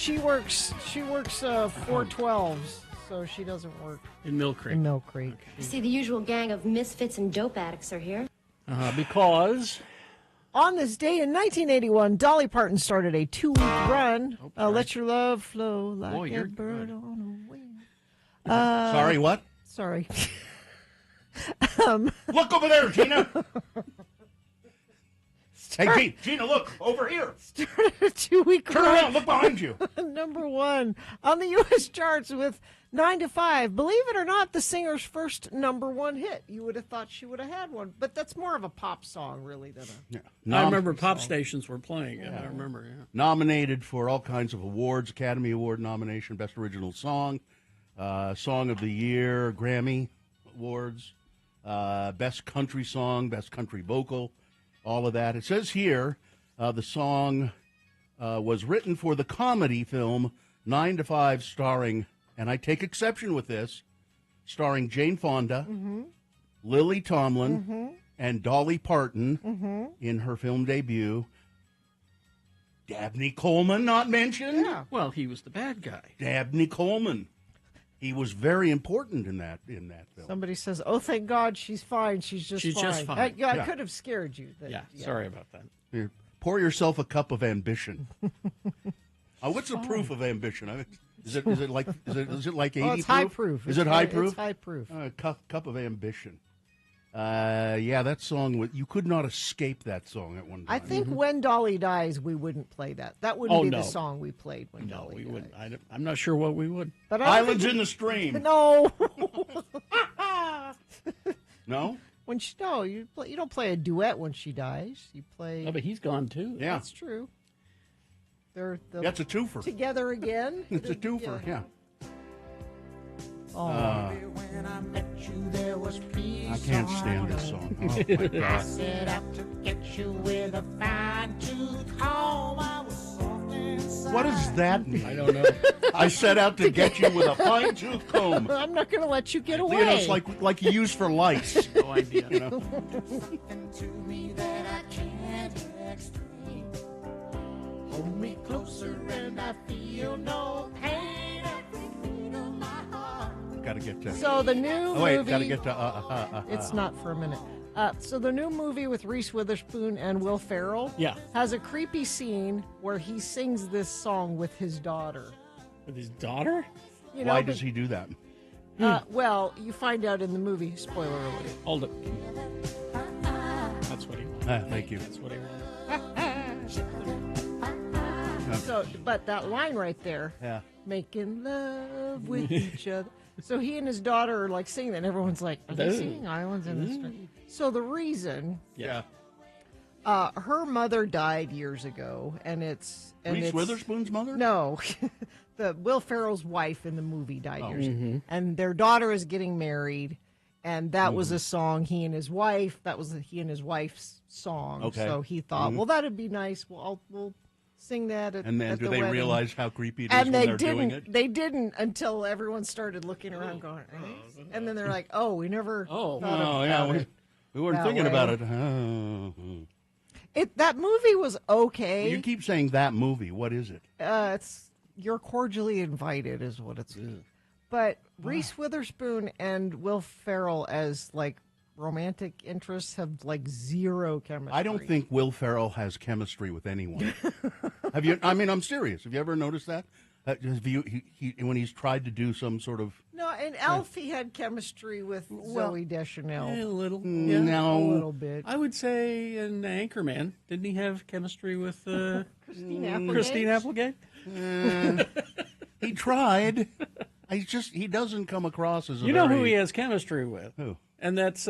She works 412s, so she doesn't work In Mill Creek. in Mill Creek. I see the usual gang of misfits and dope addicts are here. Because On this day in 1981, Dolly Parton started a 2-week run. Let Your Love Flow Like Boy, a you're bird good. on a wing. Sorry, what? Sorry. Look over there, Gina. Hey, Gina, look over here. Started a 2-week Turn run. around. Look behind you. Number 1 on the U.S. charts with 9 to 5. Believe it or not, the singer's first number 1 hit. You would have thought she would have had one, but that's more of a pop song, really, than a. Yeah. I remember pop stations were playing it. I remember, Nominated for all kinds of awards, Academy Award nomination, Best Original Song, Song of the Year, Grammy Awards, Best Country Song, Best Country Vocal, all of that. It says here the song was written for the comedy film 9 to 5 starring, and I take exception with this, starring Jane Fonda, Lily Tomlin, and Dolly Parton in her film debut. Dabney Coleman not mentioned? Yeah. Well, he was the bad guy. Dabney Coleman. He was very important in that film. Somebody says, "Oh, thank God, she's fine. She's just She's fine." just fine. I Yeah. could have scared you. Yeah, sorry about that. Here, pour yourself a cup of ambition. What's the proof of ambition? I mean, is it like 80 Oh, it's high proof. Is it high proof? It's high proof. Cup of ambition. Yeah, that song. You could not escape that song at one time. I think when Dolly dies, we wouldn't play that. That wouldn't Oh, be no. the song we played when No, Dolly we died. wouldn't. I'm not sure what we would. But I don't Islands think in the Stream. No. No? When she you don't play a duet when she dies. You play. Oh, but he's gone too. Yeah. That's true. They're That's a twofer. together again. It's a twofer, yeah. Oh. I can't stand this song. Oh, my God. Set out to get you with a fine tooth comb. I was soft inside. What does that mean? I don't know. I set out to get you with a fine-tooth comb. I'm not going to let you get away. You know, it's like you use for lice. No idea. You know? Something to me that I can't explain. Hold me closer and I feel no pain. Every beat of my heart. Got to get to. So the new Oh wait, movie. got to get to. It's not for a minute. So the new movie with Reese Witherspoon and Will Ferrell Yeah. has a creepy scene where he sings this song with his daughter. With his daughter? You know, Why does he do that? Well, you find out in the movie. Spoiler alert. Hold it. That's what he wanted. Thank you. That's what he wanted. So, but that line right there, Yeah. making love with each other. So he and his daughter are like singing that, and everyone's like, "Are they Ooh. singing Islands in the Stream?" So the reason, Yeah. her mother died years ago, and it's Reese Witherspoon's mother? No, the Will Ferrell's wife in the movie died years Mm-hmm. ago, and their daughter is getting married, and that was Mm-hmm. a song he and his wife. That was he and his wife's song. Okay. So he thought, well, that'd be nice. Well, we'll sing that at And then at do the they wedding. realize how creepy it is And when they they're doing didn't. it? They didn't until everyone started looking around, going, and then they're like, "Oh, we never Oh. thought Oh, about yeah. it." We weren't that thinking way. about it. Oh. That movie was okay. You keep saying that movie. What is it? It's You're Cordially Invited, is what it's. But Reese Witherspoon and Will Ferrell as like romantic interests have like zero chemistry. I don't think Will Ferrell has chemistry with anyone. Have you? I mean, I'm serious. Have you ever noticed that? When he's tried to do some sort of No, in Elf he had chemistry with Zooey Deschanel. A little. A no. little bit. I would say in Anchorman, didn't he have chemistry with Christine Applegate. Christine Applegate? He tried. He doesn't come across as a You know very, who he has chemistry with? Who? And that's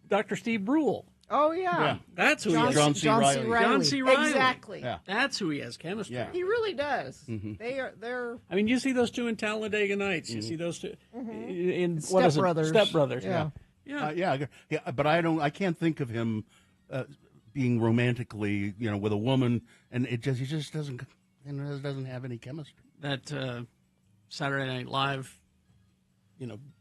Dr. Steve Brule. Oh yeah. Yeah. That's who John, he John has. C. John Reilly. C. Reilly. John C. Reilly. Exactly. Yeah. That's who he has chemistry Yeah. with. He really does. Mm-hmm. They're I mean, you see those two in Talladega Nights. You see those two in Step what is it? Brothers. Step Brothers. Yeah. Yeah. Yeah, but I can't think of him being romantically, with a woman, and he just doesn't have any chemistry. That Saturday Night Live,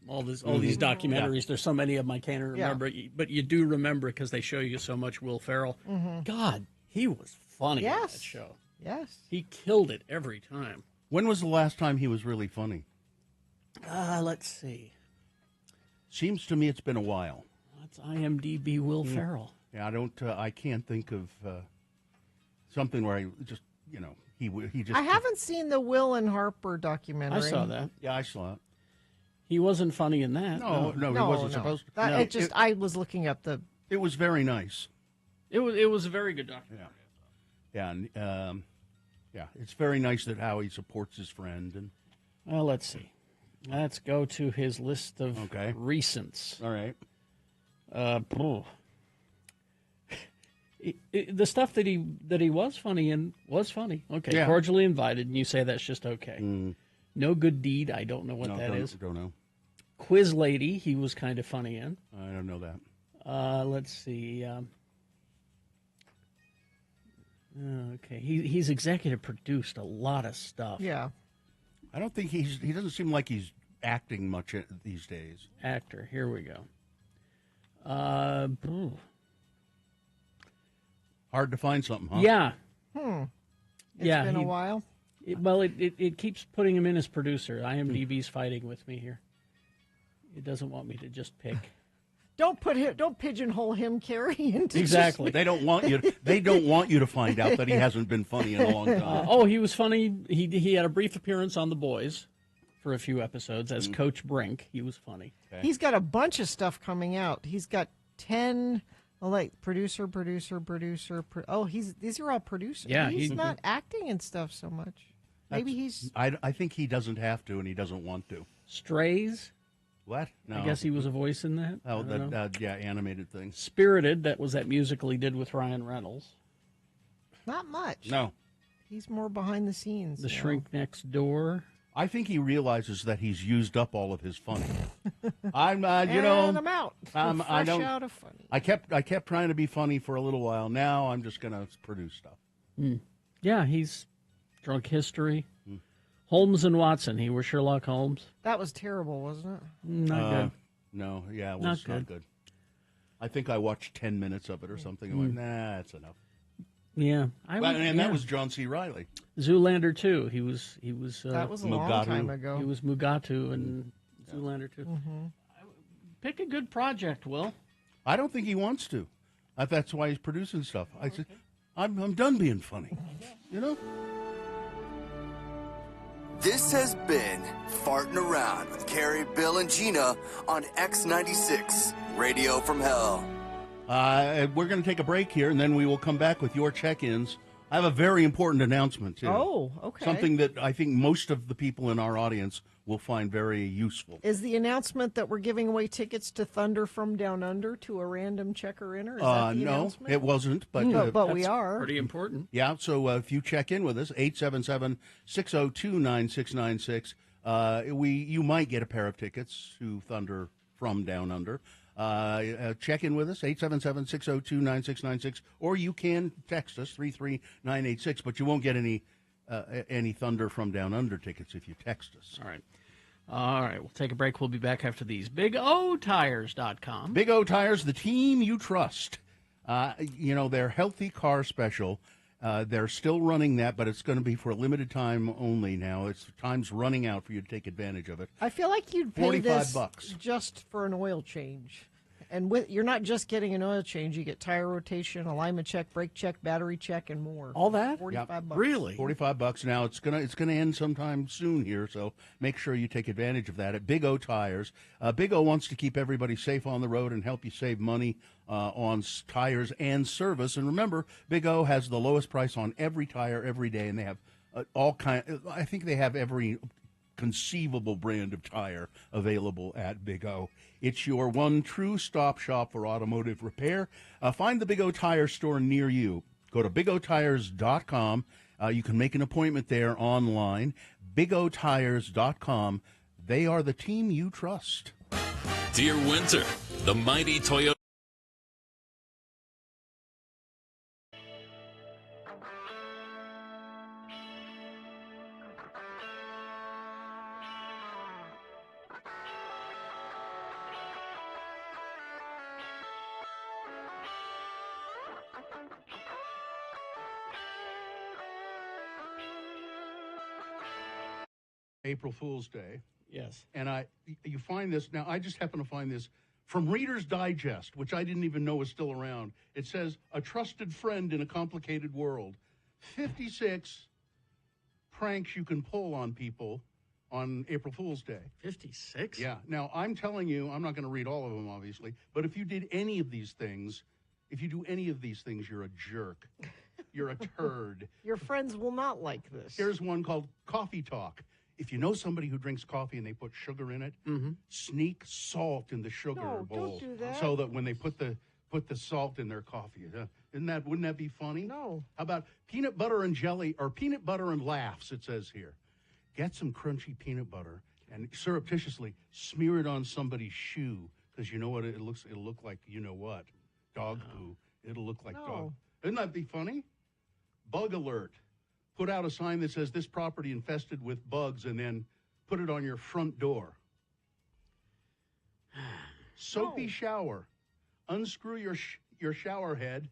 all these documentaries. There's so many of them I can't remember, but you do remember because they show you so much Will Ferrell. God, he was funny on that Yes. show. Yes. He killed it every time. When was the last time he was really funny? Let's see. Seems to me it's been a while. That's IMDb Will Ferrell. Yeah, I can't think of something where I just, he just. I haven't seen the Will and Harper documentary. I saw that. Yeah, I saw it. He wasn't funny in that. No, he wasn't supposed to. That, No, I was looking up the. it was very nice. It was a very good documentary. Yeah, and it's very nice that Howie supports his friend. And Well, let's see. Let's go to his list of Okay. recents. all right, The stuff that he was funny in was funny. Okay, Yeah. Cordially Invited, and you say that's just okay. No Good Deed, I don't know what no, that is. Don't know. Quiz Lady, he was kind of funny in. I don't know that. Let's see. Okay, he's executive produced a lot of stuff. Yeah. I don't think he doesn't seem like he's acting much these days. Actor. Here we go. Hard to find something, huh? Yeah. It's been a while. It keeps putting him in as producer. IMDb's fighting with me here. It doesn't want me to just pick. Don't pigeonhole him, Carrie, into Exactly. They don't want you. They don't want you to find out that he hasn't been funny in a long time. He was funny. He had a brief appearance on The Boys for a few episodes as Coach Brink. He was funny. He's got a bunch of stuff coming out. He's got 10 producer. These are all producers. Yeah, he's not acting and stuff so much. Maybe he's I think he doesn't have to, and he doesn't want to. Strays. What? No. I guess he was a voice in that. Oh, I don't know. animated thing. Spirited. That was that musical he did with Ryan Reynolds. not much. No. He's more behind the scenes. The now. Shrink Next Door. I think he realizes that he's used up all of his funny. I'm And I'm out. I Fresh don't- out of funny. I kept trying to be funny for a little while. Now I'm just gonna produce stuff. Yeah, he's Drunk History. Holmes and Watson. He was Sherlock Holmes. That was terrible, wasn't it? Not good. No, yeah, it Not was not good. good. I think I watched 10 minutes of it or something. I went, nah, that's enough. Yeah, And that was John C. Reilly. Zoolander 2. He was. That was a long Mugatu. time ago. He was Mugatu in Zoolander 2. Pick a good project, Will. I don't think he wants to. That's why he's producing stuff. I said, I'm done being funny. You know? This has been Farting Around with Carrie, Bill, and Gina on X96, Radio from Hell. We're going to take a break here, and then we will come back with your check-ins. I have a very important announcement, too. Oh, okay. Something that I think most of the people in our audience will find very useful. Is the announcement that we're giving away tickets to Thunder from Down Under to a random checker-inner? Is that the No, announcement? it wasn't. But, But we are. Pretty important. yeah, so if you check in with us, 877-602-9696, you might get a pair of tickets to Thunder from Down Under. Check in with us, 877-602-9696, or you can text us, 33986, but you won't get any Thunder from Down Under tickets if you text us. All right. All right. We'll take a break. We'll be back after these. BigOTires.com. Big O Tires, the team you trust. Their healthy car special. They're still running that, but it's going to be for a limited time only now. Time's running out for you to take advantage of it. I feel like you'd pay $45 this just for an oil change. And you're not just getting an oil change. You get tire rotation, alignment check, brake check, battery check, and more. All that? $45. Really? $45 now. It's gonna end sometime soon here, so make sure you take advantage of that at Big O Tires. Big O wants to keep everybody safe on the road and help you save money on tires and service. And remember, Big O has the lowest price on every tire every day, and they have I think they have every conceivable brand of tire available at Big O. It's your one true stop shop for automotive repair. Find the Big O Tire store near you. Go to bigotires.com. You can make an appointment there online. bigotires.com. They are the team you trust. Dear Winter, the mighty Toyota. April Fool's Day. Yes. And you find this, now I just happen to find this from Reader's Digest, which I didn't even know was still around. It says, a trusted friend in a complicated world. 56 pranks you can pull on people on April Fool's Day. 56? Yeah. Now, I'm telling you, I'm not going to read all of them, obviously, but if you did any of these things, if you do any of these things, you're a jerk. You're a turd. Your friends will not like this. Here's one called Coffee Talk. If you know somebody who drinks coffee and they put sugar in it, sneak salt in the sugar No, bowl. don't do that. So that when they put the salt in their coffee, wouldn't that be funny? No. How about peanut butter and jelly, or peanut butter and laughs? It says here, get some crunchy peanut butter and surreptitiously smear it on somebody's shoe, because you know what it'll look like. You know what? Dog poo. It'll look like dog. No. Isn't that be funny? Bug alert. Put out a sign that says this property infested with bugs, and then put it on your front door. Soapy shower. Unscrew your shower head.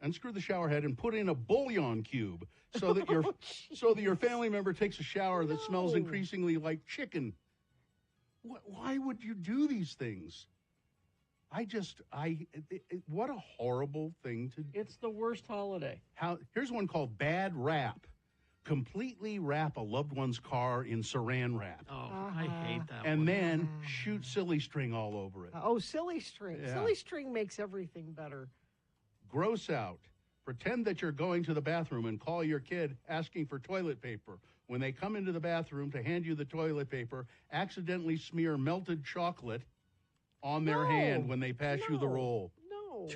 Unscrew the shower head and put in a bouillon cube so that your family member takes a shower that smells increasingly like chicken. Why would you do these things? What a horrible thing to do. It's the worst holiday. Here's one called Bad Wrap. Completely wrap a loved one's car in saran wrap. Oh, I hate that And one. then shoot silly string all over it. Silly string. Yeah. Silly string makes everything better. Gross out. Pretend that you're going to the bathroom and call your kid asking for toilet paper. When they come into the bathroom to hand you the toilet paper, accidentally smear melted chocolate on their hand when they pass you the roll. No.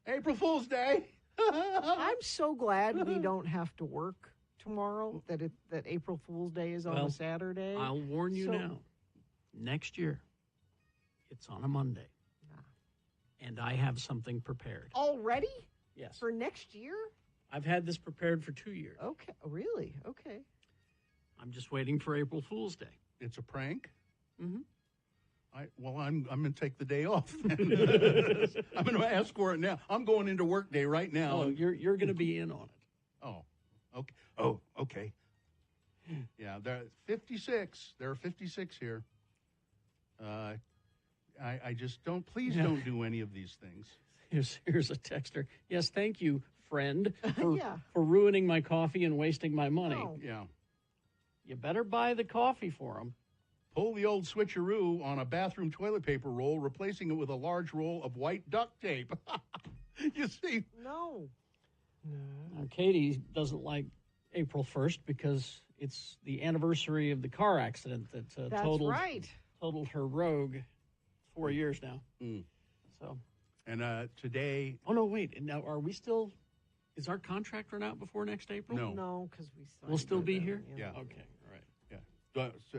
April Fool's Day. I'm so glad we don't have to work tomorrow, that April Fool's Day is on a Saturday. I'll warn you now. Next year, it's on a Monday. And I have something prepared. Already? Yes. For next year? I've had this prepared for 2 years. Okay. Really? Okay. I'm just waiting for April Fool's Day. It's a prank? Mm-hmm. I'm going to take the day off. I'm going to ask for it now. I'm going into work day right now. Oh, you're going to be in on it. Oh, okay. Oh, okay. Yeah, there are 56. There are 56 here. I just don't. Please don't do any of these things. Here's a texter. Yes, thank you, friend, for, Yeah. for ruining my coffee and wasting my money. No. Yeah. You better buy the coffee for them. Pull the old switcheroo on a bathroom toilet paper roll, replacing it with a large roll of white duct tape. You see? No. Now, Katie doesn't like April 1st because it's the anniversary of the car accident that That's totaled her Rogue 4 years now. So. And today. Oh no! Wait. Now, are we still? Is our contract run out before next April? No, because we. We'll still be here. Yeah. Okay. All right. Yeah.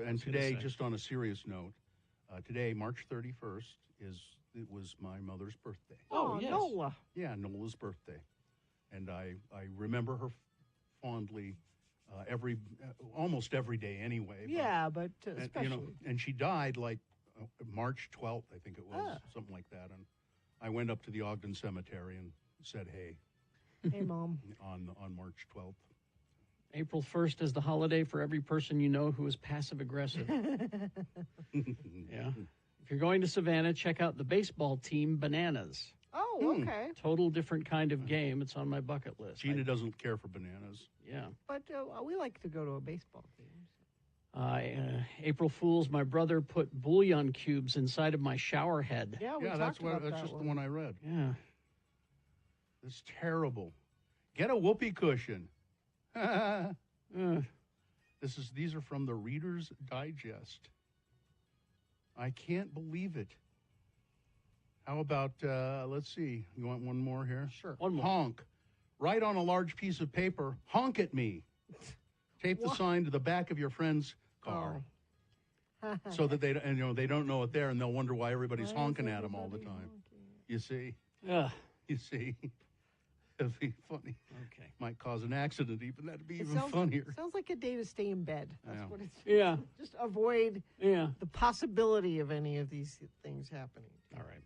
And today, say. just on a serious note, today, March 31st, it was my mother's birthday. Oh, yes. Nola. Yeah, Nola's birthday, and I remember her fondly almost every day anyway. Yeah, but especially. And she died like March 12th, I think it was, something like that. And I went up to the Ogden Cemetery and said, "Hey, Hey, Mom." on March 12th. April 1st is the holiday for every person you know who is passive aggressive. Yeah. If you're going to Savannah, check out the baseball team Bananas. Oh, okay. Total different kind of game. It's on my bucket list. Gina doesn't care for bananas. Yeah. But we like to go to a baseball game. April Fools, my brother put bouillon cubes inside of my shower head. Yeah, we Yeah, talked about that's that just one. the one I read. Yeah. It's terrible. Get a whoopee cushion. These are from the Reader's Digest. I can't believe it. How about, let's see, you want one more here? Sure. One more. Honk. Write on a large piece of paper, honk at me. Tape the sign to the back of your friend's car. So that they don't know it there, and they'll wonder why everybody's honking at them all the time. You see? Ugh. You see? It'd be funny. Okay. Might cause an accident even. That'd be It even sounds, funnier. Sounds like a day to stay in bed. That's Yeah. what it's. Yeah. Just avoid Yeah. the possibility of any of these things happening. All right.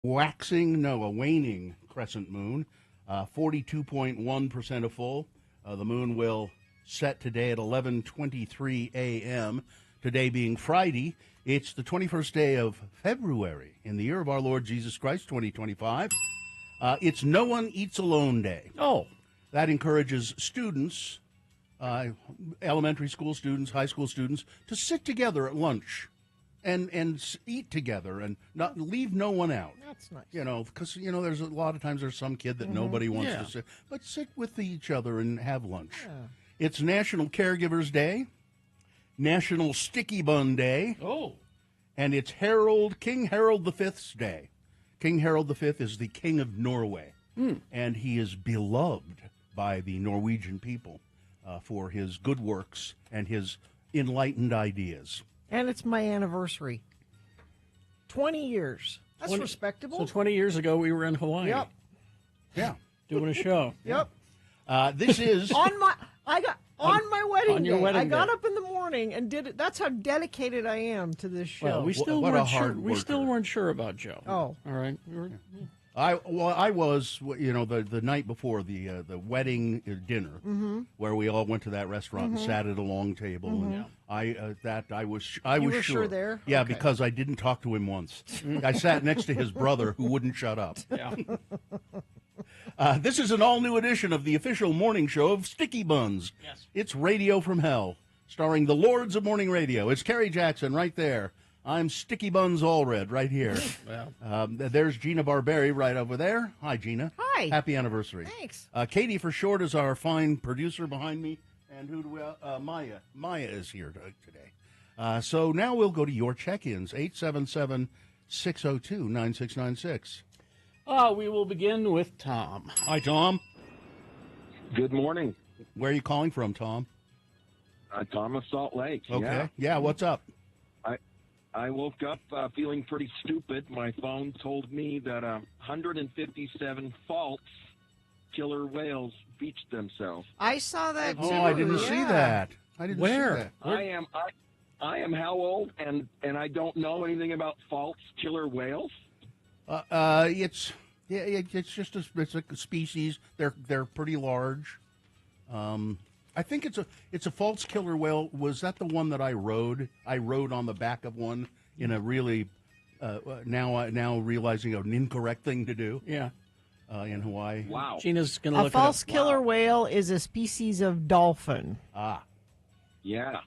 a waning crescent moon, 42.1% of full. The moon will set today at 11:23 a.m., today being Friday. It's the 21st day of February in the year of our Lord Jesus Christ, 2025. It's No One Eats Alone Day. Oh, That encourages students, elementary school students, high school students, to sit together at lunch and eat together and not leave no one out. That's nice. You know, because, you know, there's a lot of times there's some kid that nobody wants Yeah. to sit, but sit with each other and have lunch. Yeah. It's National Caregivers Day, National Sticky Bun Day, oh, and it's King Harold V's Day. King Harold V is the king of Norway, and he is beloved by the Norwegian people for his good works and his enlightened ideas. And it's my anniversary. 20 years. That's 20 respectable. so 20 years ago we were in Hawaii Yep. Yeah. doing a show. Yep. This is On my wedding on your day. wedding I got day. up in the morning and did it. That's how dedicated I am to this show. Well, we still What a weren't sure. hard We still worker. weren't sure about Joe. Oh. all right. We were, I was, you know, the night before the wedding dinner, where we all went to that restaurant and sat at a long table, and I was You was were sure there? yeah, Okay. because I didn't talk to him once. I sat next to his brother, who wouldn't shut up. Yeah. This is an all new edition of the official morning show of Sticky Buns. Yes. It's Radio from Hell, starring the Lords of Morning Radio. It's Kerry Jackson right there. I'm Sticky Buns Allred right here. Well, There's Gina Barberi right over there. Hi, Gina. Hi. Happy anniversary. Thanks. Katie for short is our fine producer behind me. And who do we, Maya. Maya is here today. So now we'll go to your check-ins, 877-602-9696. we will begin with Tom. Hi, Tom. Good morning. Where are you calling from, Tom? Thomas Salt Lake. Okay. Yeah, what's up? I woke up feeling pretty stupid. My phone told me that 157 false killer whales beached themselves. I saw that too. Oh, I didn't see yeah. that. I didn't Where? see that. I am how old, and I don't know anything about false killer whales. It's just it's a species. They're pretty large. I think it's a false killer whale. Was that the one that I rode? I rode on the back of one in a really now realizing an incorrect thing to do Yeah. in Hawaii. Wow. Gina's going to A look false it up. killer whale is a species of dolphin. Ah, Yeah.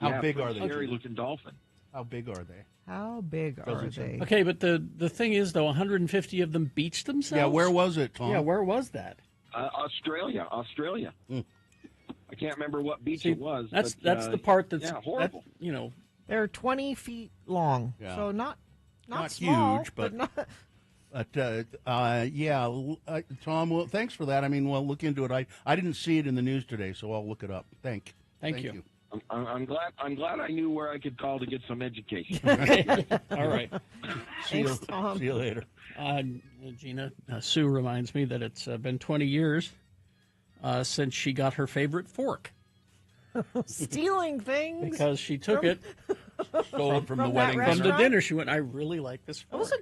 how big are they? Scary looking dolphin. How big are they? How big are Doesn't say. they? Okay, but the thing is, though, 150 of them beached themselves? Yeah, where was it, Tom? Yeah, where was that? Australia. I can't remember what beach See, it was. That's but, that's the part that's horrible. that, you know. They're 20 feet long, Yeah. so not Not small, huge, but- not. But Tom. Well, thanks for that. I mean, we'll look into it. I didn't see it in the news today, so I'll look it up. Thank you. I'm glad I knew where I could call to get some education. All right. Thanks, Tom. See you later. Gina, Sue reminds me that it's been 20 years since she got her favorite fork Stealing things. because she took it Stole it from the from that wedding from restaurant? the dinner. She went, I really like this That fork. was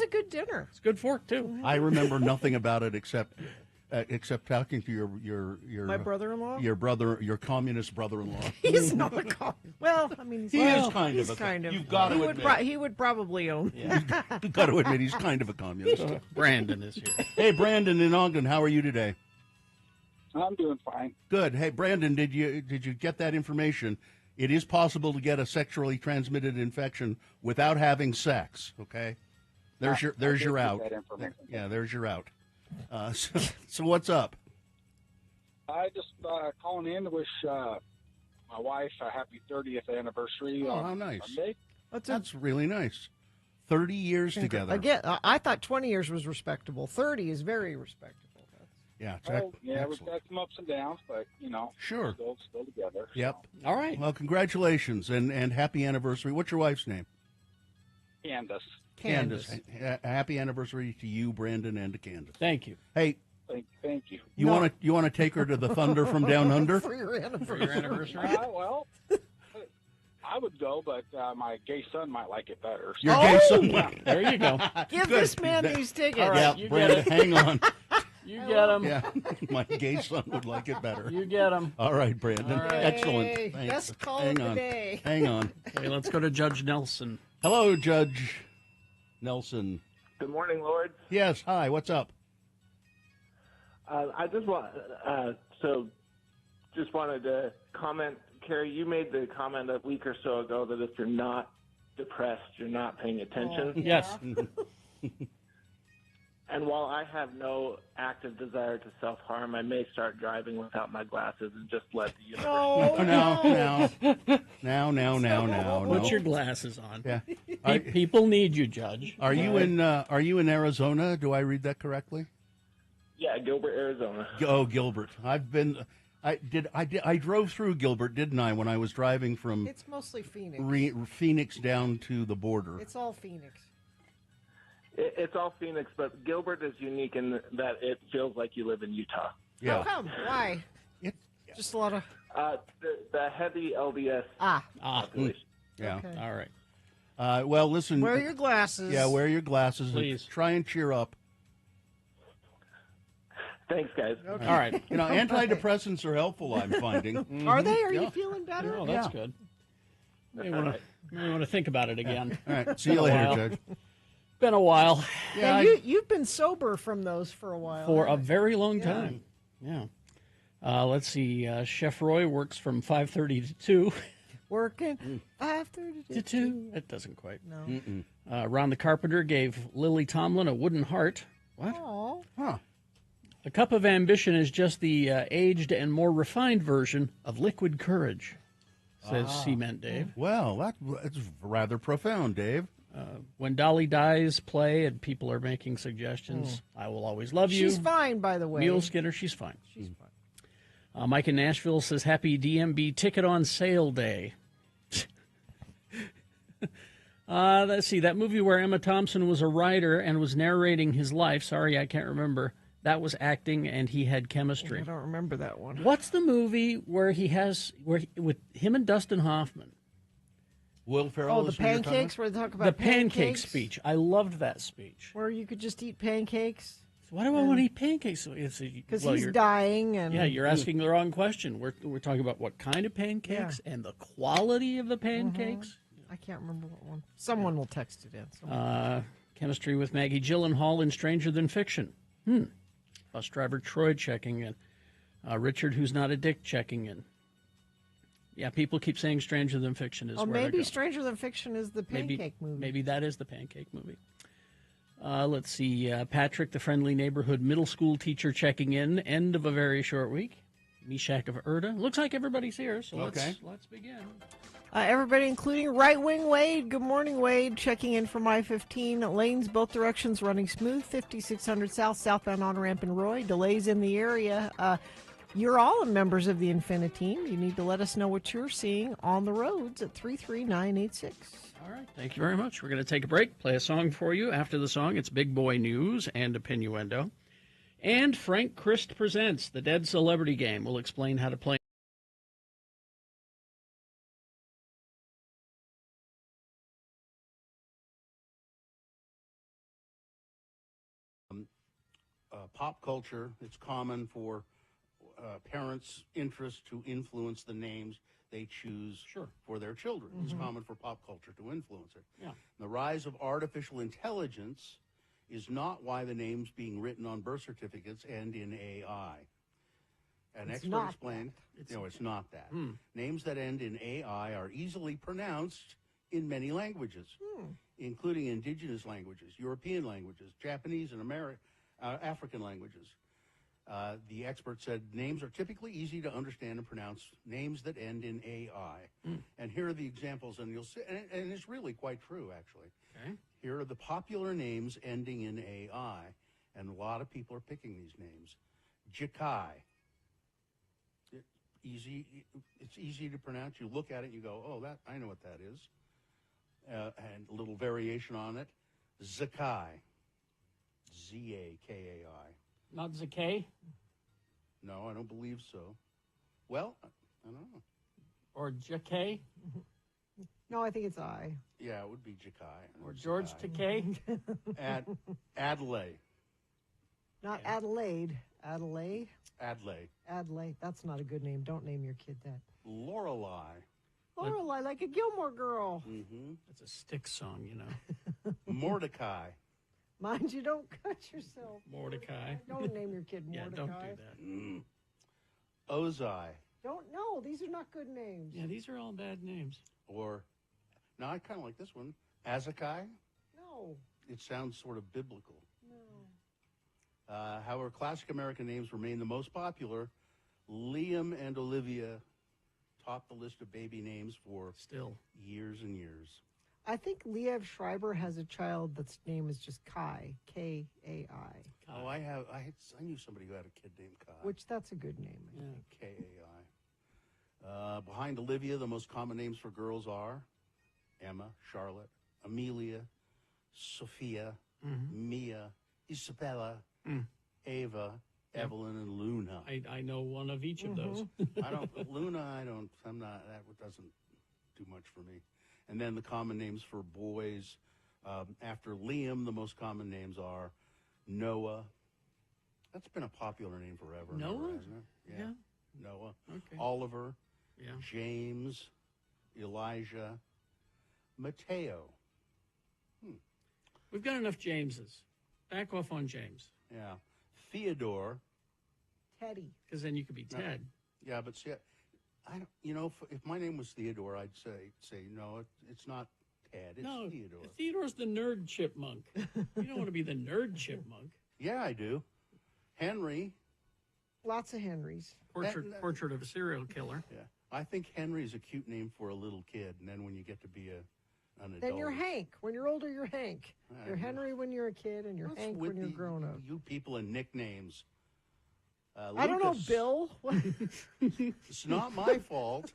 a good dinner. It's a good fork, too. I remember nothing about it except talking to your My brother-in-law. your communist brother-in-law. He's not a con. Well, I mean, He is kind he's of a. kind of. You've got to he would admit. he would probably own. You've got to admit he's kind of a communist. Brandon is here. Hey, Brandon in Ogden, how are you today? I'm doing fine. Good. Hey, Brandon, did you get that information? It is possible to get a sexually transmitted infection without having sex. Okay, there's your I did your get out. that information. Yeah, there's your out. So what's up? I just calling in to wish my wife a happy 30th anniversary. Oh, on how nice. Monday. That's really nice. 30 years together. Again, I thought 20 years was respectable. 30 is very respectable. Yeah, Oh, yeah, we've excellent. got some ups and downs, but Sure. still together. Yep. All right. Well, congratulations and happy anniversary. What's your wife's name? Candace, Candace. Happy anniversary to you, Brandon, and to Candace. Thank you. Hey, thank you. you want to take her to the Thunder from Down Under? For your anniversary. For your anniversary. Well, I would go, but my gay son might like it better. Your gay son. There you go. Give Good. this man these tickets. All right, Yeah, you Brandon, get it. hang on. You get them. Yeah, my gay son would like it better. You get them. All right, Brandon. All right. Excellent. Hey, Thanks. best call hang of the on. day. Hang on. Okay, let's go to Judge Nelson. Hello, Judge Nelson. Good morning, Lord. Yes, hi, what's up? I just wanted to comment. Carrie, you made the comment a week or so ago that if you're not depressed, you're not paying attention. Yes. And while I have no active desire to self-harm, I may start driving without my glasses and just let the universe. Now. Put your glasses on. Yeah. People need you, Judge. Are you in Arizona? Do I read that correctly? Yeah, Gilbert, Arizona. Oh, Gilbert. I drove through Gilbert, didn't I, when I was driving from It's mostly Phoenix. Phoenix down to the border. It's all Phoenix. It's all Phoenix, but Gilbert is unique in that it feels like you live in Utah. Yeah. How come? Why? Just a lot of... The heavy LDS population. Yeah. Okay. All right. Well, listen. Wear your glasses. Yeah, wear your glasses. Please. And try and cheer up. Thanks, guys. Okay. All right. You know, antidepressants are helpful, I'm finding. Are they? Are you Yeah. feeling better? Oh, that's good. You want to think about it again. All right. See you later, Judge. Been a while. Yeah, you've been sober from those for a while. For a haven't you? very long time. Yeah. Let's see. Chef Roy works from 5:30 to 2. Working 5:30 To 2. It doesn't quite. No. Ron the Carpenter gave Lily Tomlin a wooden heart. What? Aw. Huh. A Cup of Ambition is just the aged and more refined version of Liquid Courage, says Cement Dave. Well, that's rather profound, Dave. When Dolly dies, play, and people are making suggestions. I will always love you. She's fine, by the way. Mule Skinner, she's fine. She's fine. Mike in Nashville says, happy DMB ticket on sale day. Let's see, that movie where Emma Thompson was a writer and was narrating his life. Sorry, I can't remember. That was acting, and he had chemistry. I don't remember that one. What's the movie where with him and Dustin Hoffman? Will Ferrell. Oh, the is who you're talking pancakes, about? where they talk about The pancake pancakes? speech. I loved that speech. Where you could just eat pancakes? Why do I want to eat pancakes? Because he's dying. And Yeah, you're asking the wrong question. We're talking about what kind of pancakes and the quality of the pancakes. I can't remember what one. Someone will text it in. Chemistry with Maggie Gyllenhaal in Stranger Than Fiction. Bus driver Troy checking in. Richard, who's not a dick, checking in. Yeah, people keep saying Stranger Than Fiction is where to maybe go. Stranger Than Fiction is the pancake movie. Maybe that is the pancake movie. Let's see. Patrick, the friendly neighborhood middle school teacher, checking in. End of a very short week. Mishak of Erda. Looks like everybody's here, so let's begin. Everybody, including Right Wing Wade. Good morning, Wade. Checking in from I-15. Lanes both directions running smooth. 5600 south, southbound on-ramp in Roy. Delays in the area. You're all members of the Infinity team. You need to let us know what you're seeing on the roads at 33986. All right. Thank you very much. We're going to take a break, play a song for you. After the song, it's Big Boy News and Opinioendo. And Frank Christ presents The Dead Celebrity Game. We'll explain how to play. Pop culture, it's common for parents' interest to influence the names they choose for their children. It's common for pop culture to influence it. Yeah. The rise of artificial intelligence is not why the names being written on birth certificates end in AI. An expert explained, it's not that. Names that end in AI are easily pronounced in many languages, including indigenous languages, European languages, Japanese and African languages. The expert said names are typically easy to understand and pronounce, names that end in AI. And here are the examples, and you'll see, and it's really quite true, actually. Okay. Here are the popular names ending in AI, and a lot of people are picking these names. Jakai. It's easy to pronounce. You look at it, you go, oh, I know what that is. And a little variation on it. Zakai. Z-A-K-A-I. Not Zakay? No, I don't believe so. Well, I don't know. Or Jakay? No, I think it's I. Yeah, it would be Jakai. Or George Takei. Adelaide. Not Adelaide. Adelaide. Adelaide. Adelaide. That's not a good name. Don't name your kid that. Lorelei. Lorelei, like a Gilmore Girl. Mm-hmm. That's a Styx song, you know. Mordecai. Mind you, don't cut yourself. Mordecai. Don't name your kid Yeah, Mordecai. don't do that. Ozai. Don't know. These are not good names. Yeah, these are all bad names. Or, now I kind of like this one, Azakai. No. It sounds sort of biblical. No. However, classic American names remain the most popular. Liam and Olivia topped the list of baby names for still years and years. I think Liev Schreiber has a child that's name is just Kai, Kai. Oh, I knew somebody who had a kid named Kai. Which that's a good name. I think. Kai. Behind Olivia, the most common names for girls are Emma, Charlotte, Amelia, Sophia, Mia, Isabella, Ava, Evelyn, and Luna. I know one of each of those. Luna, that doesn't do much for me. And then the common names for boys, after Liam, the most common names are Noah. That's been a popular name forever. Noah? Hasn't it? Yeah. Noah. Okay. Oliver. Yeah. James. Elijah. Mateo. We've got enough Jameses. Back off on James. Yeah. Theodore. Teddy. Because then you could be Ted. Yeah, but see, I don't, if my name was Theodore, I'd say no, it's not Ted, it's Theodore. Theodore's the nerd chipmunk. You don't want to be the nerd chipmunk. Yeah, I do. Henry. Lots of Henrys. Portrait of a serial killer. Yeah. I think Henry's a cute name for a little kid, and then when you get to be an adult. Then you're Hank. When you're older, you're Hank. You're Henry when you're a kid, and you're Hank when you're grown up. You people and nicknames. I don't know, Bill. It's not my fault.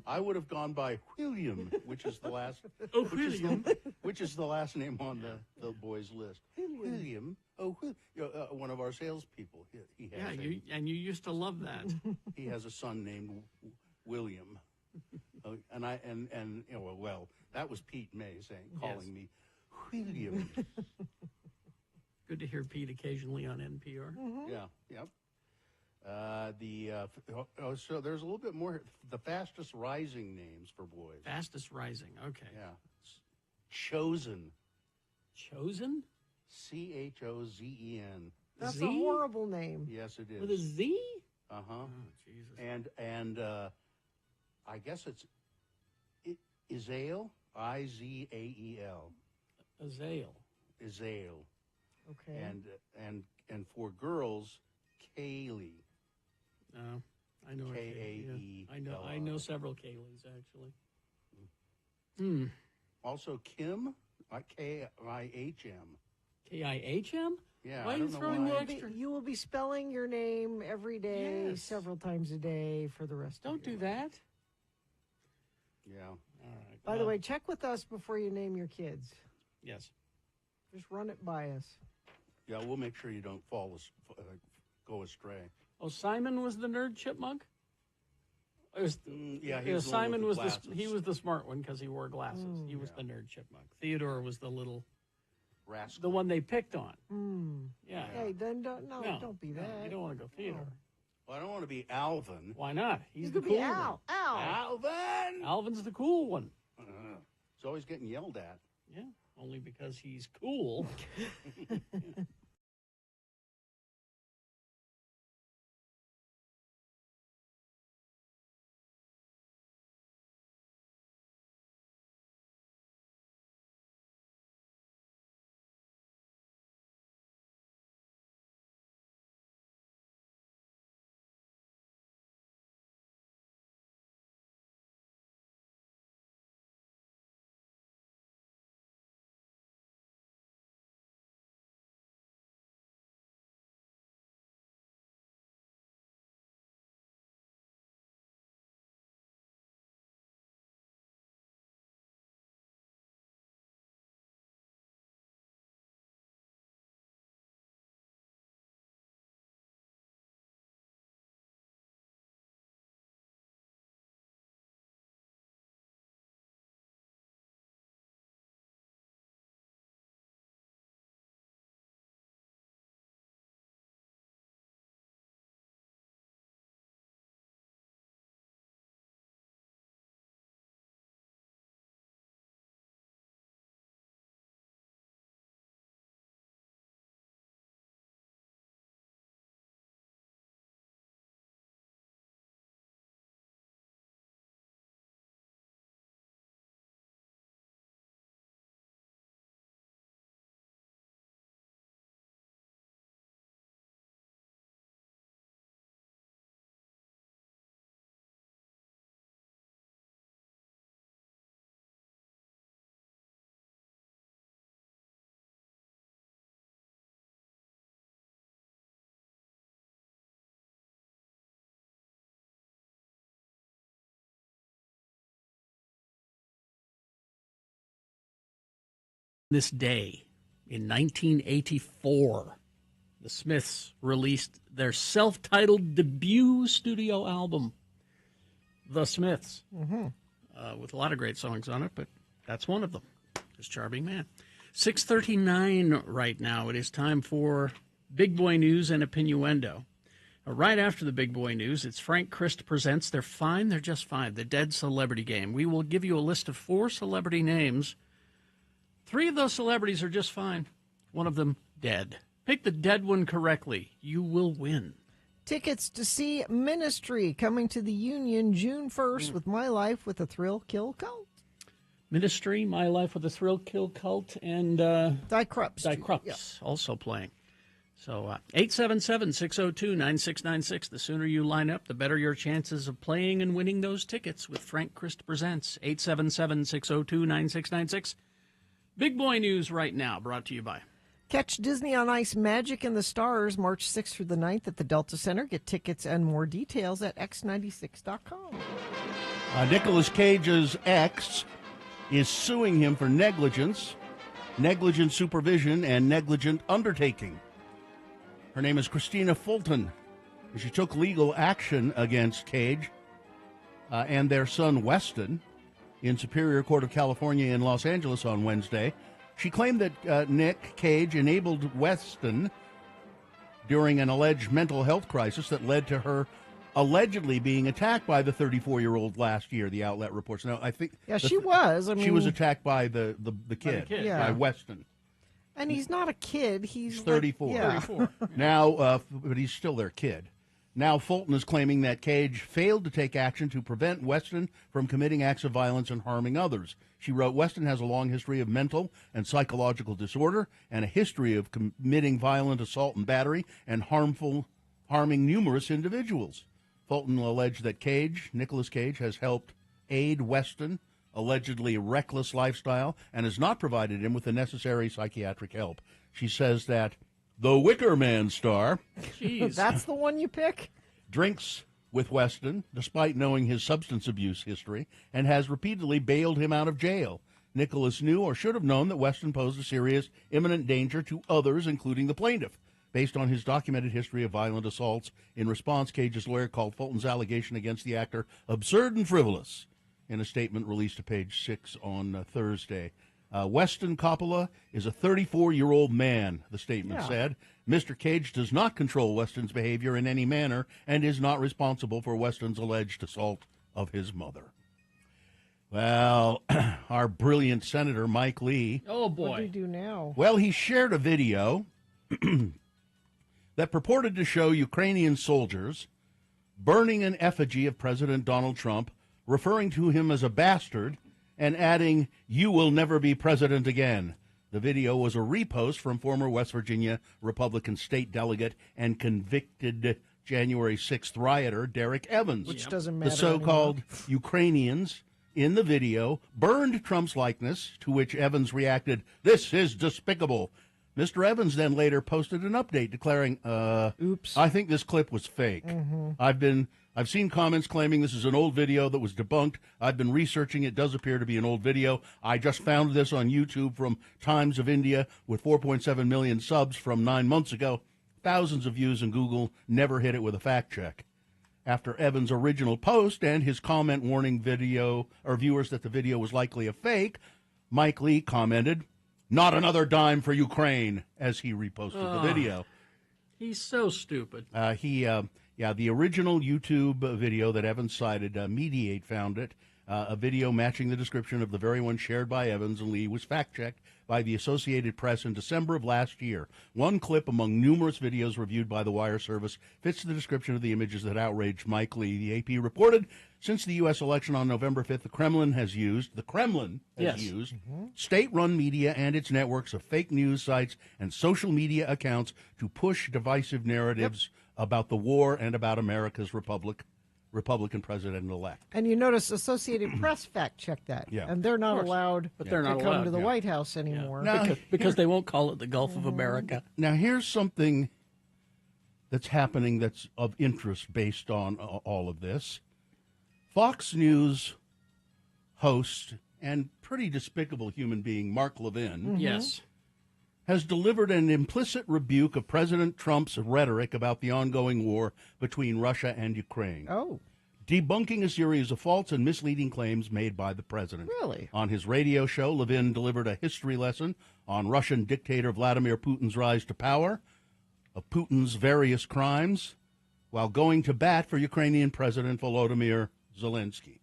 I would have gone by William, which is the last. Which is the last name on the boys' list. William. One of our salespeople. He has. Yeah, you used to love that. He has a son named William. Well, that was Pete May calling me William. Good to hear Pete occasionally on NPR. Yeah. So there's a little bit more. The fastest rising names for boys. Fastest rising. Okay. Yeah. Chosen. Chosen? Chozen. That's a horrible name. Yes, it is. With a Z? Uh-huh. Oh, Jesus. And I guess it's Izael. Izael. Izael. Okay. And for girls, Kaylee. I know Kae. I know several Kayleys actually. Also Kim, Kihm. Kihm? Yeah. Why are you throwing the extra? You will be spelling your name every day, several times a day for the rest of Don't do that. Yeah. All right. By the way, check with us before you name your kids. Yes. Just run it by us. Yeah, we'll make sure you don't go astray. Oh, Simon was the nerd chipmunk? Simon was he was the smart one because he wore glasses. He was the nerd chipmunk. Theodore was the little rascal, the one they picked on. Yeah. Hey, then don't be that. No, you don't want to go Theodore. Well, I don't want to be Alvin. Why not? He's the could cool be Al. one. Alvin. Alvin's the cool one. He's always getting yelled at. Yeah, only because he's cool. This day in 1984, the Smiths released their self-titled debut studio album, The Smiths, with a lot of great songs on it, but that's one of them. This Charming Man. 6:39 right now. It is time for Big Boy News and Opinioendo. Right after the Big Boy News, it's Frank Christ Presents They're Fine, They're Just Fine, the Dead Celebrity Game. We will give you a list of 4 celebrity names. 3 of those celebrities are just fine. One of them dead. Pick the dead one correctly. You will win. Tickets to see Ministry coming to the Union June 1st with My Life with a Thrill Kill Cult. Ministry, My Life with a Thrill Kill Cult, and Die Krups. Also playing. So 877-602-9696. The sooner you line up, the better your chances of playing and winning those tickets with Frank Christ Presents. 877-602-9696. Big Boy News right now, brought to you by. Catch Disney on Ice Magic and the Stars March 6th through the 9th at the Delta Center. Get tickets and more details at x96.com. Nicolas Cage's ex is suing him for negligent supervision, and negligent undertaking. Her name is Christina Fulton. She took legal action against Cage and their son Weston in Superior Court of California in Los Angeles on Wednesday. She claimed that Nick Cage enabled Weston during an alleged mental health crisis that led to her allegedly being attacked by the 34-year-old last year, the outlet reports. Now, I think... Yeah, she was. She was attacked by the kid, by Weston. And he's not a kid. He's 34. Like, 34. Now, but he's still their kid. Now Fulton is claiming that Cage failed to take action to prevent Weston from committing acts of violence and harming others. She wrote, Weston has a long history of mental and psychological disorder and a history of committing violent assault and battery and harming numerous individuals. Fulton alleged that Nicolas Cage, has helped aid Weston, allegedly reckless lifestyle, and has not provided him with the necessary psychiatric help. She says that the Wicker Man star, that's the one you pick, drinks with Weston despite knowing his substance abuse history and has repeatedly bailed him out of jail. Nicholas knew or should have known that Weston posed a serious, imminent danger to others, including the plaintiff. Based on his documented history of violent assaults, in response, Cage's lawyer called Fulton's allegation against the actor absurd and frivolous in a statement released to Page 6 on Thursday. Weston Coppola is a 34-year-old man, the statement said. Mr. Cage does not control Weston's behavior in any manner and is not responsible for Weston's alleged assault of his mother. Well, our brilliant Senator Mike Lee. Oh, boy. What do we do now? Well, he shared a video that purported to show Ukrainian soldiers burning an effigy of President Donald Trump, referring to him as a bastard, and adding, "You will never be president again." The video was a repost from former West Virginia Republican state delegate and convicted January 6th rioter Derek Evans. Which doesn't matter The so-called anymore. Ukrainians in the video burned Trump's likeness, to which Evans reacted, "This is despicable." Mr. Evans then later posted an update declaring, "Oops, I think this clip was fake. I've seen comments claiming this is an old video that was debunked. I've been researching. It does appear to be an old video. I just found this on YouTube from Times of India with 4.7 million subs from 9 months ago. Thousands of views, and Google never hit it with a fact check." After Evans' original post and his comment warning viewers that the video was likely a fake, Mike Lee commented, "Not another dime for Ukraine," as he reposted the video. He's so stupid. The original YouTube video that Evans cited, Mediate found it. A video matching the description of the very one shared by Evans and Lee was fact-checked by the Associated Press in December of last year. One clip among numerous videos reviewed by the Wire service fits the description of the images that outraged Mike Lee. The AP reported, since the U.S. election on November 5th, the Kremlin has used state-run media and its networks of fake news sites and social media accounts to push divisive narratives about the war and about America's Republican president-elect. And you notice Associated Press fact-checked that. Yeah. And they're not allowed But they're to not come allowed, to the yeah. White House anymore. Now, Because they won't call it the Gulf of America. Now, here's something that's happening that's of interest based on all of this. Fox News host and pretty despicable human being, Mark Levin, Yes. has delivered an implicit rebuke of President Trump's rhetoric about the ongoing war between Russia and Ukraine. Oh, Debunking a series of false and misleading claims made by the president. really? On his radio show, Levin delivered a history lesson on Russian dictator Vladimir Putin's rise to power, of Putin's various crimes, while going to bat for Ukrainian President Volodymyr Zelensky.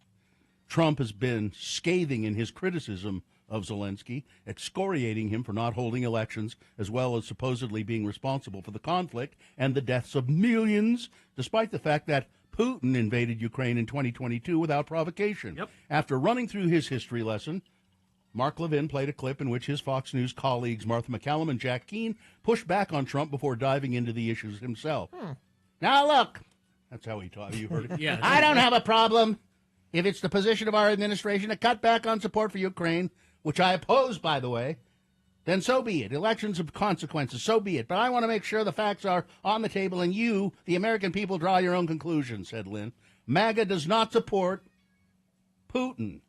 Trump has been scathing in his criticism of Zelensky, excoriating him for not holding elections, as well as supposedly being responsible for the conflict and the deaths of millions, despite the fact that Putin invaded Ukraine in 2022 without provocation. Yep. After running through his history lesson, Mark Levin played a clip in which his Fox News colleagues Martha McCallum and Jack Keane pushed back on Trump before diving into the issues himself. Now look, that's how he taught. You heard it. Yeah. I don't have a problem if it's the position of our administration to cut back on support for Ukraine, which I oppose, by the way. Then so be it. Elections have consequences, so be it. But I want to make sure the facts are on the table and you, the American people, draw your own conclusions, said Lynn. MAGA does not support Putin.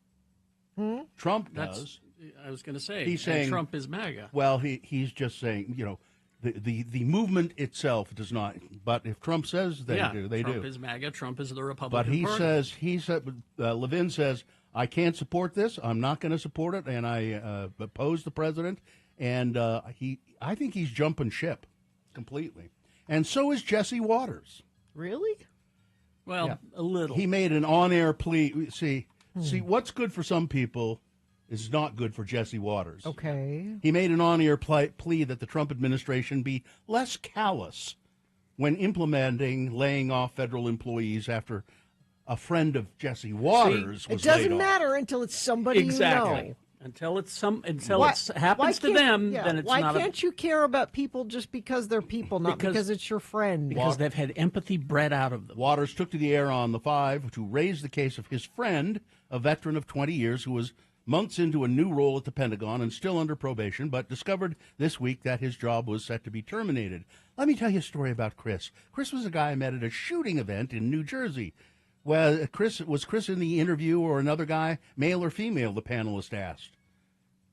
Trump does. I was going to say, He's and saying- Trump is MAGA. Well, he's just saying, the movement itself does not. But if Trump says they do, they Trump do. is MAGA. Trump is the Republican But Party. Levin says, I can't support this. I'm not going to support it, and I oppose the president. And I think he's jumping ship completely. And so is Jesse Waters. Really? Well, Yeah. a little. He made an on-air plea. See, what's good for some people is not good for Jesse Waters. Okay. He made an on-air plea that the Trump administration be less callous when implementing laying off federal employees after a friend of Jesse Waters was It doesn't laid off. matter until it's somebody Exactly. you know. Until it Why- happens to can't- them, yeah, then it's why not can't you care about people just because they're people, not because it's your friend? because they've had empathy bred out of them. Waters took to the air on the 5 to raise the case of his friend, a veteran of 20 years who was months into a new role at the Pentagon and still under probation, but discovered this week that his job was set to be terminated. Let me tell you a story about Chris. Chris was a guy I met at a shooting event in New Jersey. Well, Chris in the interview or another guy, male or female, the panelist asked.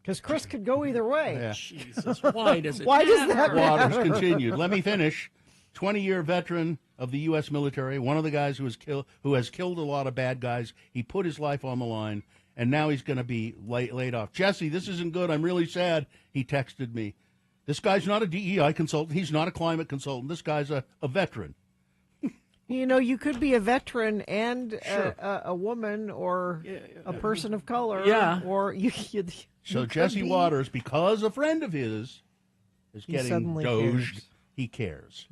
Because Chris could go either way. Yeah. Jesus, why does it Why does matter? that Waters matter? continued. Let me finish. 20-year veteran of the U.S. military, one of the guys who has killed a lot of bad guys. He put his life on the line, and now he's going to be laid off. Jesse, this isn't good. I'm really sad. He texted me. This guy's not a DEI consultant. He's not a climate consultant. This guy's a veteran. You know, you could be a veteran and Sure. a woman or a person of color. Yeah. Or you So could Jesse be- Waters, because a friend of his is He getting suddenly doged, cares. he cares.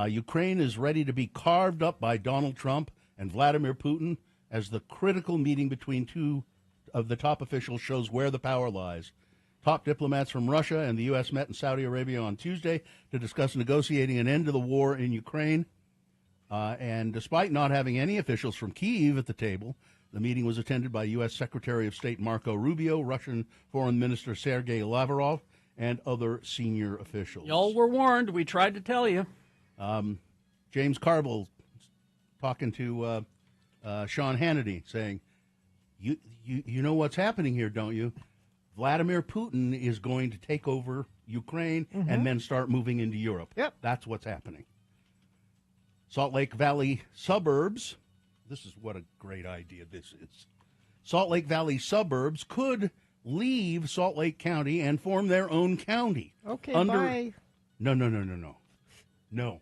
Ukraine is ready to be carved up by Donald Trump and Vladimir Putin as the critical meeting between two of the top officials shows where the power lies. Top diplomats from Russia and the U.S. met in Saudi Arabia on Tuesday to discuss negotiating an end to the war in Ukraine. And despite not having any officials from Kyiv at the table, the meeting was attended by U.S. Secretary of State Marco Rubio, Russian Foreign Minister Sergei Lavrov, and other senior officials. Y'all were warned. We tried to tell you. James Carville talking to Sean Hannity, saying, you know what's happening here, don't you? Vladimir Putin is going to take over Ukraine and then start moving into Europe. Yep. That's what's happening. Salt Lake Valley suburbs, this is what a great idea this is. Salt Lake Valley suburbs could leave Salt Lake County and form their own county. Okay, Under- bye. No.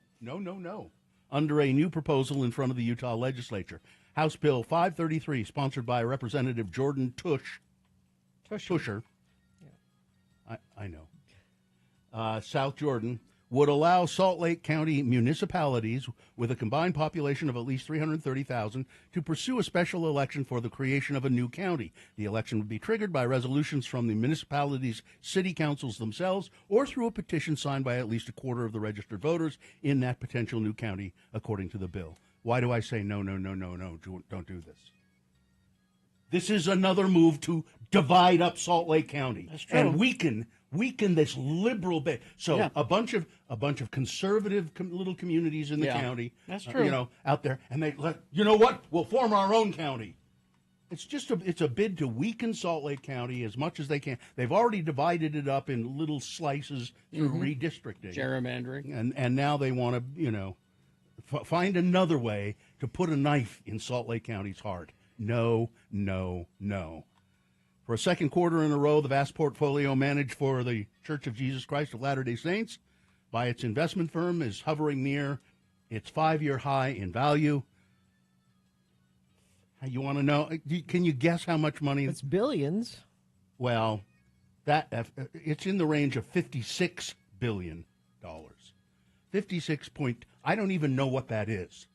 Under a new proposal in front of the Utah legislature. House Bill 533, sponsored by Representative Jordan Tusher. I know. South Jordan would allow Salt Lake County municipalities with a combined population of at least 330,000 to pursue a special election for the creation of a new county. The election would be triggered by resolutions from the municipalities' city councils themselves or through a petition signed by at least a quarter of the registered voters in that potential new county, according to the bill. Why do I say no, don't do this? This is another move to divide up Salt Lake County. That's true. And weaken this liberal base. So Yeah. a bunch of conservative little communities in the Yeah. county, That's true. out there, and you know what? We'll form our own county. It's a bid to weaken Salt Lake County as much as they can. They've already divided it up in little slices through redistricting, gerrymandering, and now they want to find another way to put a knife in Salt Lake County's heart. No, no, no. For a second quarter in a row, the vast portfolio managed for the Church of Jesus Christ of Latter-day Saints by its investment firm is hovering near its 5-year high in value. You want to know? Can you guess how much money? It's billions. Well, it's in the range of $56 billion. 56 point. I don't even know what that is.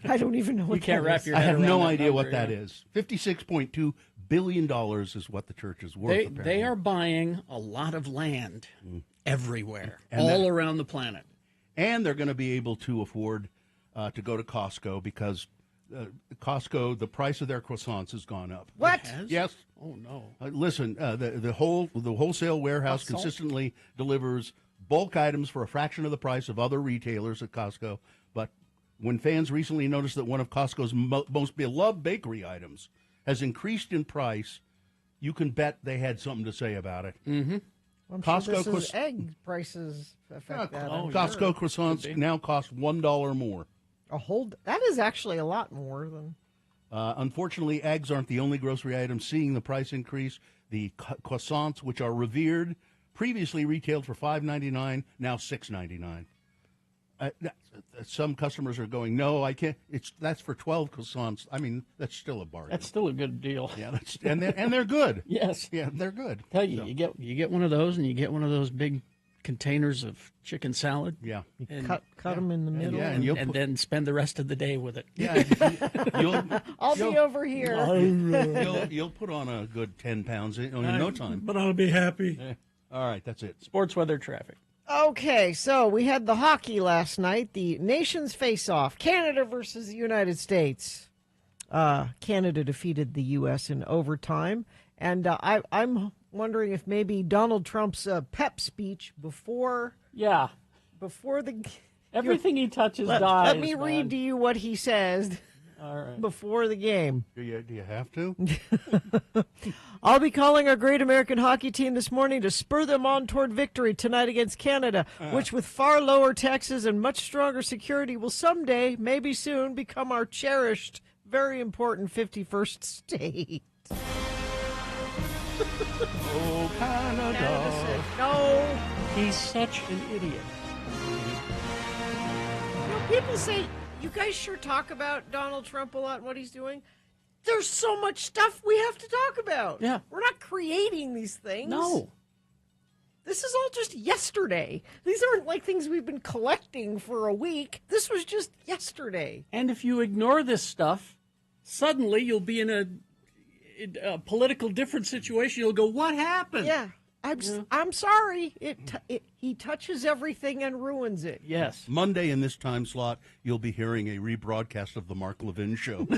I don't even know what you can't that wrap is. your I head have around no that idea number, what that is. $56.2 billion is what the church is worth. They apparently. are buying a lot of land everywhere, And all around the planet. And they're going to be able to afford to go to Costco because Costco, the price of their croissants has gone up. What? Yes. Oh no! Listen, the wholesale warehouse consistently delivers bulk items for a fraction of the price of other retailers at Costco. But when fans recently noticed that one of Costco's most beloved bakery items has increased in price, you can bet they had something to say about it. Mm-hmm. I'm sure this is egg prices affect that. Costco croissants now cost $1 more. That is actually a lot more than. Unfortunately, eggs aren't the only grocery items seeing the price increase. The croissants, which are revered, previously retailed for $5.99, now $6.99. Some customers are going, no, I can't. That's for 12 croissants. I mean, that's still a bargain. That's still a good deal. Yeah, and they're good. Yes. Yeah, they're good. Tell you, you get one of those, and you get one of those big containers of chicken salad. Yeah. You cut them in the middle. And then spend the rest of the day with it. Yeah. I'll be over here. You'll put on a good 10 pounds in no time. But I'll be happy. All right, that's it. Sports weather traffic. Okay, so we had the hockey last night, the nations face-off, Canada versus the United States. Canada defeated the U.S. in overtime, and I'm wondering if maybe Donald Trump's pep speech before the everything he touches dies. Let me read to you what he says. All right. Before the game. Do you have to? I'll be calling our great American hockey team this morning to spur them on toward victory tonight against Canada, which with far lower taxes and much stronger security will someday, maybe soon, become our cherished, very important 51st state. Oh, Canada said no. He's such an idiot. People say, you guys sure talk about Donald Trump a lot and what he's doing. There's so much stuff we have to talk about. Yeah. We're not creating these things. No. This is all just yesterday. These aren't like things we've been collecting for a week. This was just yesterday. And if you ignore this stuff, suddenly you'll be in a political different situation. You'll go, what happened? Yeah. I'm sorry. He touches everything and ruins it. Yes. Monday in this time slot, you'll be hearing a rebroadcast of the Mark Levin Show.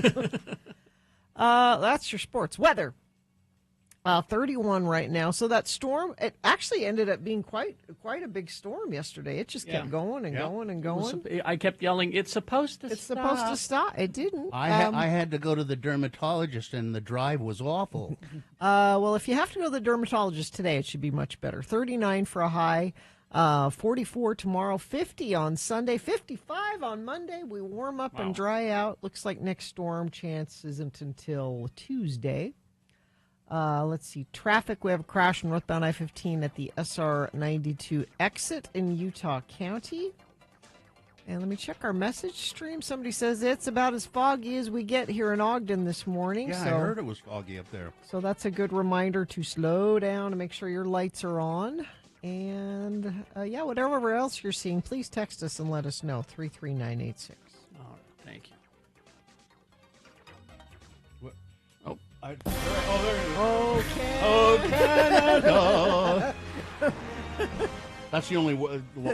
That's your sports weather. 31 right now. So that storm, it actually ended up being quite a big storm yesterday. It just kept going and going and going. I kept yelling, it's supposed to stop. It's supposed to stop. It didn't. I had to go to the dermatologist, and the drive was awful. Well, if you have to go to the dermatologist today, it should be much better. 39 for a high, 44 tomorrow, 50 on Sunday, 55 on Monday. We warm up and dry out. Looks like next storm chance isn't until Tuesday. Let's see. Traffic, we have a crash on northbound I-15 at the SR 92 exit in Utah County. And let me check our message stream. Somebody says it's about as foggy as we get here in Ogden this morning. Yeah, I heard it was foggy up there. So that's a good reminder to slow down and make sure your lights are on. And, whatever else you're seeing, please text us and let us know. 33986. All right, thank you. There it is. Okay. Oh, Canada. That's the only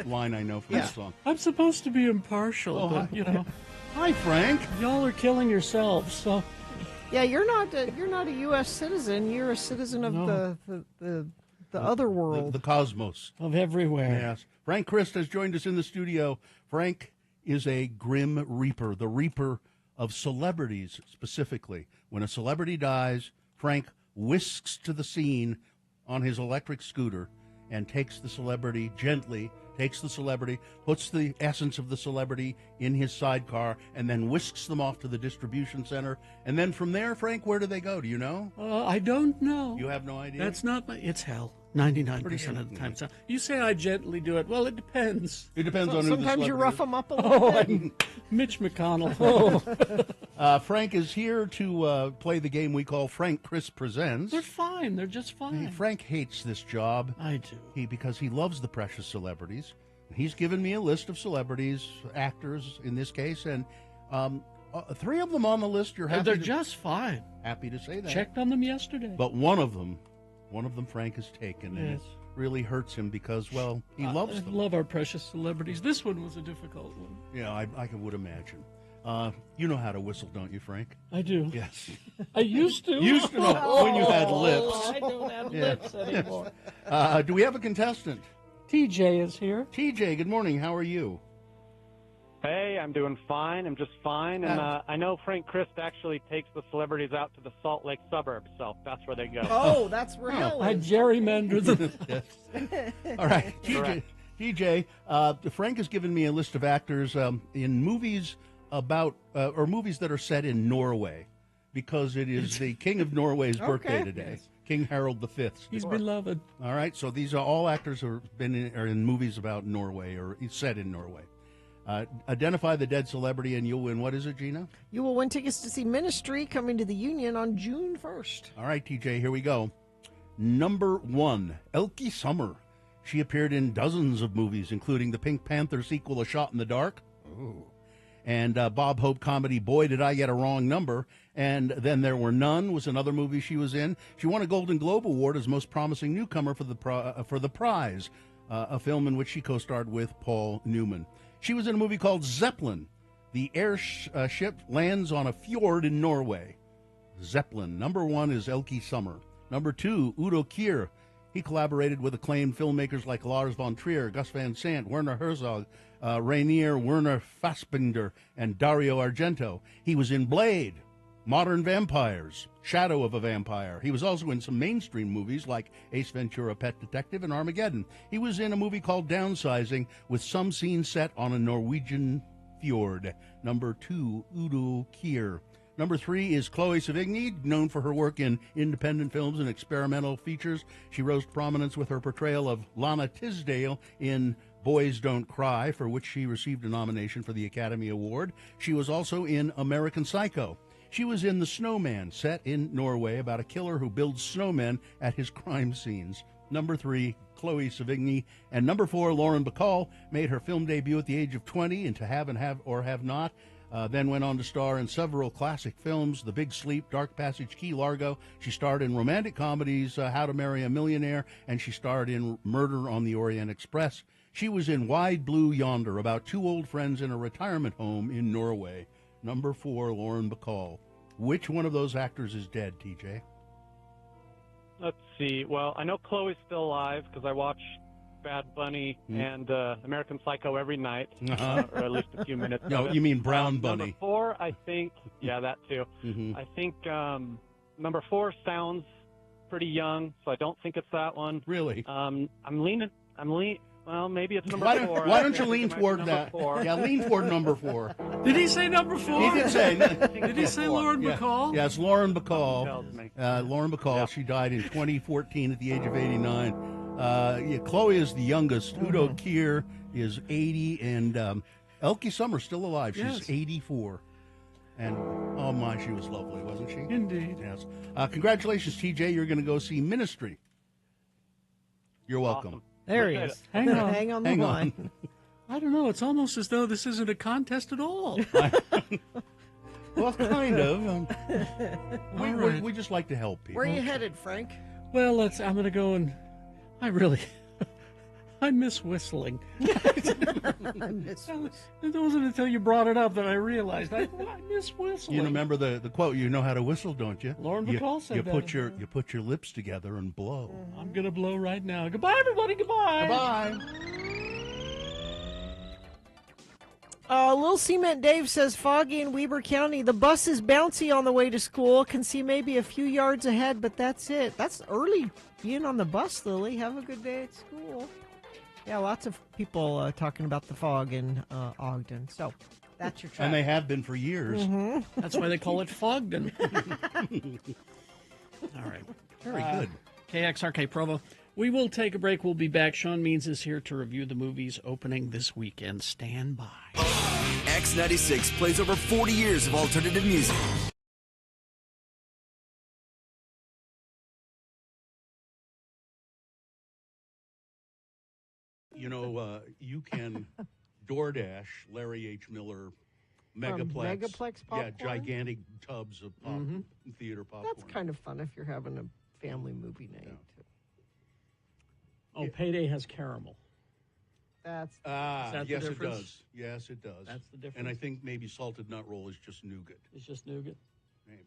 line I know from this song. I'm supposed to be impartial, but, Hi, Frank. Y'all are killing yourselves, so... Yeah, you're not a U.S. citizen. You're a citizen of the other world. The cosmos. Of everywhere. Yes. Frank Christ has joined us in the studio. Frank is a grim reaper, the reaper of celebrities specifically. When a celebrity dies, Frank whisks to the scene on his electric scooter and takes the celebrity gently, puts the essence of the celebrity in his sidecar, and then whisks them off to the distribution center. And then from there, Frank, where do they go? Do you know? I don't know. You have no idea? That's not my... It's hell. 99% of the time. So you say I gently do it. Well, it depends. It depends on who the Sometimes you celebrity rough is. them up a little bit. And Mitch McConnell. Frank is here to play the game we call Frank Chris Presents. They're fine. They're just fine. Frank hates this job. I do. Because he loves the precious celebrities. He's given me a list of celebrities, actors in this case, and 3 of them on the list. They're just fine. Happy to say that. Checked on them yesterday. But one of them Frank has taken, and Yes. it really hurts him because, well, he loves I them. love our precious celebrities. This one was a difficult one. Yeah, I would imagine. You know how to whistle, don't you, Frank? I do. Yes. I used to. Used to know when you had lips. I don't have Yeah. lips anymore. Do we have a contestant? TJ is here. TJ, good morning. How are you? Hey, I'm doing fine. I'm just fine. And I know Frank Christ actually takes the celebrities out to the Salt Lake suburbs, so that's where they go. Oh, that's where hell I is. gerrymandered them. Yes. All right, TJ. Frank has given me a list of actors in movies about or movies that are set in Norway, because it is the King of Norway's birthday today, King Harold V. He's beloved. All right, so these are all actors who have been in movies about Norway or set in Norway. Identify the dead celebrity and you'll win. What is it, Gina? You will win tickets to see Ministry coming to the Union on June 1st. All right, TJ, here we go. Number 1, Elke Summer. She appeared in dozens of movies, including the Pink Panther sequel, A Shot in the Dark. Ooh. And Bob Hope comedy, Boy, Did I Get a Wrong Number. And Then There Were None was another movie she was in. She won a Golden Globe Award as Most Promising Newcomer for The Prize, a film in which she co-starred with Paul Newman. She was in a movie called Zeppelin. The airship lands on a fjord in Norway. Zeppelin. Number 1 is Elke Summer. Number 2, Udo Kier. He collaborated with acclaimed filmmakers like Lars von Trier, Gus Van Sant, Werner Herzog, Rainier Werner Fassbinder, and Dario Argento. He was in Blade, Modern Vampires, Shadow of a Vampire. He was also in some mainstream movies like Ace Ventura, Pet Detective, and Armageddon. He was in a movie called Downsizing with some scenes set on a Norwegian fjord. Number 2, Udo Kier. Number 3 is Chloe Sevigny, known for her work in independent films and experimental features. She rose to prominence with her portrayal of Lana Tisdale in Boys Don't Cry, for which she received a nomination for the Academy Award. She was also in American Psycho. She was in The Snowman, set in Norway, about a killer who builds snowmen at his crime scenes. Number 3, Chloe Sevigny. And number 4, Lauren Bacall, made her film debut at the age of 20 in To Have and Have or Have Not. Then went on to star in several classic films, The Big Sleep, Dark Passage, Key Largo. She starred in romantic comedies, How to Marry a Millionaire, and she starred in Murder on the Orient Express. She was in Wide Blue Yonder, about 2 old friends in a retirement home in Norway. Number 4, Lauren Bacall. Which one of those actors is dead, TJ? Let's see. Well, I know Chloe's still alive because I watch Bad Bunny and American Psycho every night, or at least a few minutes. No, of it. you mean Brown Number Bunny. 4, I think. Yeah, that too. I think number 4 sounds pretty young, so I don't think it's that one. Really? I'm leaning. Well, maybe it's number Why 4. why don't you I think lean it might be toward number that? 4. Yeah, lean toward number 4. Did he say number 4? He did say. Did he say Lauren Yeah. Bacall? Yes, Lauren Bacall. Tells me. Lauren Bacall. She died in 2014 at the age of 89. Chloe is the youngest. Udo Kier is 80, and Elke Summer's still alive. She's Yes. 84. And, oh my, she was lovely, wasn't she? Indeed. Yes. Congratulations, TJ. You're going to go see Ministry. You're welcome. Awesome. There he is. Hang on. Hang on the Hang on. line. I don't know. It's almost as though this isn't a contest at all. Well, kind of. All right. We just like to help people. Where are you headed, Frank? Well, I'm going to go and I miss whistling. It wasn't until you brought it up that I realized I miss whistling. You remember the quote? You know how to whistle, don't you? Lauren Bacall said you that. you put your lips together and blow. I'm going to blow right now. Goodbye, everybody. Goodbye. Bye. Little Cement Dave says foggy in Weber County. The bus is bouncy on the way to school. Can see maybe a few yards ahead, but that's it. That's early being on the bus, Lily. Have a good day at school. Yeah, lots of people talking about the fog in Ogden. So that's your traffic. And they have been for years. Mm-hmm. That's why they call it Fogden. All right. Very good. KXRK Provo. We will take a break. We'll be back. Sean Means is here to review the movies opening this weekend. Stand by. X96 plays over 40 years of alternative music. You know, you can DoorDash Larry H. Miller Megaplex. Megaplex popcorn? Yeah, gigantic tubs of theater popcorn. That's kind of fun if you're having a family movie night. Yeah. Oh, Payday has caramel. That's Is that yes, the it difference? does. Yes, it does. That's the difference. And I think maybe salted nut roll is just nougat. It's just nougat. Maybe.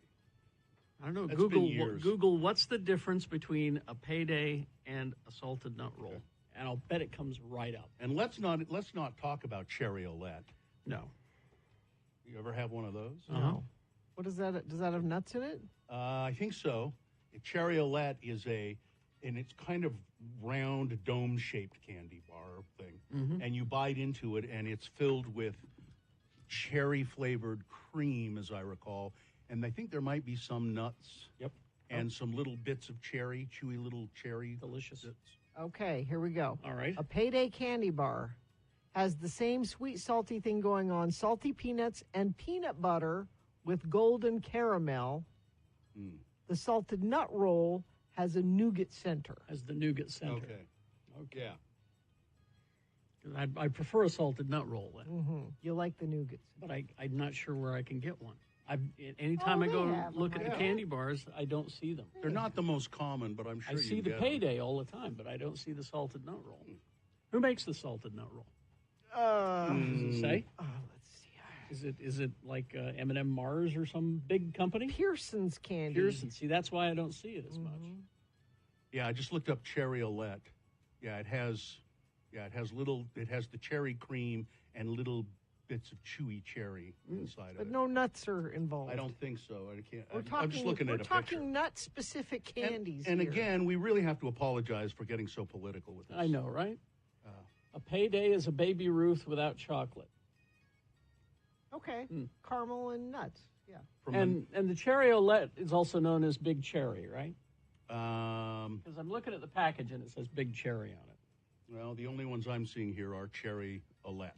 I don't know. That's been Google. years. Google. What's the difference between a Payday and a salted nut roll? And I'll bet it comes right up. And let's not talk about cherry Olette. No. You ever have one of those? Uh-huh. What is that? Does that have nuts in it? I think so. Cherry Olette is and it's kind of round, dome-shaped candy bar thing. Mm-hmm. And you bite into it, and it's filled with cherry-flavored cream, as I recall. And I think there might be some nuts. Yep. And some little bits of cherry, chewy little cherry. Delicious. Bits. Okay, here we go. All right. A Payday candy bar has the same sweet, salty thing going on. Salty peanuts and peanut butter with golden caramel. Mm. The salted nut roll has a nougat center. Has the nougat center. Okay. Yeah. I prefer a salted nut roll then. Mm-hmm. You like the nougats. But I'm not sure where I can get one. Anytime I go look at the candy bars, I don't see them. They're not the most common, but I'm sure I see the Payday all the time, but I don't see the salted nut roll. Who makes the salted nut roll? Does it say? Let's see. Is it like M&M Mars or some big company? Pearson's candy. Pearson. See, that's why I don't see it as much. Yeah, I just looked up cherry Olette. Yeah, it has the cherry cream and little bits of chewy cherry inside of But it. no nuts are involved. I don't think so. I can't. We're I'm just looking at a picture. We're talking nut-specific candies And here. again, we really have to apologize for getting so political with this. I know, right? A Payday is a Baby Ruth without chocolate. Okay. Caramel and nuts. Yeah. And the Cherry Olette is also known as Big Cherry, right? Um, Because I'm looking at the package and it says Big Cherry on it. well, the only ones I'm seeing here are cherry Olette.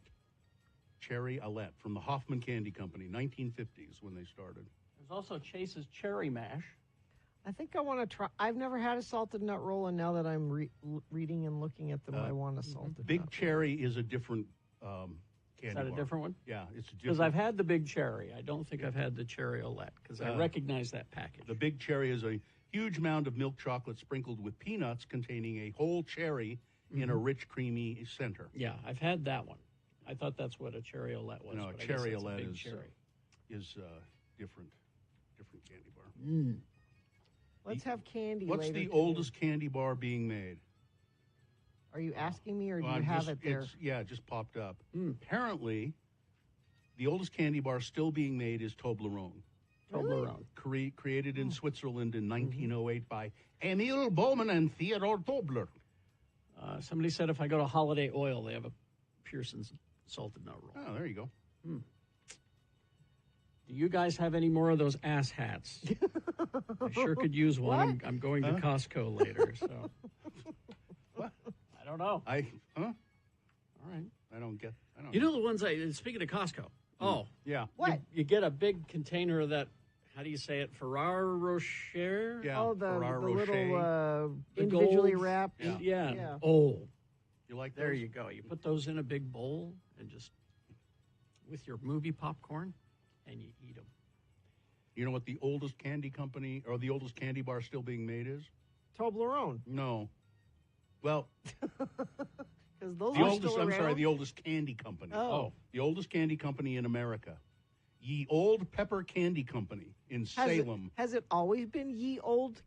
Cherry Olette from the Hoffman Candy Company, 1950s when they started. There's also Chase's Cherry Mash. I think I want to try. I've never had a salted nut roll, and now that I'm reading and looking at them, I want a salted Big nut Cherry is a different candy Is that a bar. different one? Yeah, it's a different. Because I've had the Big Cherry. I don't think I've had the Cherry Olette because I recognize that package. The Big Cherry is a huge mound of milk chocolate sprinkled with peanuts containing a whole cherry in a rich, creamy center. Yeah, I've had that one. I thought that's what a Cherry Olette was. No, a but I guess Cherry it's a Olette Big is Cherry. different candy bar. Let's have candy What's later the today. oldest candy bar being made? Are you asking me, or do Well, you I'm have just- it there? it just popped up. Apparently, the oldest candy bar still being made is Toblerone. Toblerone. Created in Switzerland in 1908 by Emil Bowman and Theodore Tobler. Somebody said if I go to Holiday Oil, they have a Pearson's salted nut roll. Oh, there you go. Do you guys have any more of those ass hats? I sure could use one. I'm going to Costco later, so. What? I don't know. All right. I don't You know the ones speaking of Costco. Oh. Yeah. What? You get a big container of that, how do you say it, Ferrero Rocher? Yeah. Oh, the Ferrero little Rocher. The individually gold- wrapped. Yeah. Oh. You like There those? you go. You put those in a big bowl and just with your movie popcorn and you eat them. You know what the oldest candy company or the oldest candy bar still being made is? Toblerone. No. Well, Because those the are oldest, still I'm around. sorry, the oldest candy company. Oh. The oldest candy company in America. Ye Old Pepper Candy Company in Salem. Has it always been ye old?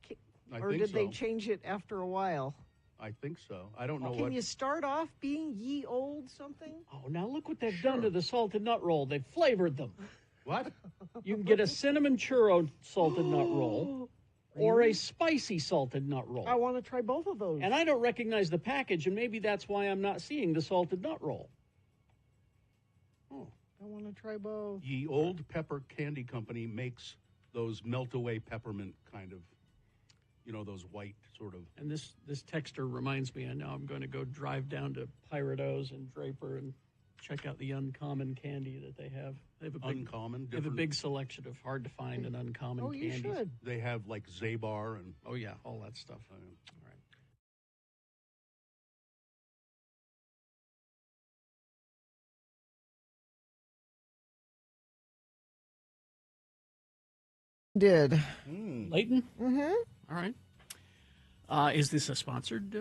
I Or think did they so. change it after a while? I think so. I don't know Can what. you start off being ye old something? Oh, now look what they've done to the salted nut roll. They've flavored them. What? You can get a cinnamon churro salted nut roll or a spicy salted nut roll. I want to try both of those. And I don't recognize the package, and maybe that's why I'm not seeing the salted nut roll. I want to try both. Ye Old Pepper Candy Company makes those melt-away peppermint kind of, those white sort of. And this texter reminds me, and now I'm going to go drive down to Pirate O's and Draper and check out the uncommon candy that they have. They have a big, Uncommon? They have a big selection of hard to find and uncommon candies. You should. They have like Zabar and. Oh, yeah, all that stuff. All right. Did. Leighton? Mm-hmm. All right. Is this a sponsored?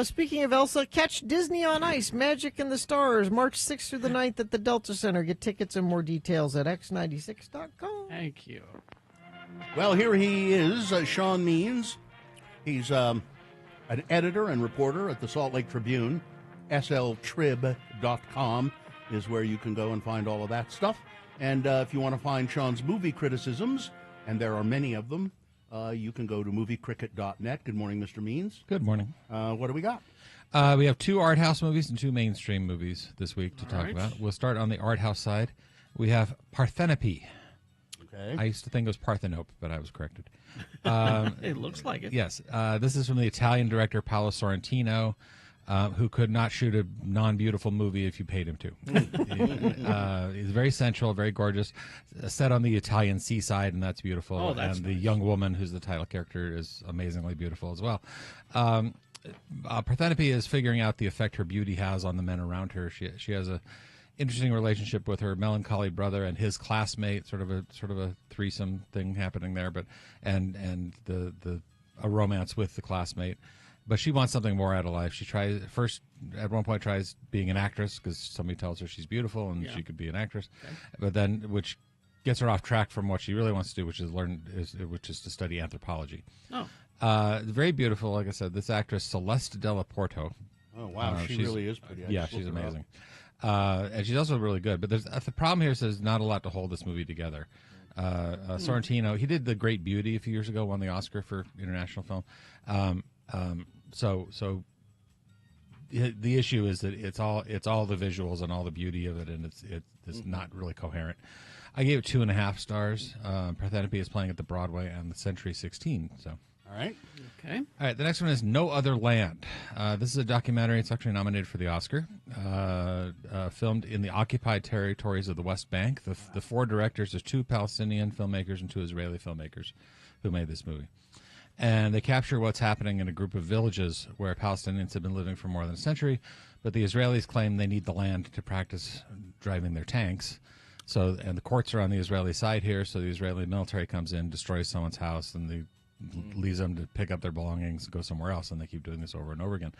Speaking of Elsa, catch Disney on Ice, Magic in the Stars, March 6th through the 9th at the Delta Center. Get tickets and more details at x96.com. Thank you. Well, here he is, Sean Means. He's an editor and reporter at the Salt Lake Tribune. sltrib.com is where you can go and find all of that stuff. And if you want to find Sean's movie criticisms, and there are many of them, you can go to moviecricket.net. Good morning, Mr. Means. Good morning. What do we got? We have 2 art house movies and 2 mainstream movies this week to talk about. We'll start on the art house side. We have Parthenope. Okay. I used to think it was Parthenope, but I was corrected. It looks like it. Yes. This is from the Italian director Paolo Sorrentino, who could not shoot a non-beautiful movie if you paid him to. He's very sensual, very gorgeous, set on the Italian seaside, and that's beautiful. Oh, that's and nice. the young woman who's the title character is amazingly beautiful as well. Parthenope is figuring out the effect her beauty has on the men around her. She has a interesting relationship with her melancholy brother and his classmate, sort of a threesome thing happening there, but and a romance with the classmate. But she wants something more out of life. She tries at one point being an actress because somebody tells her she's beautiful and she could be an actress. Okay. But then, which gets her off track from what she really wants to do, which is to study anthropology. Oh, very beautiful. Like I said, this actress Celeste Della Porto. Oh wow, she really is pretty. Yeah, she's amazing. And she's also really good. But the problem here is there's not a lot to hold this movie together. Sorrentino, he did The Great Beauty a few years ago, won the Oscar for international film. So the issue is that it's all the visuals and all the beauty of it, and it's not really coherent. I gave it 2.5 stars. Parthenope is playing at the Broadway and the Century 16. So. All right. Okay. All right. The next one is No Other Land. This is a documentary. It's actually nominated for the Oscar. Filmed in the occupied territories of the West Bank. The 4 directors, there's 2 Palestinian filmmakers and 2 Israeli filmmakers who made this movie. And they capture what's happening in a group of villages where Palestinians have been living for more than a century, but the Israelis claim they need the land to practice driving their tanks. And the courts are on the Israeli side here, so the Israeli military comes in, destroys someone's house, and they leaves them to pick up their belongings and go somewhere else, and they keep doing this over and over again.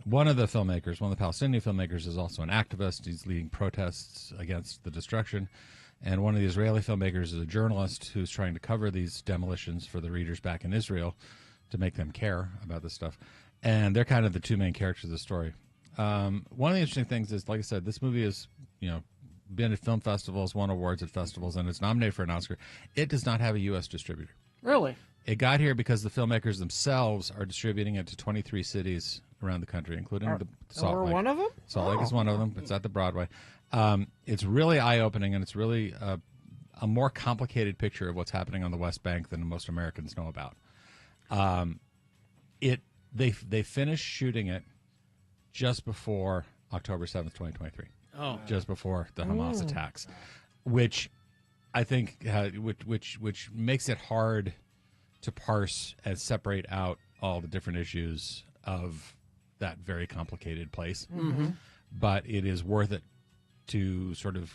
One of the Palestinian filmmakers, is also an activist. He's leading protests against the destruction. And one of the Israeli filmmakers is a journalist who's trying to cover these demolitions for the readers back in Israel to make them care about this stuff. And they're kind of the 2 main characters of the story. One of the interesting things is, like I said, this movie has been at film festivals, won awards at festivals, and it's nominated for an Oscar. It does not have a U.S. distributor. Really? It got here because the filmmakers themselves are distributing it to 23 cities around the country, including the Salt Lake. We're one of them? Salt Lake is one of them. It's at the Broadway. It's really eye-opening, and it's really a more complicated picture of what's happening on the West Bank than most Americans know about. They finished shooting it just before October 7th, 2023. Oh. Just before the Hamas attacks, which I think which makes it hard to parse and separate out all the different issues of that very complicated place. Mm-hmm. But it is worth it to sort of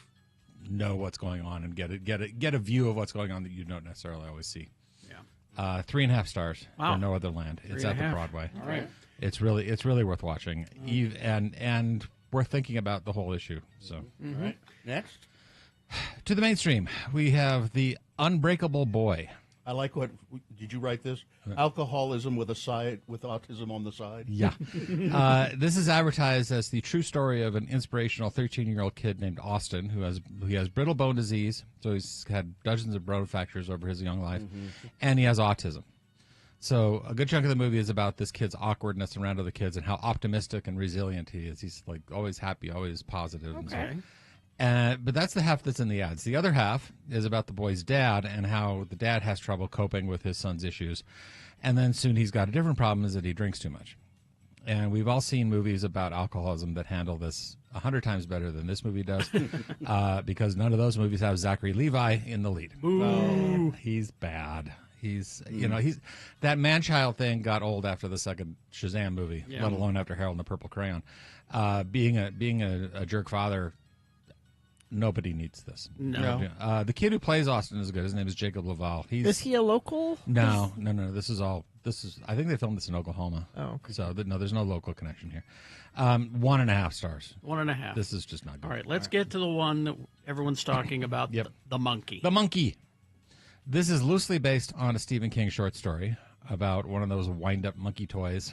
know what's going on and get a view of what's going on that you don't necessarily always see. Yeah. 3.5 stars Wow. for No Other Land. It's at the Broadway. All right. It's really worth watching, and worth thinking about the whole issue. So, Mm-hmm. All right. Next. to the mainstream, we have The Unbreakable Boy. I like what. Did you write this? Alcoholism with autism on the side. Yeah. This is advertised as the true story of an inspirational 13-year-old kid named Austin who has brittle bone disease. So he's had dozens of bone fractures over his young life, and he has autism. So a good chunk of the movie is about this kid's awkwardness around other kids and how optimistic and resilient he is. He's like always happy, always positive. Okay. And so, but that's the half that's in the ads. The other half is about the boy's dad and how the dad has trouble coping with his son's issues. And then soon he's got a different problem, is that he drinks too much. And we've all seen movies about alcoholism that handle this 100 times better than this movie does, because none of those movies have Zachary Levi in the lead. Ooh. He's bad. He's that man-child thing got old after the second Shazam movie, let alone after Harold and the Purple Crayon. Being a jerk father, nobody needs this. No. The kid who plays Austin is good. His name is Jacob Laval. Is he a local? No. This is I think they filmed this in Oklahoma. Oh, okay. So no, there's no local connection here. 1.5 stars. 1.5. This is just not good. All right, let's get to the one that everyone's talking about. The monkey. The monkey. This is loosely based on a Stephen King short story about one of those wind-up monkey toys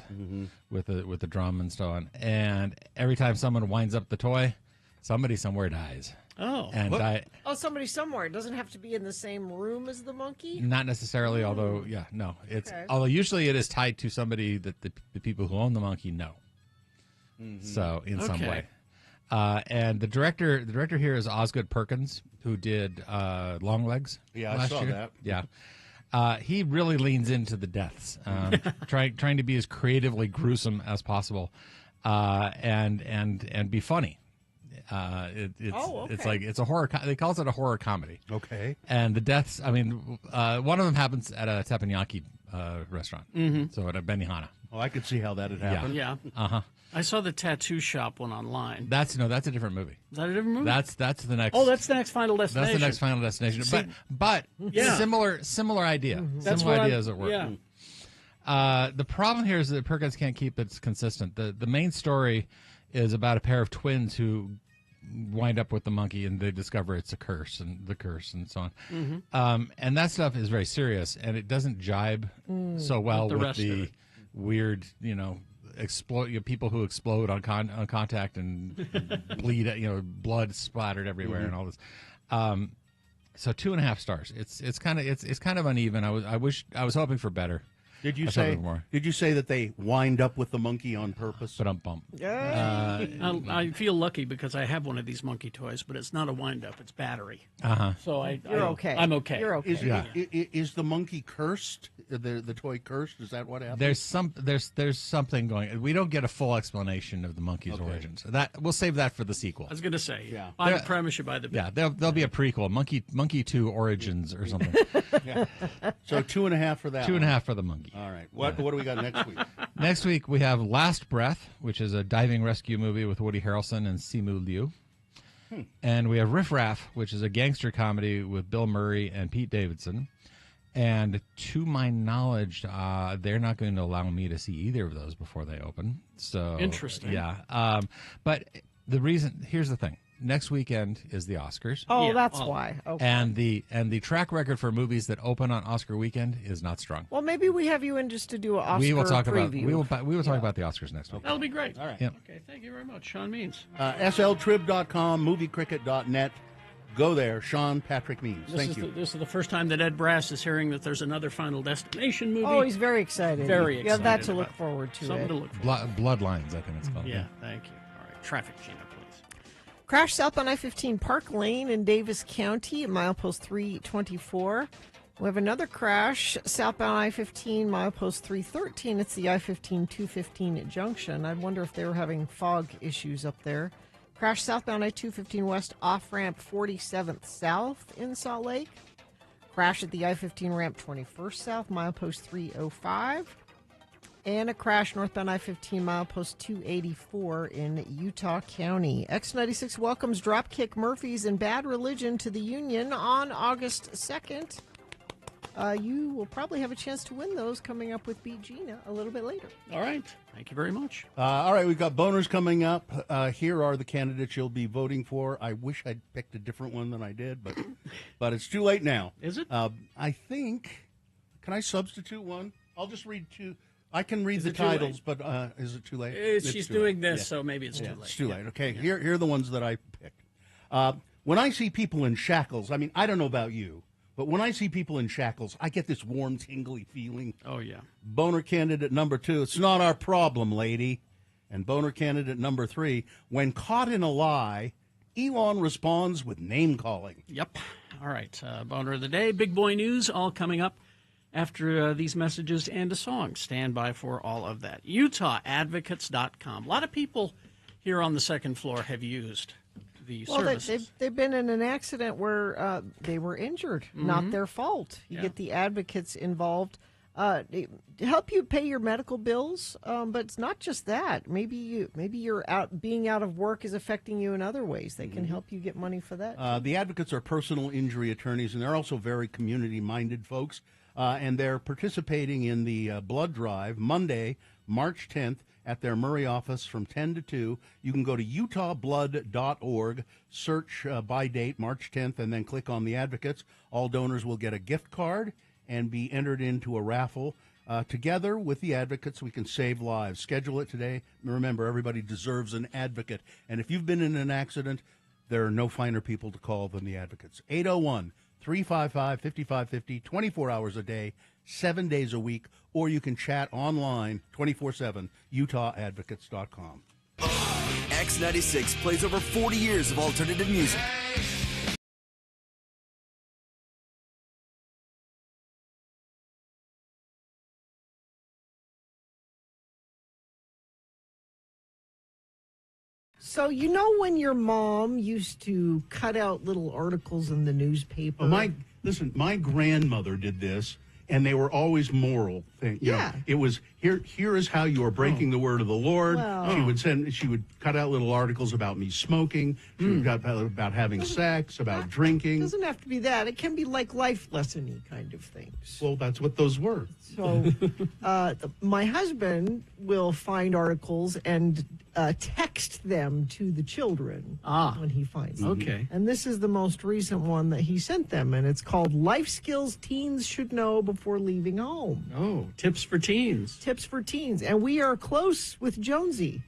with a drum and so on. And every time someone winds up the toy, somebody somewhere dies. Oh. And somebody somewhere. It doesn't have to be in the same room as the monkey? Not necessarily, although, although usually it is tied to somebody that the people who own the monkey know. So, in some way. And the director here is Osgood Perkins, who did Longlegs last year. That. Yeah. He really leans into the deaths, trying to be as creatively gruesome as possible, and be funny. It's like it's a horror. They calls it a horror comedy. Okay. And the deaths. I mean, one of them happens at a teppanyaki restaurant. So at a Benihana. Oh, I could see how that had happened. Yeah. I saw the tattoo shop one online. That's a different movie. Is that a different movie? That's the next. Oh, that's the next Final Destination. That's the next Final Destination. See, but similar idea. Similar idea as it were. Yeah. The problem here is that Perkins can't keep it consistent. The main story is about a pair of twins who wind up with the monkey and they discover it's a curse and so on. And that stuff is very serious, and it doesn't jibe so well with the weird, people who explode on contact and bleed, blood splattered everywhere and all this. So 2.5 stars. It's kind of uneven. I was hoping for better. Did you say that they wind up with the monkey on purpose? But bump. I feel lucky because I have one of these monkey toys, but it's not a wind up; it's battery. So you're okay. I'm okay. You're okay. Is the monkey cursed? The toy cursed? Is that what happened? There's something going. We don't get a full explanation of the monkey's origins. That we'll save that for the sequel. I was going to say, buy the premise, you buy the. Yeah, there'll be a prequel, Monkey 2 Origins or something. So 2.5 for that. 2.5 for the monkey. All right. What do we got next week? Next week we have Last Breath, which is a diving rescue movie with Woody Harrelson and Simu Liu. And we have Riff Raff, which is a gangster comedy with Bill Murray and Pete Davidson. And to my knowledge, they're not going to allow me to see either of those before they open. So interesting. Yeah. But here's the thing. Next weekend is the Oscars. Oh, that's why. Okay. And the track record for movies that open on Oscar weekend is not strong. Well, maybe we have you in just to do an Oscar we will talk preview. about we will talk about the Oscars next week. That'll be great. All right. Yep. Okay, thank you very much, Sean Means. sltrib.com, moviecricket.net. Go there, Sean Patrick Means. Thank you. This is the first time that Ed Brass is hearing that there's another Final Destination movie. Oh, he's very excited. Very excited. You have that to look forward to. Something to look forward to. Bloodlines, I think it's called. Yeah, thank you. All right, traffic, Gina, please. Crash southbound I-15 Park Lane in Davis County at milepost 324. We have another crash southbound I-15 milepost 313. It's the I-15-215 junction. I wonder if they were having fog issues up there. Crash southbound I-215 west off-ramp 47th south in Salt Lake. Crash at the I-15 ramp 21st south, milepost 305. And a crash northbound I-15 milepost 284 in Utah County. X96 welcomes Dropkick Murphys and Bad Religion to the Union on August 2nd. You will probably have a chance to win those coming up with Beat Gina a little bit later. All right. Thank you very much. All right, we've got boners coming up. Here are the candidates you'll be voting for. I wish I'd picked a different one than I did, but it's too late now. Is it? I think Can I substitute one? I'll just read two. I can read Is the it too titles, but is it too late? She's too doing late. this, Yeah. so maybe it's too late. It's too Yeah. late. Okay, here are the ones that I picked. When I see people in shackles, I mean, I don't know about you, but when I see people in shackles, I get this warm, tingly feeling. Oh, yeah. Boner candidate number 2, it's not our problem, lady. And boner candidate number 3, when caught in a lie, Elon responds with name-calling. Yep. All right. Boner of the day, big boy news, all coming up after these messages and a song. Stand by for all of that. UtahAdvocates.com. A lot of people here on the second floor have used the services. They've been in an accident where they were injured, not their fault. You get the advocates involved to help you pay your medical bills, but it's not just that. Maybe you're being out of work is affecting you in other ways. They can help you get money for that. The advocates are personal injury attorneys, and they're also very community-minded folks. And they're participating in the blood drive Monday, March 10th, at their Murray office from 10 to 2. You can go to utahblood.org, search by date, March 10th, and then click on the advocates. All donors will get a gift card and be entered into a raffle. Together with the advocates, we can save lives. Schedule it today. Remember, everybody deserves an advocate. And if you've been in an accident, there are no finer people to call than the advocates. 801-355-5550, 24 hours a day, 7 days a week, or you can chat online 24/7, utahadvocates.com. X96 plays over 40 years of alternative music. So you know when your mom used to cut out little articles in the newspaper? My grandmother did this, and they were always moral things. Yeah. It was here is how you are breaking the word of the Lord. Well. She would cut out little articles about me smoking. She would cut out about having sex, about drinking. It doesn't have to be that. It can be like life lesson-y kind of things. Well, that's what those were. So my husband will find articles and text them to the children when he finds them. Okay. And this is the most recent one that he sent them, and it's called Life Skills Teens Should Know Before Leaving Home. Oh, tips for teens. Tips for teens. And we are close with Jonesy.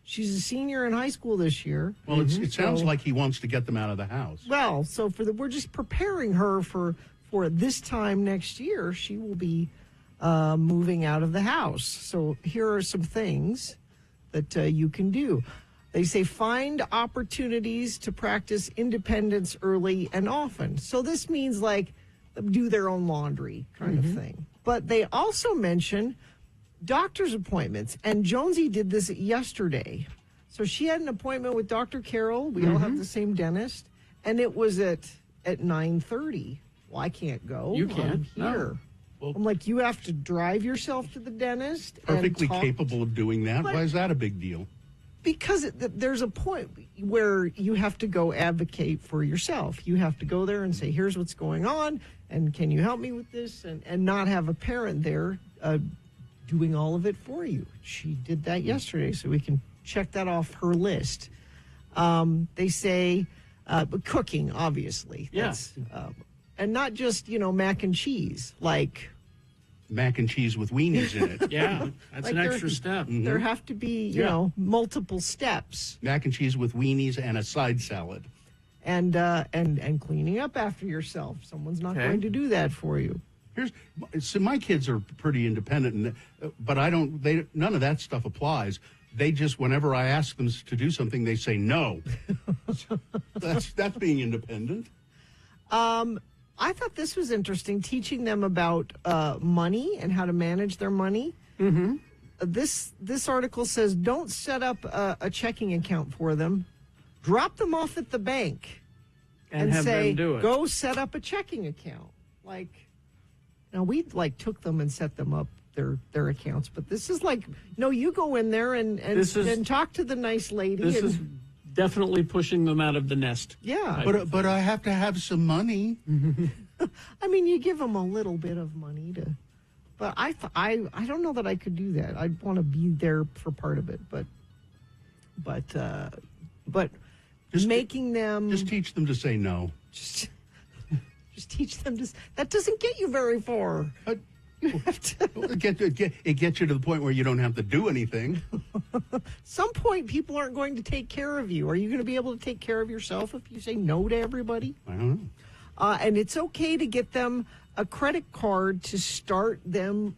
She's a senior in high school this year. Well, it sounds like he wants to get them out of the house. Well, so we're just preparing her for this time next year. She will be moving out of the house. So here are some things that you can do. They say find opportunities to practice independence early and often. So this means like do their own laundry kind of thing. But they also mention doctor's appointments. And Jonesy did this yesterday. So she had an appointment with Dr. Carroll. We all have the same dentist. And it was at 9:30. Well, I can't go. You can't. I'm here. Well, I'm like, you have to drive yourself to the dentist. Perfectly and talk, capable of doing that. But- Why is that a big deal? because there's a point where you have to go advocate for yourself. You have to go there and say, here's what's going on, and can you help me with this? And not have a parent there doing all of it for you. She did that yesterday, so we can check that off her list. They say cooking, obviously. Yes. And not just, mac and cheese, like... Mac and cheese with weenies in it. Yeah, that's Like an extra step. There have to be, you know, multiple steps. Mac and cheese with weenies and a side salad. And cleaning up after yourself. Someone's not going to do that for you. So my kids are pretty independent, but none of that stuff applies. They just, whenever I ask them to do something, they say no. That's being independent. I thought this was interesting, teaching them about money and how to manage their money. Mm-hmm. This article says, don't set up a checking account for them. Drop them off at the bank and have say, them do it. go set up a checking account. Now we took them and set them up their accounts, but this is no, you go in there and talk to the nice lady. This is definitely pushing them out of the nest. Yeah. But I have to have some money. I mean, you give them a little bit of money to, but I don't know that I could do that. I'd want to be there for part of it, but making them just teach them to say no. Just teach them to. That doesn't get you very far. It gets you to the point where you don't have to do anything. Some point, people aren't going to take care of you. Are you going to be able to take care of yourself if you say no to everybody? I don't know. And it's okay to get them a credit card to start them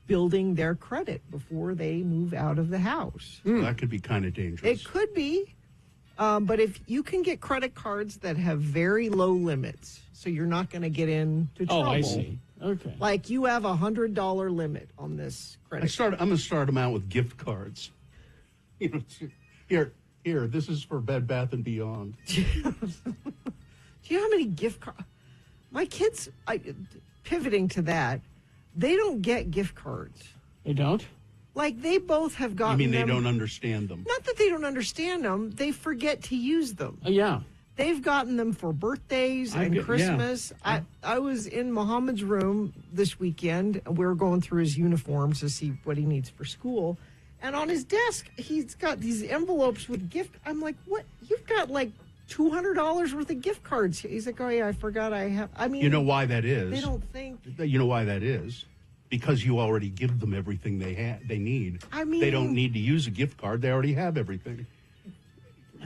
building their credit before they move out of the house. That could be kind of dangerous. It could be. But if you can get credit cards that have very low limits, so you're not going to get into trouble. Oh, I see. Okay. Like you have $100 limit on this credit card. I'm going to start them out with gift cards. You know, here, this is for Bed Bath & Beyond. Do you know how many gift cards? My kids, pivoting to that, they don't get gift cards. They don't? Like, they both have gotten You mean them. they don't understand them? Not that they don't understand them. They forget to use them. Yeah. They've gotten them for birthdays and Christmas. Yeah. I was in Muhammad's room this weekend. We were going through his uniforms to see what he needs for school. And on his desk, he's got these envelopes with gift. I'm like, what? You've got like $200 worth of gift cards. He's like, oh, yeah, I forgot I have. I mean, You know why that is? They don't think. You know why that is? Because you already give them everything they need. I mean, they don't need to use a gift card. They already have everything.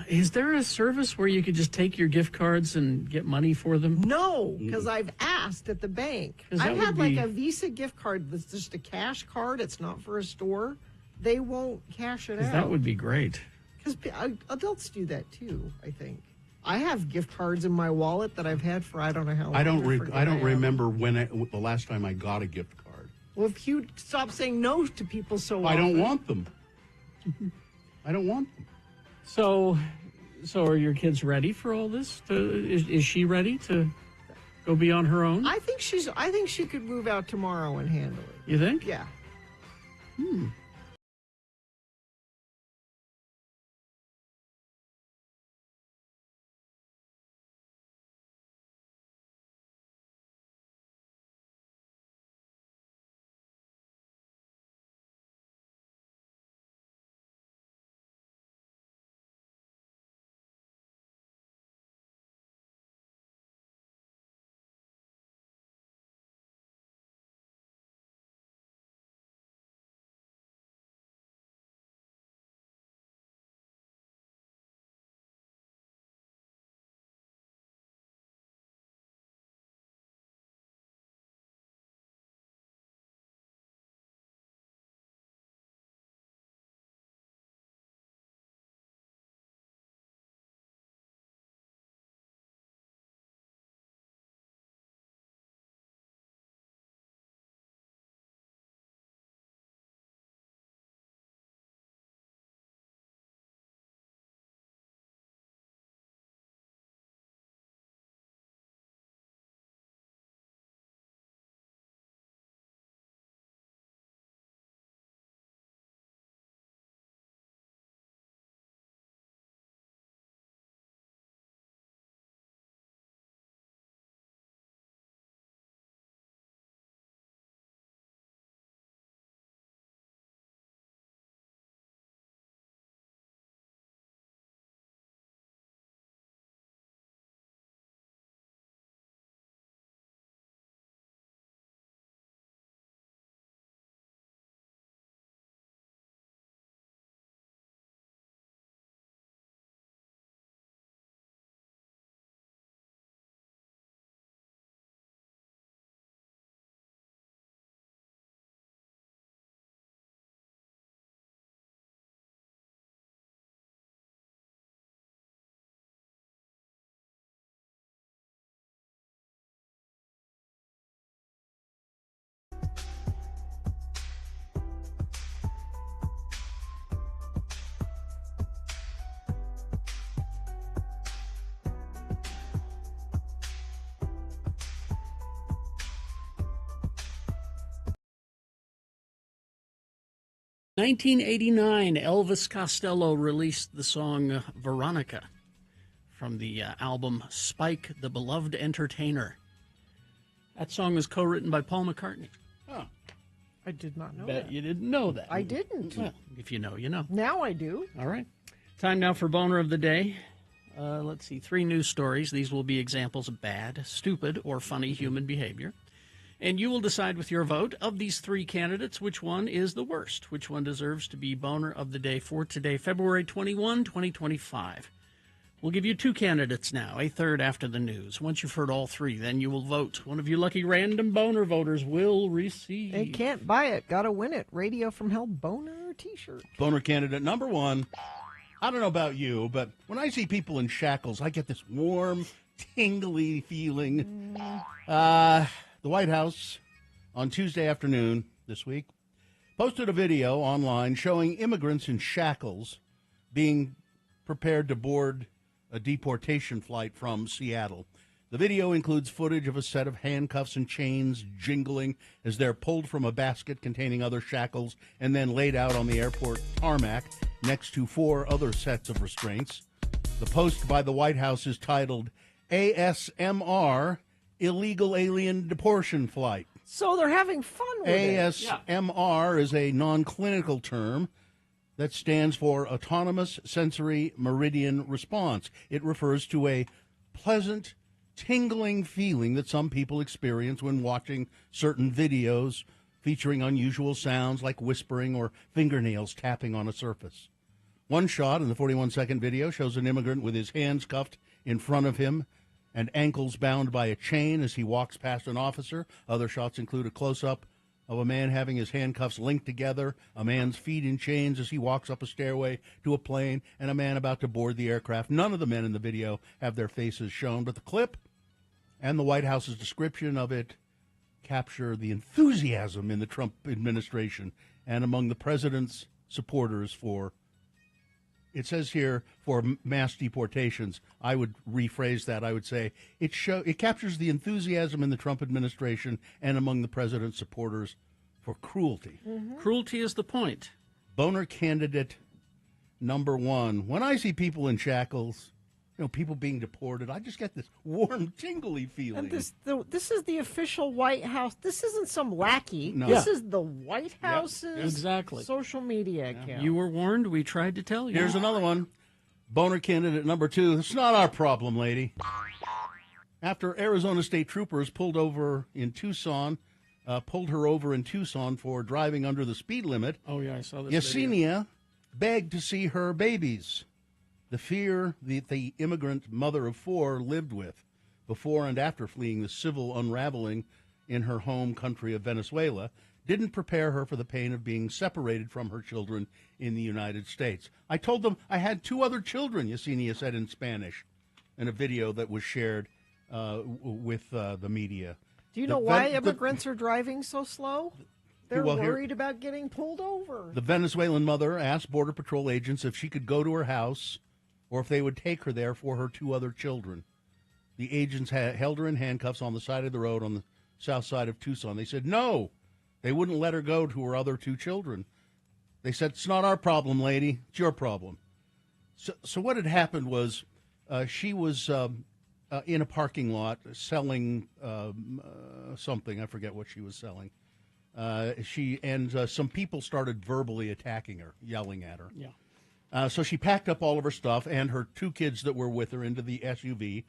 Is there a service where you could just take your gift cards and get money for them? No, because I've asked at the bank. 'Cause that I've would had like be- a Visa gift card that's just a cash card. It's not for a store. They won't cash it out. That would be great. Because adults do that too, I think. I have gift cards in my wallet that I've had for I don't know how long. I don't forget I have. remember the last time I got a gift card. Well, if you stop saying no to people so I often. don't want them. I don't want them. So are your kids ready for all this? Is she ready to go be on her own? I think she could move out tomorrow and handle it. You think? Yeah. In 1989, Elvis Costello released the song Veronica from the album Spike, the Beloved Entertainer. That song was co-written by Paul McCartney. Oh. I did not know Bet that. you didn't know that. I didn't. Well, if you know, you know. Now I do. All right. Time now for Boner of the Day. Let's see, 3 news stories. These will be examples of bad, stupid, or funny human behavior. And you will decide with your vote of these three candidates which one is the worst, which one deserves to be Boner of the Day for today, February 21, 2025. We'll give you two candidates now, a third after the news. Once you've heard all three, then you will vote. One of you lucky random Boner voters will receive. They can't buy it. Gotta win it. Radio from Hell Boner t-shirt. Boner candidate number one. I don't know about you, but when I see people in shackles, I get this warm, tingly feeling. The White House, on Tuesday afternoon this week, posted a video online showing immigrants in shackles being prepared to board a deportation flight from Seattle. The video includes footage of a set of handcuffs and chains jingling as they're pulled from a basket containing other shackles and then laid out on the airport tarmac next to four other sets of restraints. The post by the White House is titled ASMR, Illegal Alien Deportation Flight. So they're having fun with it. ASMR is a non-clinical term that stands for Autonomous Sensory Meridian Response. It refers to a pleasant, tingling feeling that some people experience when watching certain videos featuring unusual sounds like whispering or fingernails tapping on a surface. One shot in the 41-second video shows an immigrant with his hands cuffed in front of him and ankles bound by a chain as he walks past an officer. Other shots include a close-up of a man having his handcuffs linked together, a man's feet in chains as he walks up a stairway to a plane, and a man about to board the aircraft. None of the men in the video have their faces shown, but the clip and the White House's description of it capture the enthusiasm in the Trump administration and among the president's supporters for, it says here, for mass deportations. I would rephrase that. I would say it captures the enthusiasm in the Trump administration and among the president's supporters for cruelty. Mm-hmm. Cruelty is the point. Boner candidate number one. When I see people in shackles, people being deported, I just get this warm, tingly feeling. And this is the official White House. This isn't some lackey. No. This is the White House's Exactly. social media account. You were warned. We tried to tell you. Here's another one. Boner candidate number two. It's not our problem, lady. After Arizona state troopers pulled her over in Tucson for driving under the speed limit. Oh, yeah, I saw this video. Yesenia begged to see her babies. The fear the immigrant mother of four lived with before and after fleeing the civil unraveling in her home country of Venezuela didn't prepare her for the pain of being separated from her children in the United States. I told them I had two other children, Yesenia said in Spanish, in a video that was shared with the media. Do you know why immigrants are driving so slow? They're Well, worried about getting pulled over. The Venezuelan mother asked Border Patrol agents if she could go to her house or if they would take her there for her two other children. The agents held her in handcuffs on the side of the road on the south side of Tucson. They said no. They wouldn't let her go to her other two children. They said, it's not our problem, lady. It's your problem. So what had happened was she was in a parking lot selling something. I forget what she was selling. Some people started verbally attacking her, yelling at her. Yeah. So she packed up all of her stuff and her two kids that were with her into the SUV,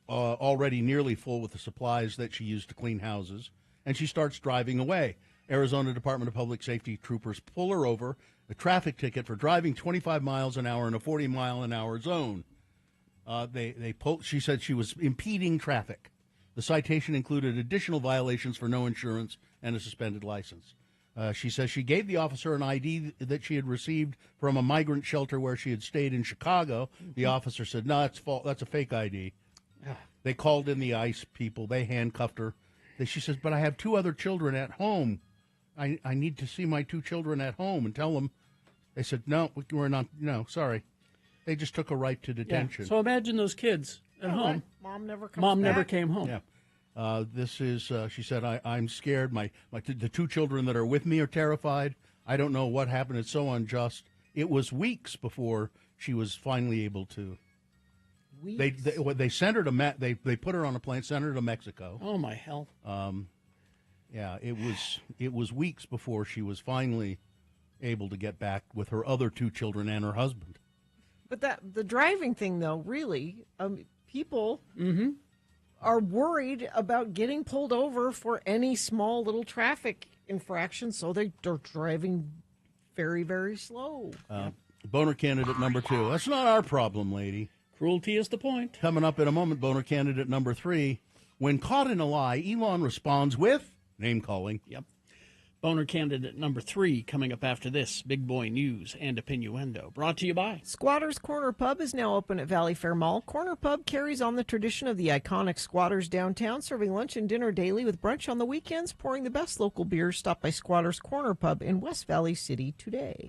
already nearly full with the supplies that she used to clean houses, and she starts driving away. Arizona Department of Public Safety troopers pull her over, a traffic ticket for driving 25 miles an hour in a 40-mile-an-hour zone. She said she was impeding traffic. The citation included additional violations for no insurance and a suspended license. She says she gave the officer an ID that she had received from a migrant shelter where she had stayed in Chicago. The officer said, no, that's a fake ID. They called in the ICE people. They handcuffed her. She says, but I have two other children at home. I need to see my two children at home and tell them. They said, no, we're not. No, sorry. They just took her right to detention. Yeah. So imagine those kids at home. Right. Mom never comes Mom back. never came home. Yeah. This is, she said, I'm scared. The two children that are with me are terrified. I don't know what happened. It's so unjust. It was weeks before she was finally able to. Weeks? They sent her to they put her on a plane, sent her to Mexico. Oh, my hell. Yeah, it was weeks before she was finally able to get back with her other two children and her husband. But the driving thing, though, really, people are worried about getting pulled over for any small little traffic infraction, so they're driving very, very slow. Boner candidate number 2. That's not our problem, lady. Cruelty is the point. Coming up in a moment, boner candidate number 3. When caught in a lie, Elon responds with name calling. Yep. Boner candidate number 3 coming up after this. Big Boy News and Opinioendo. Brought to you by Squatters Corner Pub is now open at Valley Fair Mall. Corner Pub carries on the tradition of the iconic Squatters downtown, serving lunch and dinner daily with brunch on the weekends, pouring the best local beers. Stop by Squatters Corner Pub in West Valley City today.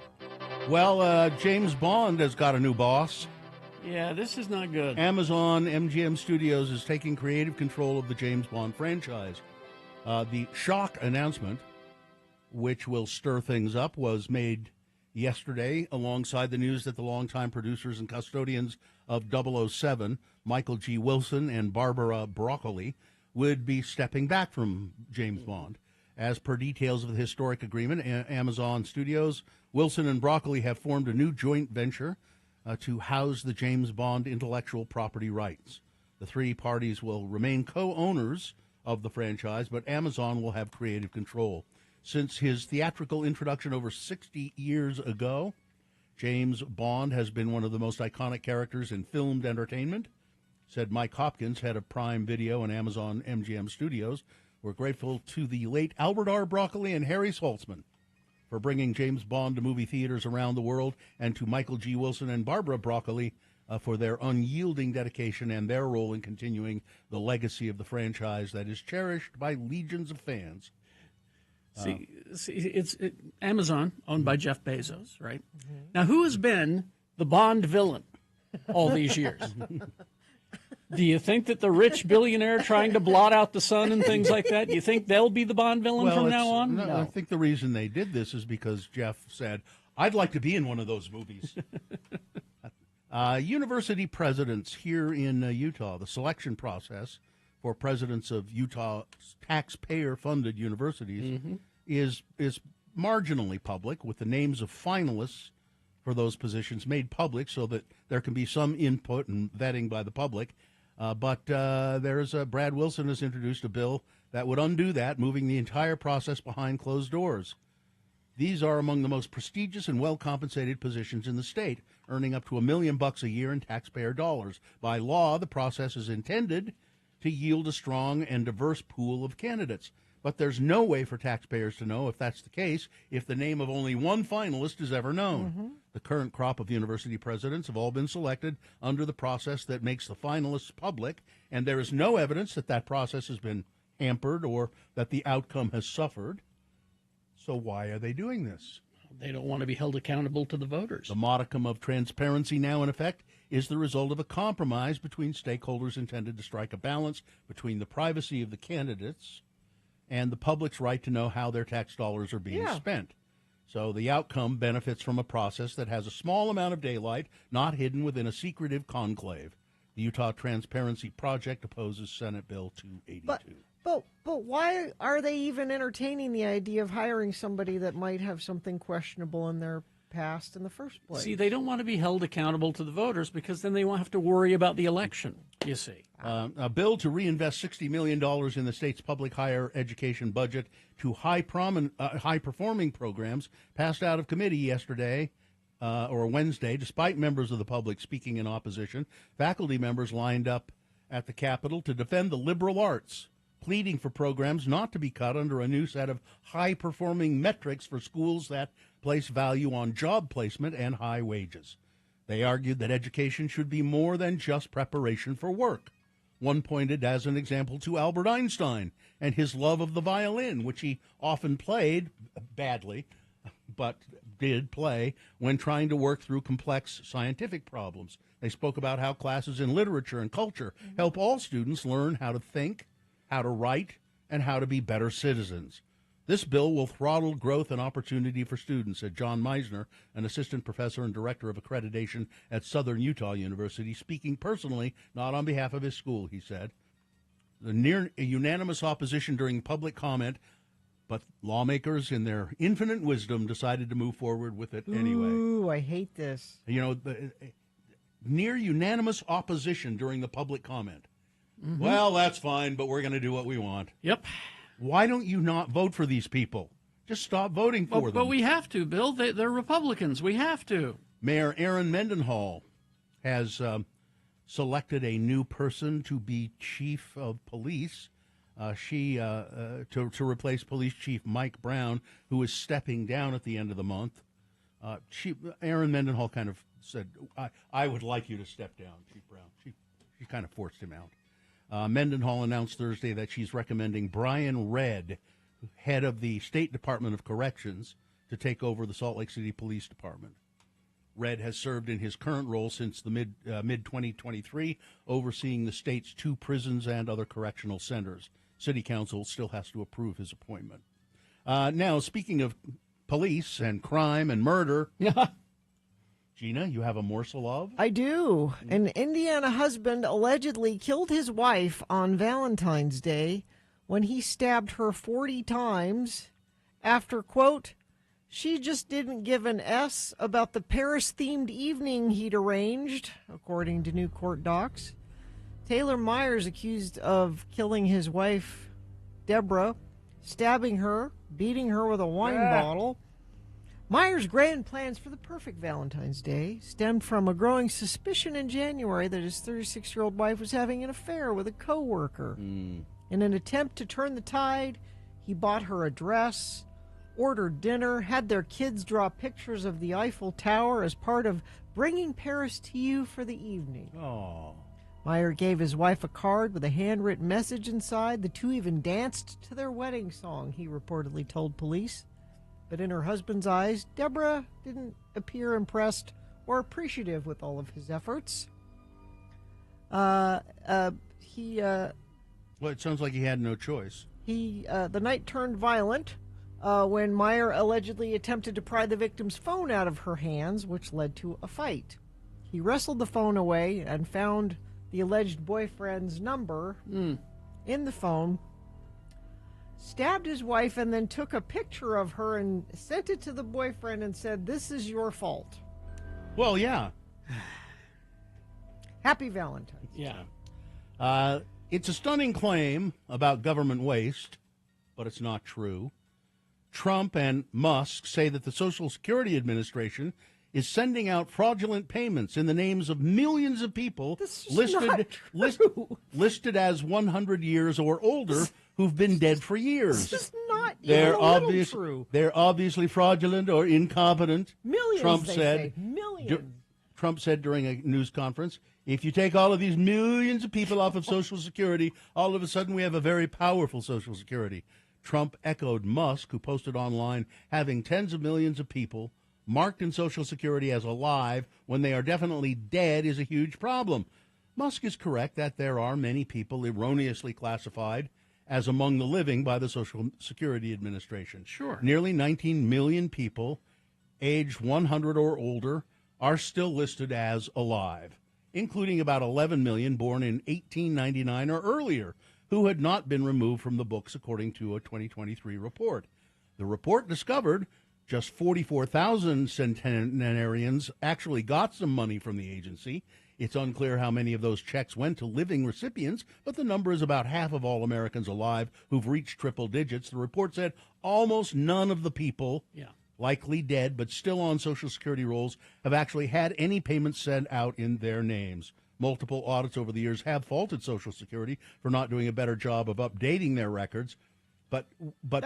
Well, James Bond has got a new boss. Yeah, this is not good. Amazon MGM Studios is taking creative control of the James Bond franchise. The shock announcement, which will stir things up, was made yesterday alongside the news that the longtime producers and custodians of 007, Michael G. Wilson and Barbara Broccoli, would be stepping back from James Bond. As per details of the historic agreement, Amazon Studios, Wilson and Broccoli have formed a new joint venture to house the James Bond intellectual property rights. The 3 parties will remain co-owners of the franchise, but Amazon will have creative control. Since his theatrical introduction over 60 years ago, James Bond has been one of the most iconic characters in filmed entertainment, said Mike Hopkins, head of Prime Video and Amazon MGM Studios. We're grateful to the late Albert R. Broccoli and Harry Saltzman for bringing James Bond to movie theaters around the world, and to Michael G. Wilson and Barbara Broccoli for their unyielding dedication and their role in continuing the legacy of the franchise that is cherished by legions of fans. It's Amazon, owned by Jeff Bezos, right? Mm-hmm. Now, who has been the Bond villain all these years? Do you think that the rich billionaire trying to blot out the sun and things like that, do you think they'll be the Bond villain from now on? No, I think the reason they did this is because Jeff said, I'd like to be in one of those movies. University presidents here in Utah, the selection process for presidents of Utah taxpayer-funded universities is marginally public, with the names of finalists for those positions made public so that there can be some input and vetting by the public. But Brad Wilson has introduced a bill that would undo that, moving the entire process behind closed doors. These are among the most prestigious and well-compensated positions in the state, earning up to $1 million a year in taxpayer dollars. By law, the process is intended to yield a strong and diverse pool of candidates. But there's no way for taxpayers to know if that's the case if the name of only one finalist is ever known. Mm-hmm. The current crop of university presidents have all been selected under the process that makes the finalists public, and there is no evidence that that process has been hampered or that the outcome has suffered. So why are they doing this? They don't want to be held accountable to the voters. The modicum of transparency now in effect is the result of a compromise between stakeholders intended to strike a balance between the privacy of the candidates and the public's right to know how their tax dollars are being spent. So the outcome benefits from a process that has a small amount of daylight, not hidden within a secretive conclave. The Utah Transparency Project opposes Senate Bill 282. But why are they even entertaining the idea of hiring somebody that might have something questionable in their past in the first place? See, they don't want to be held accountable to the voters because then they won't have to worry about the election, you see. A bill to reinvest $60 million in the state's public higher education budget to high-performing programs passed out of committee yesterday or Wednesday, despite members of the public speaking in opposition. Faculty members lined up at the Capitol to defend the liberal arts, pleading for programs not to be cut under a new set of high-performing metrics for schools that place value on job placement and high wages. They argued that education should be more than just preparation for work. One pointed as an example to Albert Einstein and his love of the violin, which he often played badly, but did play when trying to work through complex scientific problems. They spoke about how classes in literature and culture help all students learn how to think, how to write, and how to be better citizens. This bill will throttle growth and opportunity for students, said John Meisner, an assistant professor and director of accreditation at Southern Utah University, speaking personally, not on behalf of his school, he said. The near unanimous opposition during public comment, but lawmakers in their infinite wisdom decided to move forward with it anyway. Ooh, I hate this. You know, near unanimous opposition during the public comment. Mm-hmm. Well, that's fine, but we're going to do what we want. Yep. Why don't you not vote for these people? Just stop voting for them. But we have to, Bill. They're Republicans. We have to. Mayor Erin Mendenhall has selected a new person to be chief of police. To replace Police Chief Mike Brown, who is stepping down at the end of the month. Erin Mendenhall kind of said, I would like you to step down, Chief Brown. She kind of forced him out. Mendenhall announced Thursday that she's recommending Brian Redd, head of the State Department of Corrections, to take over the Salt Lake City Police Department. Redd has served in his current role since the mid-2023, overseeing the state's 2 prisons and other correctional centers. City Council still has to approve his appointment. Now, speaking of police and crime and murder, Gina, you have a morsel of? I do. An Indiana husband allegedly killed his wife on Valentine's Day when he stabbed her 40 times after, quote, she just didn't give an S about the Paris-themed evening he'd arranged, according to new court docs. Taylor Myers, accused of killing his wife, Deborah, stabbing her, beating her with a wine bottle. Myers' grand plans for the perfect Valentine's Day stemmed from a growing suspicion in January that his 36-year-old wife was having an affair with a co-worker. In an attempt to turn the tide, he bought her a dress, ordered dinner, had their kids draw pictures of the Eiffel Tower as part of bringing Paris to you for the evening. Oh. Meyer gave his wife a card with a handwritten message inside. The two even danced to their wedding song, he reportedly told police. But in her husband's eyes, Deborah didn't appear impressed or appreciative with all of his efforts. Well, it sounds like he had no choice. The night turned violent when Meyer allegedly attempted to pry the victim's phone out of her hands, which led to a fight. He wrestled the phone away and found the alleged boyfriend's number in the phone, stabbed his wife, and then took a picture of her and sent it to the boyfriend and said, "This is your fault." Well, yeah. Happy Valentine's. Yeah. It's a stunning claim about government waste, but it's not true. Trump and Musk say that the Social Security Administration is sending out fraudulent payments in the names of millions of people listed as 100 years or older who've been dead for years. This is not true. They're obviously fraudulent or incompetent. Millions, Trump said. Millions. Trump said during a news conference, if you take all of these millions of people off of Social Security, all of a sudden we have a very powerful Social Security. Trump echoed Musk, who posted online, having tens of millions of people marked in Social Security as alive when they are definitely dead is a huge problem. Musk is correct that there are many people erroneously classified as among the living by the Social Security Administration. Sure. Nearly 19 million people aged 100 or older are still listed as alive, including about 11 million born in 1899 or earlier, who had not been removed from the books, according to a 2023 report. The report discovered just 44,000 centenarians actually got some money from the agency. It's unclear how many of those checks went to living recipients, but the number is about half of all Americans alive who've reached triple digits. The report said almost none of the people likely dead but still on Social Security rolls have actually had any payments sent out in their names. Multiple audits over the years have faulted Social Security for not doing a better job of updating their records, but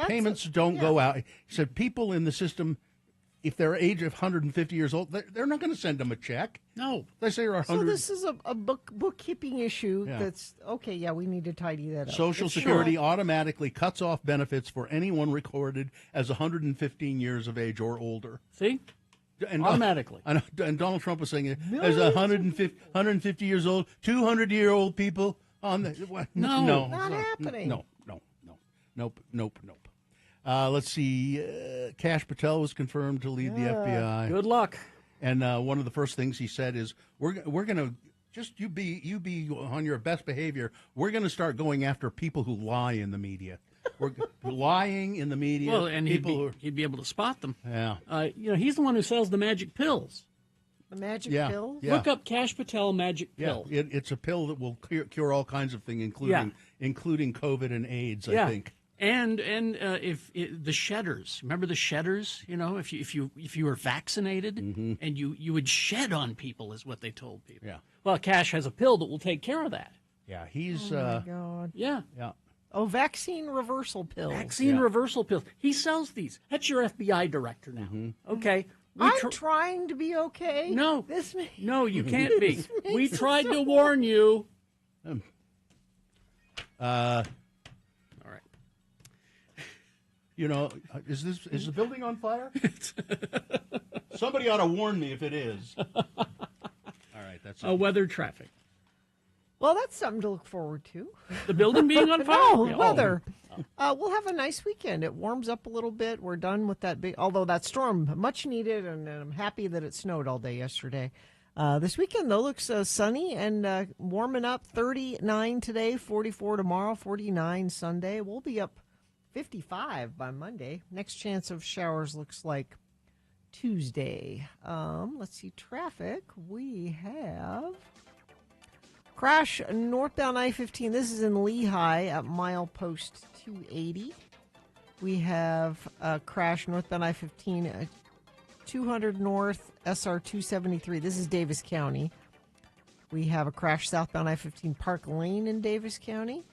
payments don't go out. He said people in the system, if they're age of 150 years old, they're not going to send them a check. No. They say you're 100. So this is a bookkeeping issue that's, okay, yeah, we need to tidy that up. Social Security automatically cuts off benefits for anyone recorded as 115 years of age or older. See? And automatically. And Donald Trump was saying there's 150 years old, 200-year-old people on the... No, not happening. Nope. Let's see. Kash Patel was confirmed to lead the FBI. Good luck. And one of the first things he said is, "We're going to just you be on your best behavior. We're going to start going after people who lie in the media. We're lying in the media. Well, and he'd be able to spot them. Yeah. He's the one who sells the magic pills. The magic Yeah. pill? Yeah. Look up Cash Patel magic pill. Yeah, it's a pill that will cure all kinds of things, including COVID and AIDS. I think. And if the shedders, remember the shedders? You know, if you were vaccinated and you would shed on people, is what they told people. Yeah. Well, Cash has a pill that will take care of that. Yeah, he's. Oh, my God. Yeah. Yeah. Oh, vaccine reversal pills. Vaccine reversal pills. He sells these. That's your FBI director now. Okay. I'm trying to be okay. No. No, you can't be. This We makes tried it to so warn you. All right. You know, is the building on fire? Somebody ought to warn me if it is. All right, that's weather traffic. Well, that's something to look forward to. The building being on fire? No, Yeah. weather. We'll have a nice weekend. It warms up a little bit. We're done with that big, although that storm, much needed, and I'm happy that it snowed all day yesterday. This weekend, though, looks sunny and warming up. 39 today, 44 tomorrow, 49 Sunday. We'll be up 55 by Monday. Next chance of showers looks like Tuesday. Let's see, traffic. We have crash northbound I-15. This is in Lehigh at milepost 280. We have a crash northbound I-15 200 north SR 273. This is Davis County. We have a crash southbound I-15 Park Lane in Davis County.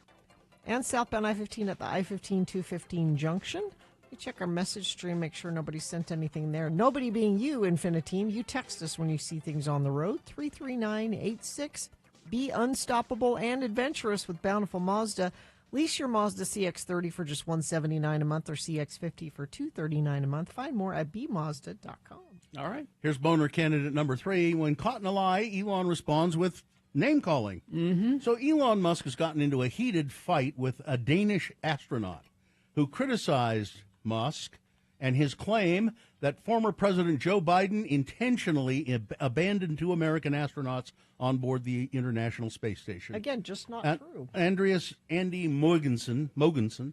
And southbound I-15 at the I-15 215 junction. We check our message stream, make sure nobody sent anything there. Nobody being you, Infiniteam. You text us when you see things on the road. 33986. Be unstoppable and adventurous with Bountiful Mazda. Lease your Mazda CX-30 for just $179 a month or CX-50 for $239 a month. Find more at bmazda.com. All right. Here's boner candidate number 3. When caught in a lie, Elon responds with name-calling. Mm-hmm. So Elon Musk has gotten into a heated fight with a Danish astronaut who criticized Musk and his claim that former President Joe Biden intentionally abandoned 2 American astronauts on board the International Space Station. Again, just not true. Andy Mogensen, Mogensen,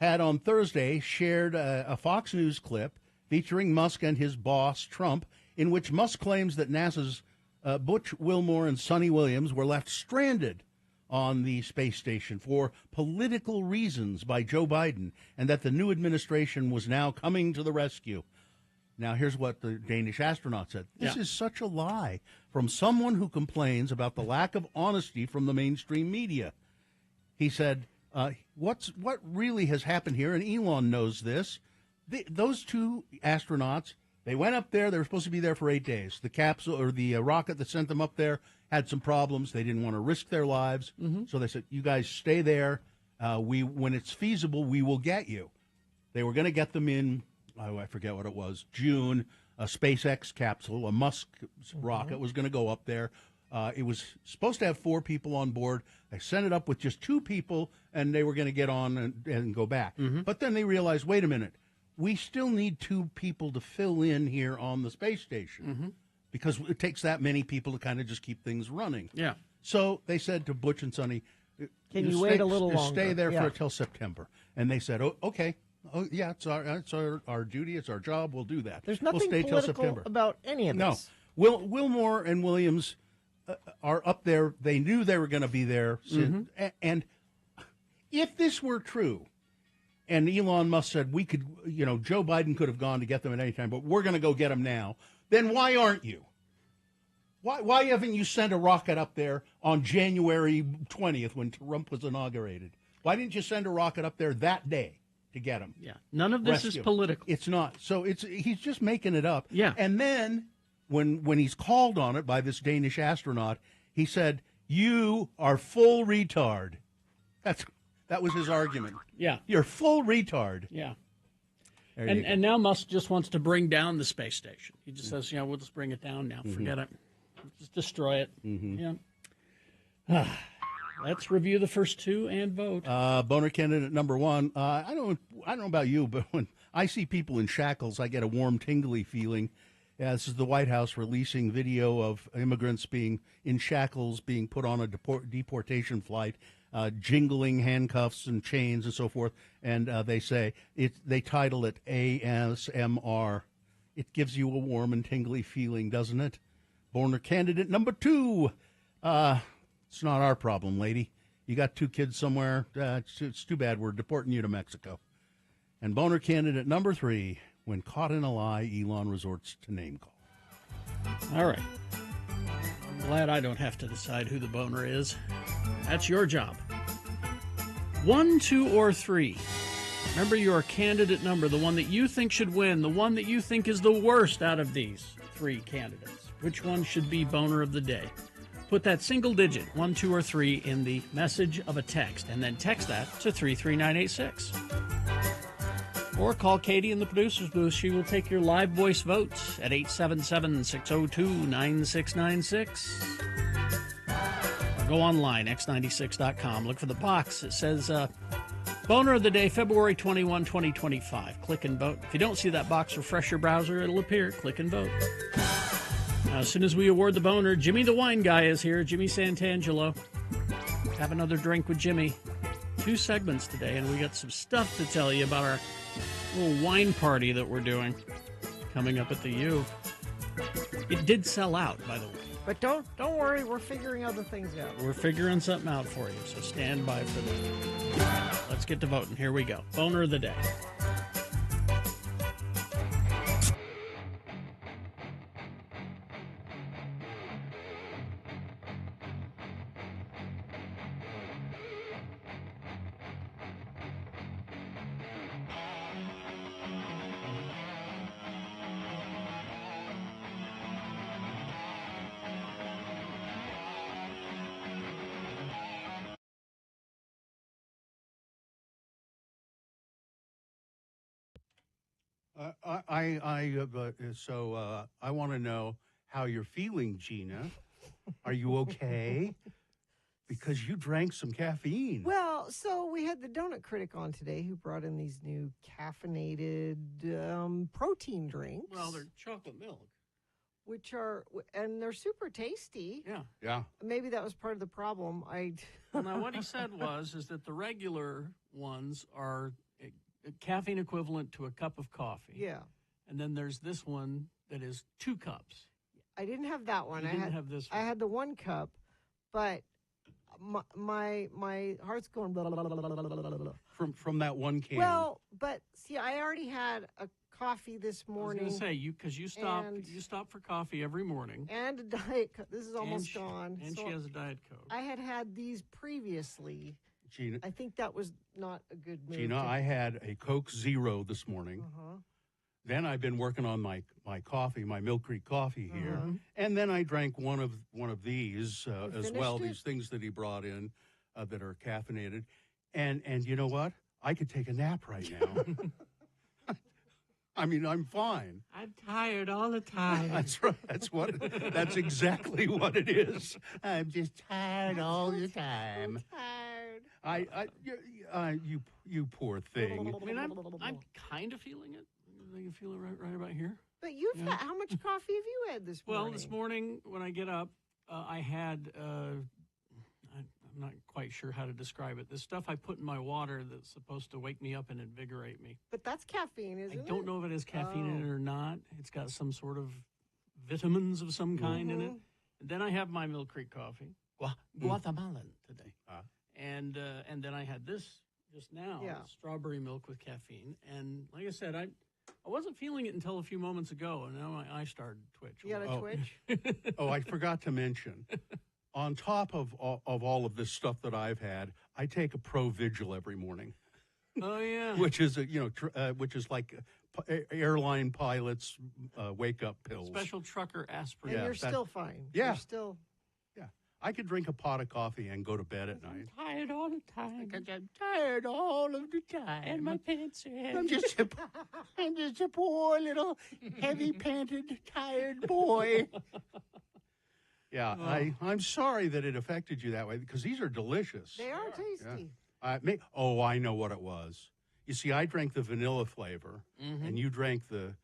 had on Thursday shared a Fox News clip featuring Musk and his boss, Trump, in which Musk claims that NASA's Butch Wilmore and Sonny Williams were left stranded on the space station for political reasons by Joe Biden, and that the new administration was now coming to the rescue. Now, here's what the Danish astronaut said. This is such a lie from someone who complains about the lack of honesty from the mainstream media. He said, what really has happened here, and Elon knows this, those 2 astronauts, they went up there. They were supposed to be there for 8 days. The capsule or the rocket that sent them up there had some problems. They didn't want to risk their lives. Mm-hmm. So they said, you guys stay there. When it's feasible, we will get you. They were going to get them in, I forget what it was, June. A SpaceX capsule, a Musk rocket was going to go up there. It was supposed to have 4 people on board. They sent it up with just 2 people, and they were going to get on and go back. Mm-hmm. But then they realized, wait a minute, we still need 2 people to fill in here on the space station. Mm-hmm. Because it takes that many people to kind of just keep things running. Yeah. So they said to Butch and Sonny, can you wait a little longer? Stay there for until September. And they said, oh, okay. Oh, yeah, it's our duty. It's our job. We'll do that. There's nothing we'll stay till political September. about any of this. No. Wilmore and Williams are up there. They knew they were going to be there. And if this were true, and Elon Musk said we could, Joe Biden could have gone to get them at any time, but we're going to go get them now, then why aren't you? Why haven't you sent a rocket up there on January 20th when Trump was inaugurated? Why didn't you send a rocket up there that day to get him? Yeah, none of this is political. It's not. So he's just making it up. Yeah. And then when he's called on it by this Danish astronaut, he said, "You are full retard." That was his argument. Yeah. You're full retard. Yeah. And now Musk just wants to bring down the space station. He just says, we'll just bring it down now. Forget it. Just destroy it. Mm-hmm. Yeah. Let's review the first 2 and vote. Boner candidate number 1. I don't know about you, but when I see people in shackles, I get a warm, tingly feeling. This is the White House releasing video of immigrants being in shackles, being put on a deportation flight. Jingling handcuffs and chains and so forth, and they say they title it ASMR, It gives you a warm and tingly feeling, doesn't it? Boner candidate number 2. It's not our problem, lady. You got 2 kids somewhere. It's too bad we're deporting you to Mexico. And boner candidate number 3. When caught in a lie, Elon resorts to name call. All right. I'm glad I don't have to decide who the boner is. That's your job. 1, 2, or 3. Remember your candidate number, the one that you think should win, the one that you think is the worst out of these 3 candidates. Which one should be boner of the day? Put that single digit, 1, 2, or 3, in the message of a text, and then text that to 33986. Or call Katie in the producer's booth. She will take your live voice votes at 877-602-9696. Or go online, x96.com. Look for the box. It says Boner of the Day, February 21, 2025. Click and vote. If you don't see that box, refresh your browser. It'll appear. Click and vote. Now, as soon as we award the boner, Jimmy the Wine Guy is here. Jimmy Santangelo. Have another drink with Jimmy. 2 segments today, and we got some stuff to tell you about our little wine party that we're doing coming up at the U. It did sell out, by the way. But don't worry, we're figuring other things out. We're figuring something out for you, so stand by for that. Let's get to voting. Here we go. Boner of the Day. I want to know how you're feeling, Gina. Are you okay? Because you drank some caffeine. Well, so we had the donut critic on today who brought in these new caffeinated protein drinks. Well, they're chocolate milk. And they're super tasty. Yeah. Yeah. Maybe that was part of the problem. Well, now, what he said is that the regular ones are caffeine equivalent to a cup of coffee. Yeah. And then there's this one that is 2 cups. I didn't have that one. You didn't have this one. I had the 1 cup, but my heart's going blah, blah, blah, blah, blah, blah, blah. From that 1 can. Well, but see, I already had a coffee this morning. I was going to say, because you stop for coffee every morning. And a Diet Coke. This is almost gone. And so she has a Diet Coke. I had these previously. Gina, I think that was not a good move. Gina, I had a Coke Zero this morning. Uh-huh. Then I've been working on my coffee, my Mill Creek coffee here, and then I drank one of these as well. These things that he brought in that are caffeinated, and you know what? I could take a nap right now. I mean, I'm fine. I'm tired all the time. That's right. That's exactly what it is. I'm just tired all the time. I'm tired. You poor thing. I mean, I'm kind of feeling it. I can feel it right about here. But had, how much coffee have you had this morning? Well, this morning when I get up, I had, I'm not quite sure how to describe it. The stuff I put in my water that's supposed to wake me up and invigorate me. But that's caffeine, isn't it? I don't know if it has caffeine in it or not. It's got some sort of vitamins of some kind in it. And then I have my Mill Creek coffee, Guatemalan today. And then I had this just now, strawberry milk with caffeine. And like I said, I wasn't feeling it until a few moments ago, and now my eye started to twitch. You got a twitch? I forgot to mention, on top of all of this stuff that I've had, I take a Pro Vigil every morning. Oh yeah, which is which is like airline pilots wake up pills. Special trucker aspirin. And you're still fine. Yeah, you're still. I could drink a pot of coffee and go to bed at night. I'm tired all the time. Because I'm tired all of the time. And my pants are heavy. I'm just a poor little heavy-panted, tired boy. Yeah, I'm sorry that it affected you that way because these are delicious. They are tasty. I know what it was. You see, I drank the vanilla flavor, and you drank the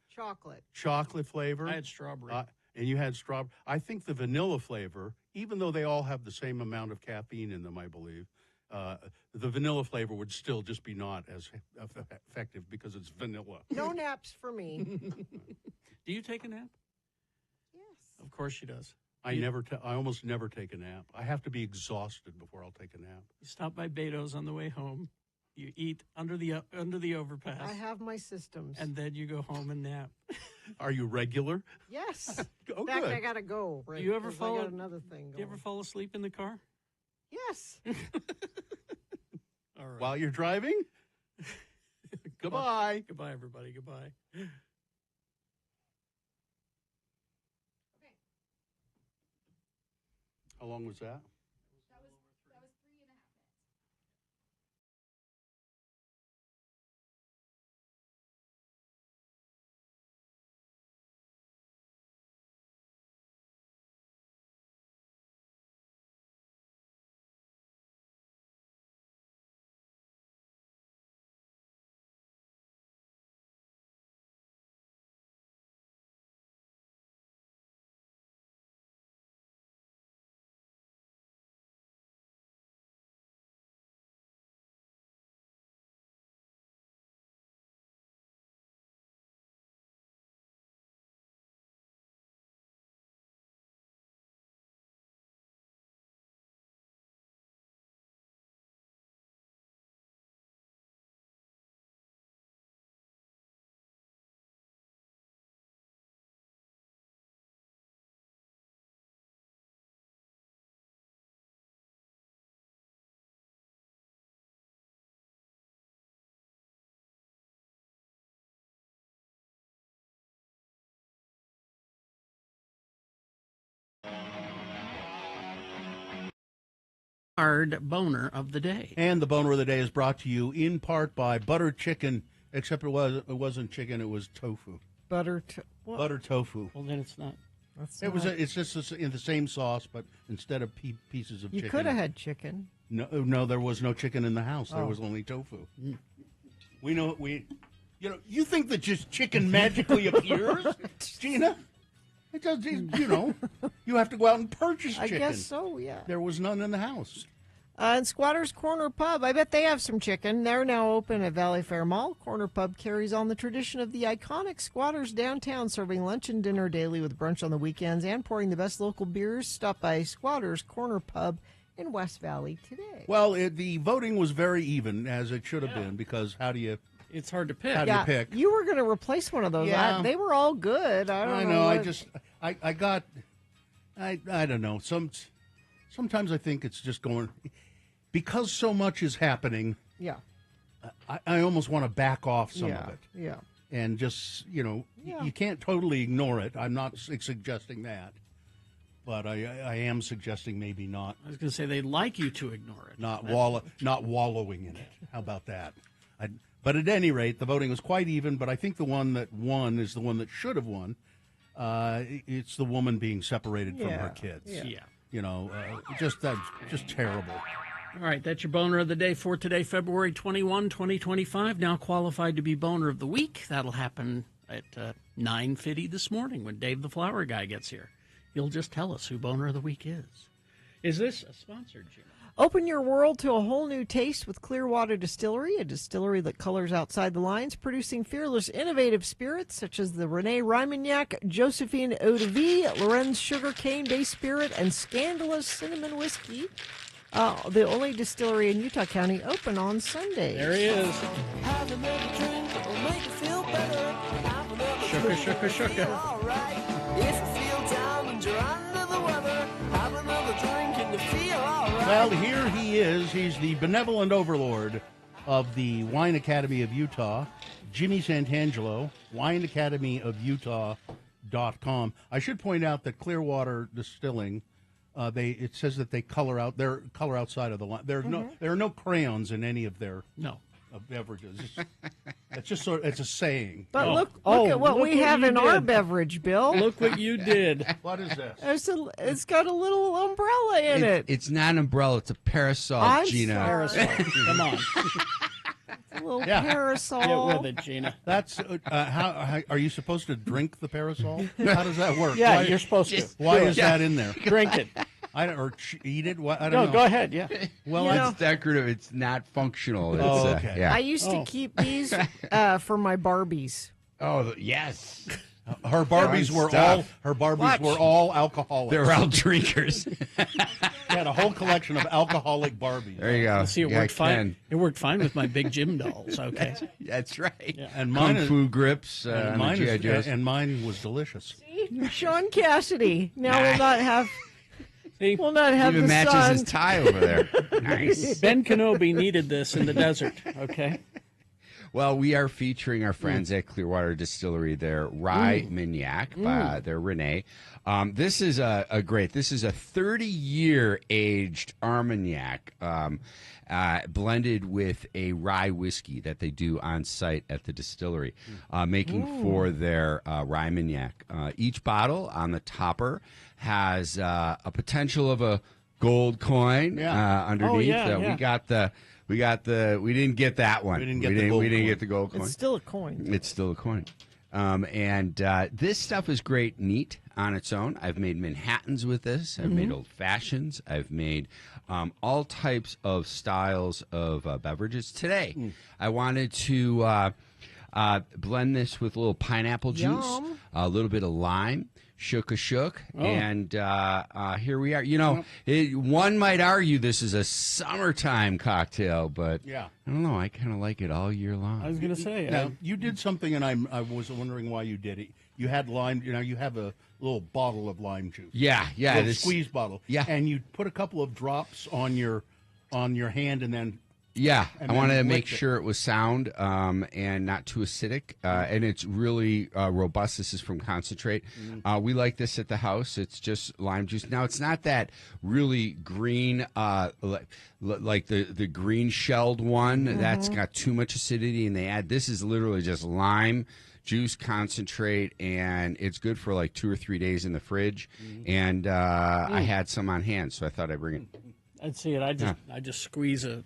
chocolate flavor. I had strawberry. And you had strawberry. I think the vanilla flavor, even though they all have the same amount of caffeine in them, I believe, the vanilla flavor would still just be not as effective because it's vanilla. No naps for me. Do you take a nap? Yes. Of course she does. I almost never take a nap. I have to be exhausted before I'll take a nap. You stop by Beto's on the way home. You eat under the overpass. I have my systems. And then you go home and nap. Are you regular? Yes. Oh, In fact, good. I gotta go. Right, Do you ever 'cause fall? I got another thing Do you ever going. fall asleep in the car? Yes. All right. While you're driving? Goodbye. Goodbye, everybody. Goodbye. How long was that? Hard boner of the day. And the boner of the day is brought to you in part by Butter Chicken, except it wasn't chicken, it was tofu. Butter tofu. Well, then it's not. It's just in the same sauce, but instead of pieces of You chicken. could have had chicken. No, there was no chicken in the house. There Oh. was only tofu. You think that just chicken magically appears, Gina? It does. You have to go out and purchase I chicken. guess so, yeah. There was none in the house. And Squatter's Corner Pub, I bet they have some chicken. They're now open at Valley Fair Mall. Corner Pub carries on the tradition of the iconic Squatters downtown, serving lunch and dinner daily with brunch on the weekends and pouring the best local beers. Stop by Squatter's Corner Pub in West Valley today. Well, the voting was very even, as it should have been, because how do you... It's hard to pick. How do you pick? You were going to replace one of those. Yeah. They were all good. I don't know. I don't know. Sometimes I think it's just going... Because so much is happening, Yeah. I almost want to back off some Yeah. of it. Yeah. And just, Yeah. you can't totally ignore it. I'm not suggesting that. But I am suggesting maybe not. I was going to say they'd like you to ignore it. Not wallowing in it. How about that? But at any rate, the voting was quite even. But I think the one that won is the one that should have won. It's the woman being separated from her kids. Yeah. That's just terrible. All right, that's your boner of the day for today, February 21, 2025. Now qualified to be boner of the week. That'll happen at 9:50 this morning when Dave the Flower Guy gets here. He'll just tell us who boner of the week is. Is this a sponsored, Jim? Open your world to a whole new taste with Clearwater Distillery, a distillery that colors outside the lines, producing fearless, innovative spirits such as the Rene Reimagnac, Josephine Eau de Vie, Lorenz sugarcane-based spirit, and Scandalous cinnamon whiskey. The only distillery in Utah County open on Sunday. There he is. Have another drink, it'll make you feel better. Have another Shucka, drink, shucka, it'll shucka. feel all right. If you feel down and you're under the weather, have another drink and you feel all right. Well, here he is. He's the benevolent overlord of the Wine Academy of Utah, Jimmy Santangelo, wineacademyofutah.com. I should point out that Clearwater Distilling, it says that they color outside of the line. There are no crayons in any of their beverages. It's just it's a saying. But look at what we have in our beverage, Bill. Look what you did. What is this? It's got a little umbrella in it. It's not an umbrella. It's a parasol, I'm Gina. sorry. Come on. A little Yeah. parasol. Get with it, Gina. That's how are you supposed to drink the parasol? How does that work? Yeah, you're supposed to. Why is that in there? Drink it. eat it. What? I No, don't know. go ahead. Yeah. Well, It's decorative. It's not functional. It's, okay. yeah. I used to keep these for my Barbies. Oh, yes. Her Barbies were stuff. all alcoholics. They're all drinkers. She had a whole collection of alcoholic Barbies. There you go. See, it You worked got fine. Ken. It worked fine with my big Jim dolls. Okay. That's right. And Kung mine Fu grips. and on the G.I. Joes. mine was delicious. Sean Cassidy. Now we'll not have. We'll not have Even the matches sun. his tie over there. Nice. Ben Kenobi needed this in the desert. Okay. Well, we are featuring our friends at Clearwater Distillery, their Rye Mignac, by their Renee. This is a great. This is a 30-year aged Armagnac, blended with a rye whiskey that they do on site at the distillery, making for their Rye Mignac. Each bottle on the topper has a potential of a gold coin underneath. Oh, yeah. We didn't get that one. We didn't get the gold We didn't coin. get the gold coin. It's still a coin. It's still a coin. And this stuff is great, neat on its own. I've made Manhattans with this. I've made old fashions. I've made all types of styles of beverages. Today, I wanted to blend this with a little pineapple juice, Yum. a little bit of lime. Shook, and here we are. One might argue this is a summertime cocktail, but Yeah. I don't know. I kind of like it all year long. I was going to say. Now, you did something, and I was wondering why you did it. You had lime. You have a little bottle of lime juice. Yeah, Little this- squeeze bottle. Yeah. And you put a couple of drops on your hand, and then Yeah, And I wanted to then make licked it. sure it was sound and not too acidic, and it's really robust. This is from concentrate. We like this at the house. It's just lime juice. Now, it's not that really green, like the green shelled one. That's got too much acidity, and they add. This is literally just lime juice concentrate, and it's good for like 2 or 3 days in the fridge. And I had some on hand, so I thought I'd bring it. I'd see it. I just squeeze the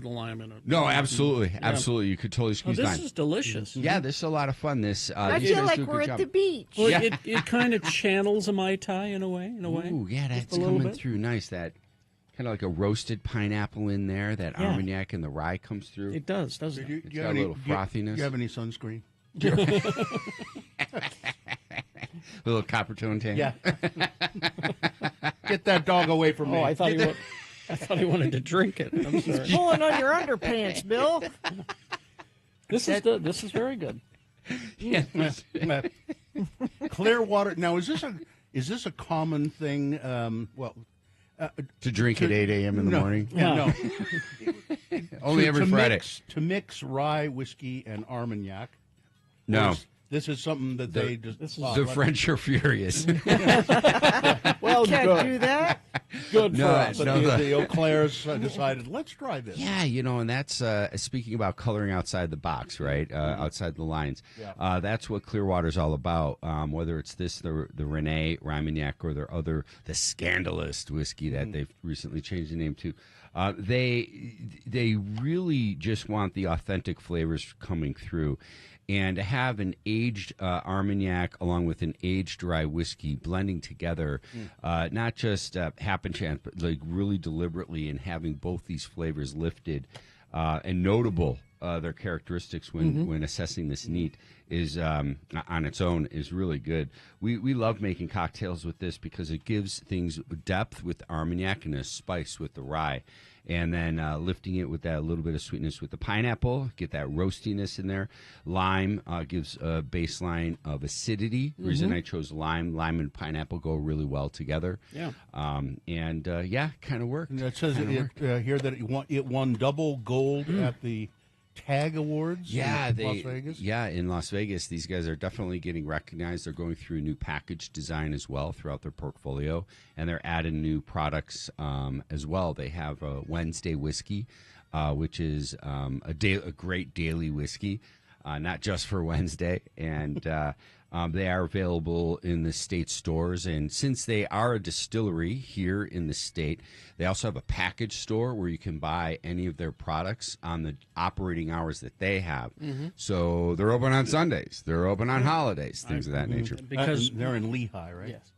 lime in it. No, absolutely, absolutely. You could totally squeeze this lime. is delicious. Yeah, this is a lot of fun. This I these feel guys like do a good we're at job. the beach. Well, Yeah. it kind of channels a Mai Tai in a way. Ooh, yeah, Just that's a little coming bit. through nice. That kind of like a roasted pineapple in there. That Yeah. Armagnac and the rye comes through. It does, doesn't it? It's got a little frothiness. Do you have any sunscreen? A little copper tone tan. Yeah. Get that dog away from me. Oh, I thought he wanted to drink it. I'm sorry. Pulling on your underpants, Bill. This is very good. Clearwater. Now, is this a common thing? To drink at 8 a.m. in the morning. No. Only every Friday. To mix rye whiskey and Armagnac. No. This is something that they just. The French are furious. Well, Can't good. do that. Good for No, us. But the Eau Claire's decided, let's try this. Yeah, and that's speaking about coloring outside the box, right? Outside the lines. Yeah. That's what Clearwater's all about. Whether it's the Renee Armagnac or the Scandalous whiskey that they've recently changed the name to. They really just want the authentic flavors coming through. And to have an aged Armagnac along with an aged rye whiskey blending together, not just happen chance, but like really deliberately, and having both these flavors lifted and notable their characteristics when assessing this neat is on its own is really good. We love making cocktails with this because it gives things depth with Armagnac and a spice with the rye. And then lifting it with that little bit of sweetness with the pineapple, get that roastiness in there. Lime gives a baseline of acidity. The reason I chose lime and pineapple go really well together. Yeah. Kind of worked. And it says here that it won double gold at the TAG Awards in Las Vegas. Yeah, in Las Vegas, these guys are definitely getting recognized. They're going through a new package design as well throughout their portfolio, and they're adding new products as well. They have a Wednesday whiskey, which is a great daily whiskey, not just for Wednesday, and they are available in the state stores. And since they are a distillery here in the state, they also have a package store where you can buy any of their products on the operating hours that they have. So they're open on Sundays. They're open on holidays, things of that nature. Because they're in Lehigh, right? Yes.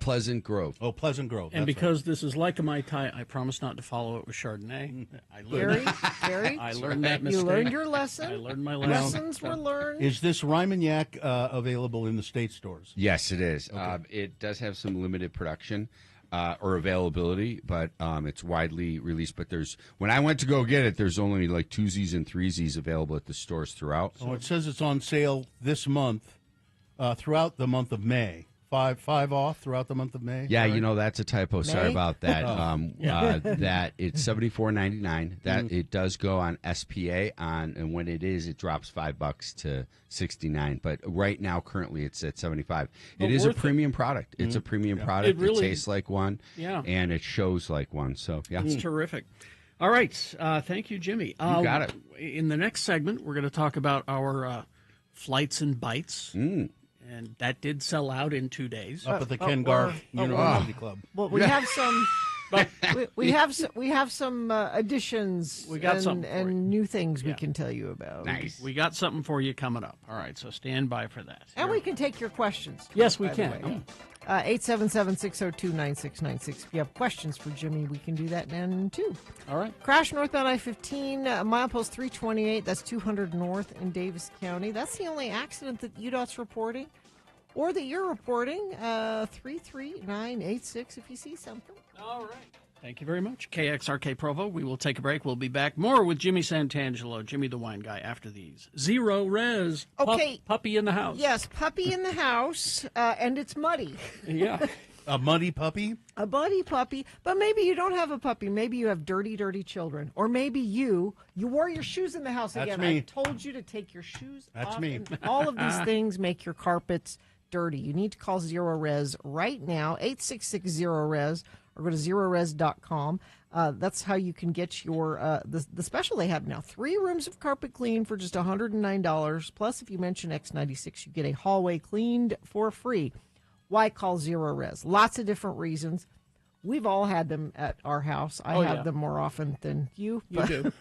Pleasant Grove. Oh, Pleasant Grove. And that's because this is like a Mai Tai, I promise not to follow it with Chardonnay. I learned, Gary, I learned that you mistake. learned your lesson. I learned my lesson. Lessons were learned. Is this Reimanyak available in the state stores? Yes, it is. It does have some limited production or availability, but it's widely released. But when I went to go get it, there's only like twosies and threesies available at the stores throughout. Oh, it says it's on sale this month, throughout the month of May. Five off throughout the month of May. Yeah, Sorry. that's a typo. Sorry May? about that. Yeah. That it's $74.99. That it does go on SPA and when it drops $5 to $69. But right now, currently, it's at $75. It is a premium product. It's a premium product. It really- tastes like one. Yeah. And it shows like one. So yeah, It's terrific. All right. Thank you, Jimmy. You got it. In the next segment, we're going to talk about our flights and bites. And that did sell out in 2 days. Up at the Ken Garth University Club. Well, we have some. we have some additions. We got something for and new things we can tell you about. Nice. We got something for you coming up. All right, so stand by for that. And we can take your questions. Yes, we by the can. way. 877-602-9696. If you have questions for Jimmy, we can do that then too. All right. Crash northbound I-15, milepost 328. That's 200 north in Davis County. That's the only accident that UDOT's reporting, or that you're reporting. 33986 if you see something. All right. Thank you very much. KXRK Provo. We will take a break. We'll be back more with Jimmy Santangelo, Jimmy the Wine Guy, after these. Zero Res. Okay. Puppy in the house. Yes, puppy in the house, and it's muddy. Yeah. A muddy puppy? A muddy puppy, but maybe you don't have a puppy. Maybe you have dirty, dirty children. Or maybe you wore your shoes in the house That's again. me. I told you to take your shoes That's off. me. And all of these things make your carpets dirty. You need to call Zero Res right now, 866-0-RES, or go to zerores.com. That's how you can get your the special they have now. 3 rooms of carpet clean for just $109. Plus, if you mention X96, you get a hallway cleaned for free. Why call Zero Res? Lots of different reasons. We've all had them at our house. I have them more often than you. You do.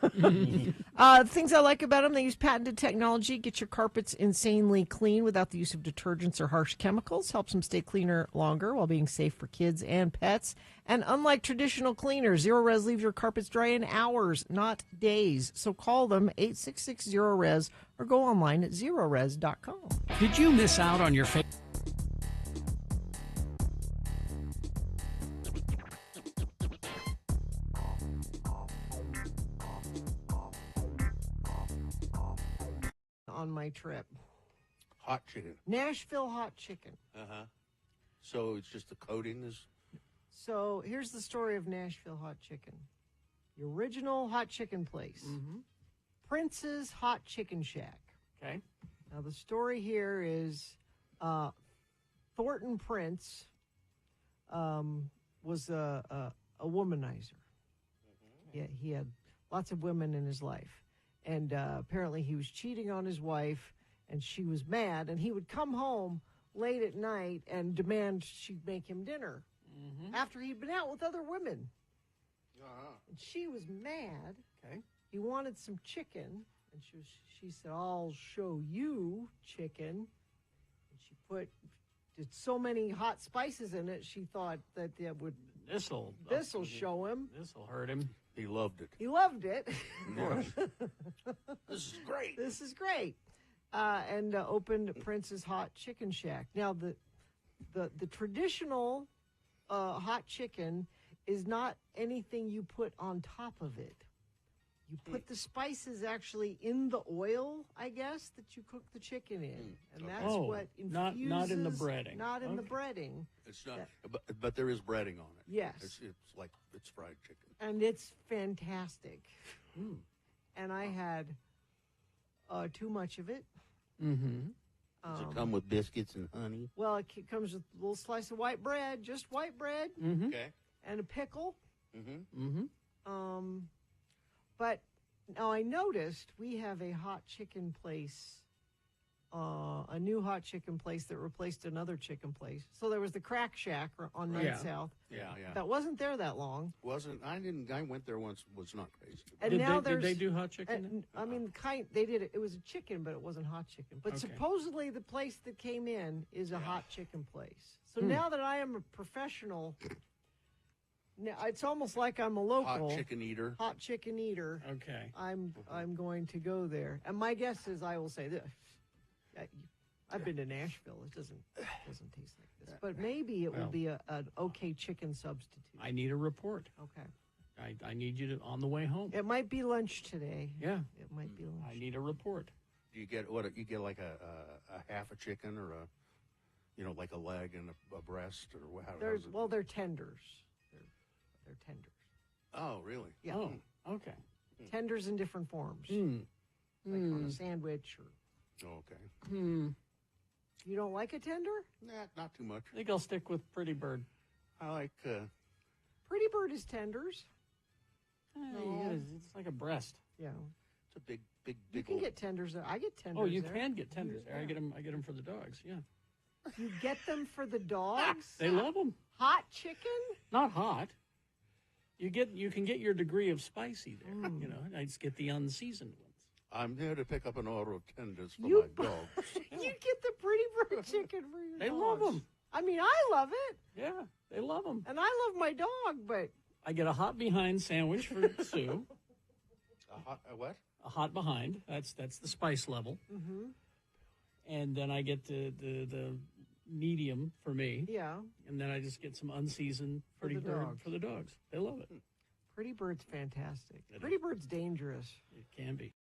Things I like about them, they use patented technology, get your carpets insanely clean without the use of detergents or harsh chemicals, helps them stay cleaner longer while being safe for kids and pets. And unlike traditional cleaners, Zero Res leaves your carpets dry in hours, not days. So call them 866-0-RES or go online at zerores.com. Did you miss out on your favorite? On my trip. Hot chicken. Nashville hot chicken. Uh-huh. So it's just the coating is... So here's the story of Nashville hot chicken. The original hot chicken place. Prince's Hot Chicken Shack. Okay. Now the story here is Thornton Prince was a womanizer. He had lots of women in his life. And apparently he was cheating on his wife, and she was mad. And he would come home late at night and demand she'd make him dinner after he'd been out with other women. And she was mad. Okay. He wanted some chicken, and she said, "I'll show you chicken." And she did so many hot spices in it, she thought that this'll show him. This'll hurt him. He loved it. He loved it. This is great. This is great. And opened Prince's Hot Chicken Shack. Now, the traditional hot chicken is not anything you put on top of it. You put the spices actually in the oil, I guess, that you cook the chicken in. And that's what infuses... Not in the breading. Not in the breading. It's not, but there is breading on it. Yes. It's like it's fried chicken. And it's fantastic. And I had too much of it. Mm-hmm. Does it come with biscuits and honey? Well, it comes with a little slice of white bread, just white bread, Okay. and a pickle. Mm-hmm. But now I noticed we have a hot chicken place a new hot chicken place that replaced another chicken place. So there was the Crack Shack on Ninth Yeah. South. Yeah. That wasn't there that long. I went there once. Was not crazy. And Did now they there's do hot chicken? and, I mean, they did it. It was a chicken, but it wasn't hot chicken. But Okay. supposedly the place that came in is a hot chicken place. So Hmm. now that I am a professional, now it's almost like I'm a local Hot chicken eater. Hot chicken eater. Okay. I'm going to go there, and my guess is I will say this. I've been to Nashville. It doesn't taste like this, but maybe it will Well. be an okay chicken substitute. I need a report. Okay. I need you to on the way home. It might be lunch today. Yeah. It might be lunch. I need a report. Do you get you get like a half a chicken or like a leg and a breast or how does it? They're tenders. They're tenders. Oh, really? Yeah. Oh, okay. Tenders in different forms. Like on a sandwich or. Oh, okay. You don't like a tender? Nah, not too much. I think I'll stick with Pretty Bird. I like. Pretty Bird is tenders. It's like a breast. Yeah. It's a big. You can get tenders there. I get tenders. Oh, you there. can get tenders there. I get them for the dogs. Yeah. You get them for the dogs? They love them. Hot chicken? Not hot. You can get your degree of spicy there. You know, I just get the unseasoned ones. I'm here to pick up an order of tenders for You- my dog. You get the Pretty Bird chicken for your They dogs. love them. I mean, I love it. Yeah, they love them. And I love my dog, but I get a hot behind sandwich for Sue. A what? A hot behind. That's the spice level. Mhm. And then I get the medium for me. Yeah. And then I just get some unseasoned For Pretty the Bird dogs. for the dogs. They love it. Pretty Bird's fantastic. Pretty Bird's dangerous. It can be.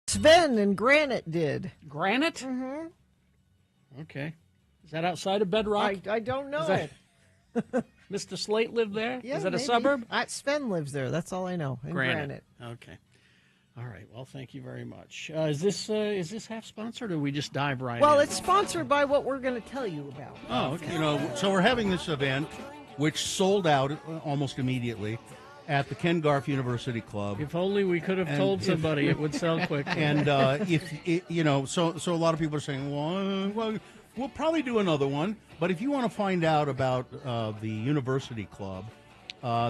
Sven and Granite did. Granite? Mm-hmm. Okay. Is that outside of Bedrock? I don't know. Is that- Mr. Slate lived there? Yeah, Is that maybe. a suburb? Sven lives there. That's all I know. In Granite. Okay. All right. Well, thank you very much. Is this half sponsored, or we just dive right Well, in? it's sponsored by what we're going to tell you about. Oh, okay. So we're having this event, which sold out almost immediately at the Ken Garff University Club. If only we could have told somebody, it would sell quickly. And so a lot of people are saying, well, we'll probably do another one. But if you want to find out about the University Club,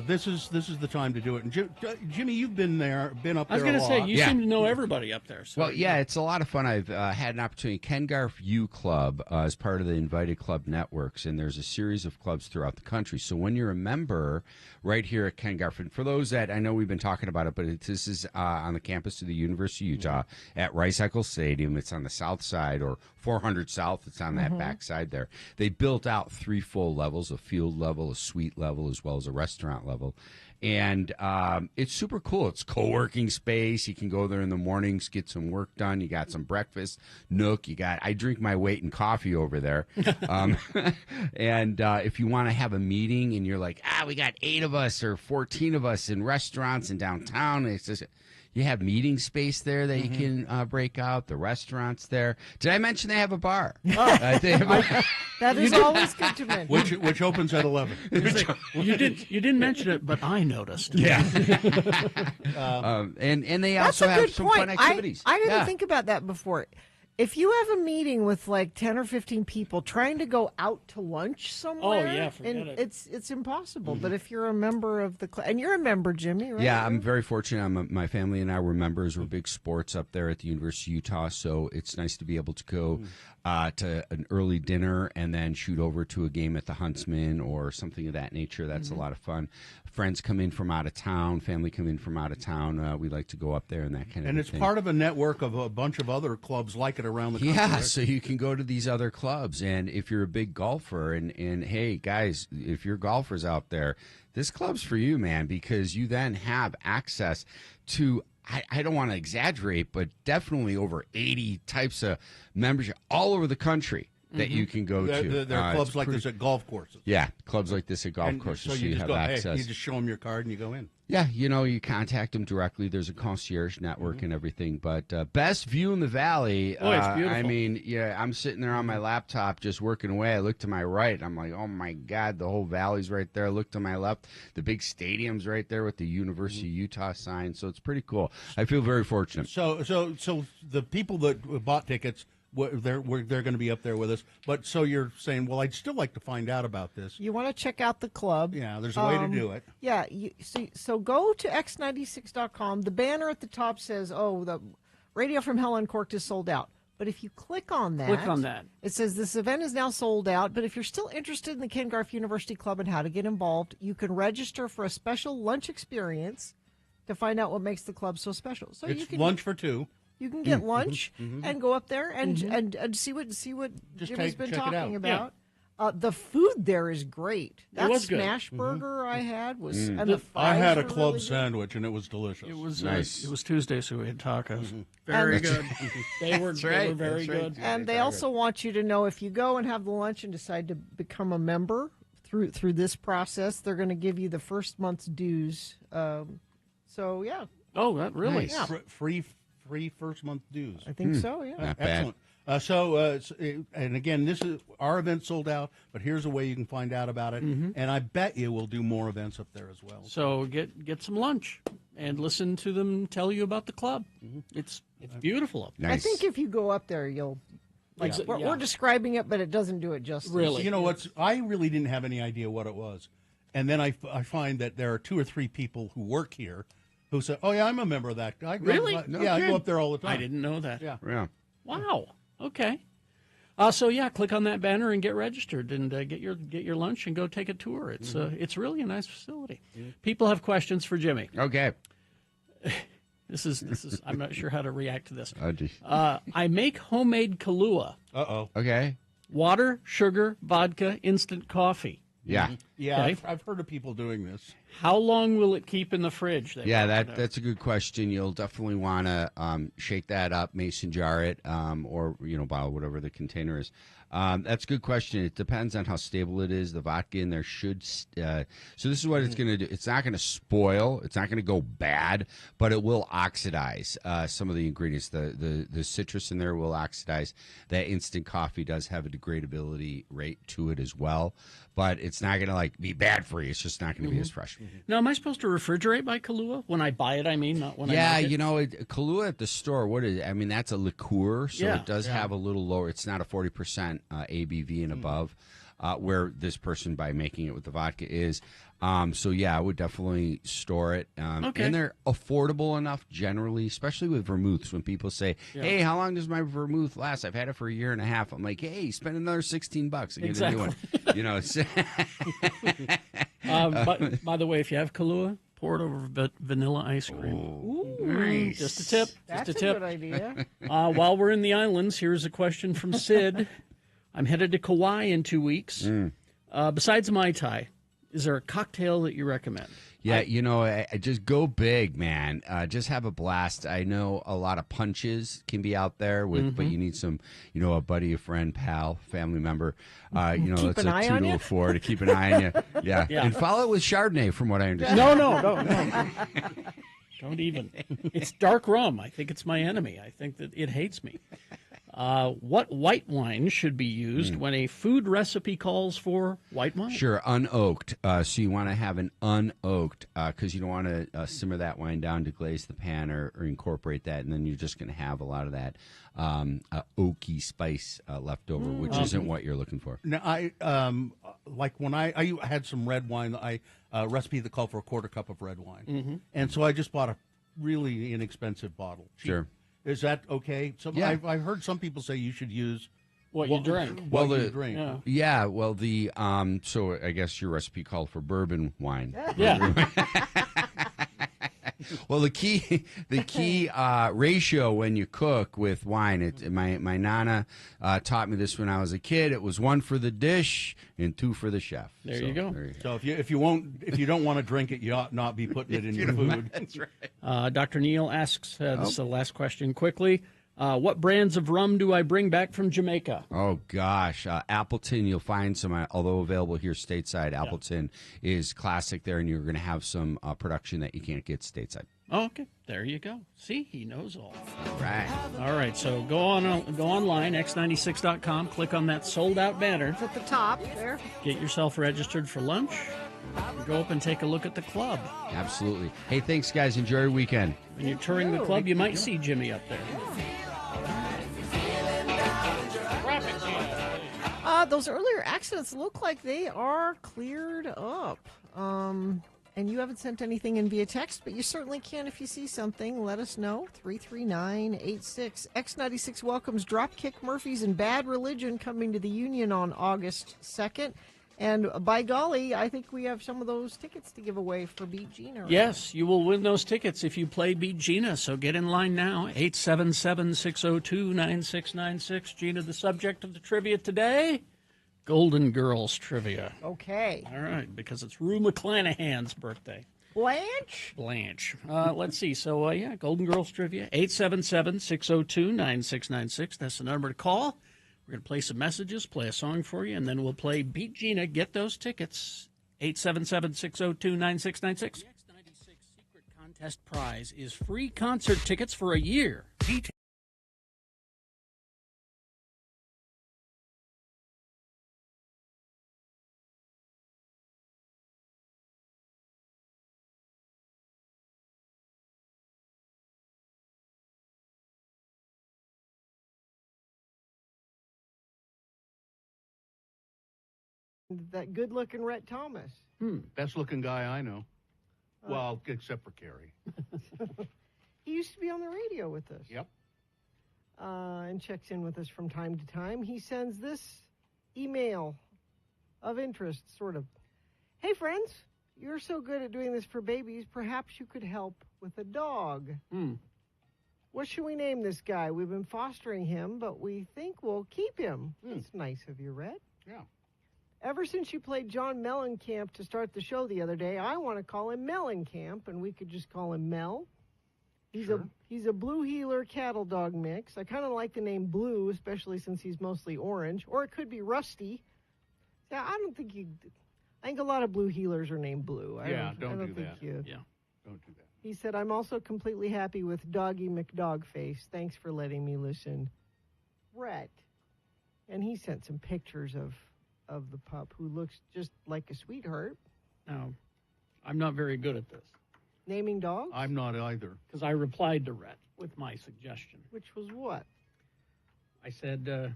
this is the time to do it. And Jimmy, you've been up there. I was going to say, you seem to know everybody up there. So Well, yeah, it's a lot of fun. I've had an opportunity. Ken Garff U Club is part of the Invited Club Networks, and there's a series of clubs throughout the country. So when you're a member right here at Ken Garff, and for those that, I know we've been talking about it, but this is on the campus of the University of Utah at Rice-Eccles Stadium. It's on the south side, or 400 South. It's on that back side there. They built out 3 full levels, a field level, a suite level, as well as a restaurant level. And it's super cool. It's co-working space. You can go there in the mornings, get some work done. You got some breakfast. Nook. I drink my weight in coffee over there. And if you want to have a meeting and you're like, we got 8 of us or 14 of us in restaurants in downtown, it's just, you have meeting space there that you can break out. The restaurant's there. Did I mention they have a bar? That is always good to mention. Which opens at 11. You didn't mention it, but I noticed. Yeah. And they That's also a have good some point. fun activities. I didn't Yeah. think about that before. If you have a meeting with like 10 or 15 people trying to go out to lunch somewhere, yeah, forget and it. it's impossible. But if you're a member of the club, and you're a member, Jimmy, right? Yeah, I'm very fortunate. My family and I were members. We're big sports up there at the University of Utah, so it's nice to be able to go to an early dinner and then shoot over to a game at the Huntsman or something of that nature. That's a lot of fun. Friends come in from out of town, family come in from out of town. We like to go up there and that kind of And it's thing. part of a network of a bunch of other clubs like it around the country. Yeah, right? so you can go to these other clubs, and if you're a big golfer, and hey, guys, if you're golfers out there, this club's for you, man, because you then have access to, I don't want to exaggerate, but definitely over 80 types of membership all over the country that you can go to. There are clubs like this at golf courses. Yeah, clubs like this at golf And courses, so you just have go, access. Hey, you just show them your card and you go in. Yeah, you contact them directly. There's a concierge network and everything. But best view in the valley. Oh, it's beautiful. I mean, yeah, I'm sitting there on my laptop just working away. I look to my right. I'm like, oh, my God, the whole valley's right there. I look to my left. The big stadium's right there with the University of Utah sign. So it's pretty cool. I feel very fortunate. So the people that bought tickets, they're going to be up there with us. But so you're saying, well, I'd still like to find out about this. You want to check out the club. Yeah, there's a way to do it. Yeah, so go to x96.com. The banner at the top says, the Radio from Hell Uncorked is sold out. But if you click on that, it says this event is now sold out. But if you're still interested in the Ken Garff University Club and how to get involved, you can register for a special lunch experience to find out what makes the club so special. So It's you can lunch for two. You can get lunch and go up there and see what Jimmy's been check it out. talking about. The food there is great. That was good. smash burger I had was, and the I fries had a were club really sandwich and it was delicious. It was Nice. It was Tuesday, so we had tacos. Very good. They were very good. good. And they also want you to know if you go and have the lunch and decide to become a member through this process, they're going to give you the first month's dues. So yeah. Oh, that really? Nice. Yeah. Free first month dues. I think so. Yeah. Not bad. Excellent. And again, this is our event sold out, but here's a way you can find out about it. And I bet you we'll do more events up there as well. So get some lunch and listen to them tell you about the club. It's beautiful up there. I think if you go up there, you'll we're describing it, but it doesn't do it justice. Really? You know I really didn't have any idea what it was, and then I find that there are 2 or 3 people who work here who say, "Oh yeah, I'm a member of that." Really? I go up there all the time. I didn't know that. Yeah. Wow. Okay. So click on that banner and get registered and get your lunch and go take a tour. It's really a nice facility. People have questions for Jimmy. Okay. This is I'm not sure how to react to this. Oh, geez. I make homemade Kahlua. Okay. Water, sugar, vodka, instant coffee. Yeah. Yeah, Okay. I've heard of people doing this. How long will it keep in the fridge? That's a good question. You'll definitely want to shake that up, mason jar it, or bottle whatever the container is. That's a good question. It depends on how stable it is. The vodka in there should. So this is what it's going to do. It's not going to spoil. It's not going to go bad, but it will oxidize some of the ingredients. The citrus in there will oxidize. That instant coffee does have a degradability rate to it as well, but it's not going to be bad for you. It's just not going to be as fresh. Now, am I supposed to refrigerate my Kahlua when I buy it? I mean, not when I make it? Kahlua at the store. What is? I mean, that's a liqueur, so it does have a little lower. It's not a 40% ABV and above, where this person by making it with the vodka is. So I would definitely store it. And they're affordable enough generally, especially with vermouths. When people say, "Hey, how long does my vermouth last?" I've had it for a year and a half. I'm like, "Hey, spend another $16 and get a new one." It's by the way, if you have Kahlua, pour it over vanilla ice cream. Ooh, nice. Just a tip. That's just a tip. good idea. While we're in the islands, here's a question from Sid. I'm headed to Kauai in 2 weeks. Besides Mai Tai, is there a cocktail that you recommend? Yeah, I just go big, man. Just have a blast. I know a lot of punches can be out there but you need some, a buddy, a friend, pal, family member. Keep it's an a eye 2 on to you? a 4 to keep an eye on you. Yeah. And follow it with Chardonnay, from what I understand. No. Don't even. It's dark rum. I think it's my enemy. I think that it hates me. What white wine should be used when a food recipe calls for white wine? Sure, unoaked. So you want to have an unoaked because you don't want to simmer that wine down to glaze the pan or incorporate that, and then you're just going to have a lot of that oaky spice left over, which isn't what you're looking for. Now, I when I had some red wine, recipe that called for a quarter cup of red wine, and so I just bought a really inexpensive bottle. Cheap. Sure. Is that okay? I've heard some people say you should use what you drink. What you drink. Yeah. Well, the so I guess your recipe called for bourbon wine. Yeah. Well, the key ratio when you cook with wine. My nana taught me this when I was a kid. It was 1 for the dish and 2 for the chef. There you go. So if you don't want to drink it, you ought not be putting it in your food. That's right. Dr. Neal asks, this is the last question quickly. What brands of rum do I bring back from Jamaica? Oh, gosh. Appleton, you'll find some, although available here stateside, Appleton is classic there, and you're going to have some production that you can't get stateside. Oh, okay. There you go. See, he knows all. Right. All right, so go online, x96.com, click on that sold-out banner. It's at the top there. Get yourself registered for lunch. Go up and take a look at the club. Absolutely. Hey, thanks, guys. Enjoy your weekend. When you're touring the club, you might see Jimmy up there. Those earlier accidents look like they are cleared up. And you haven't sent anything in via text, but you certainly can if you see something. Let us know. 33986. X96 welcomes Dropkick Murphys and Bad Religion coming to the Union on August 2nd. And by golly, I think we have some of those tickets to give away for Beat Gina. Right? Yes, you will win those tickets if you play Beat Gina, so get in line now. 877-602-9696. Gina, the subject of the trivia today, Golden Girls trivia. Okay. All right, because it's Rue McClanahan's birthday. Blanche. Let's see. So, Golden Girls trivia, 877-602-9696. That's the number to call. We're going to play some messages, play a song for you, and then we'll play Beat Gina. Get those tickets. 877-602-9696. The X96 Secret Contest prize is free concert tickets for a year. That good-looking Rhett Thomas. Best-looking guy I know. Well, except for Carrie. He used to be on the radio with us. Yep. And checks in with us from time to time. He sends this email of interest, sort of. Hey, friends, you're so good at doing this for babies. Perhaps you could help with a dog. What should we name this guy? We've been fostering him, but we think we'll keep him. That's nice of you, Rhett. Yeah. Ever since you played John Mellencamp to start the show the other day, I want to call him Mellencamp, and we could just call him Mel. He's a blue heeler cattle dog mix. I kind of like the name Blue, especially since he's mostly orange. Or it could be Rusty. Yeah, I think a lot of blue heelers are named Blue. Don't do think that. You, Don't do that. He said, I'm also completely happy with Doggy McDogface. Thanks for letting me listen. Brett. And he sent some pictures of the pup, who looks just like a sweetheart. No, I'm not very good at this. Naming dogs? I'm not either. Because I replied to Rhett with my suggestion. Which was what? I said,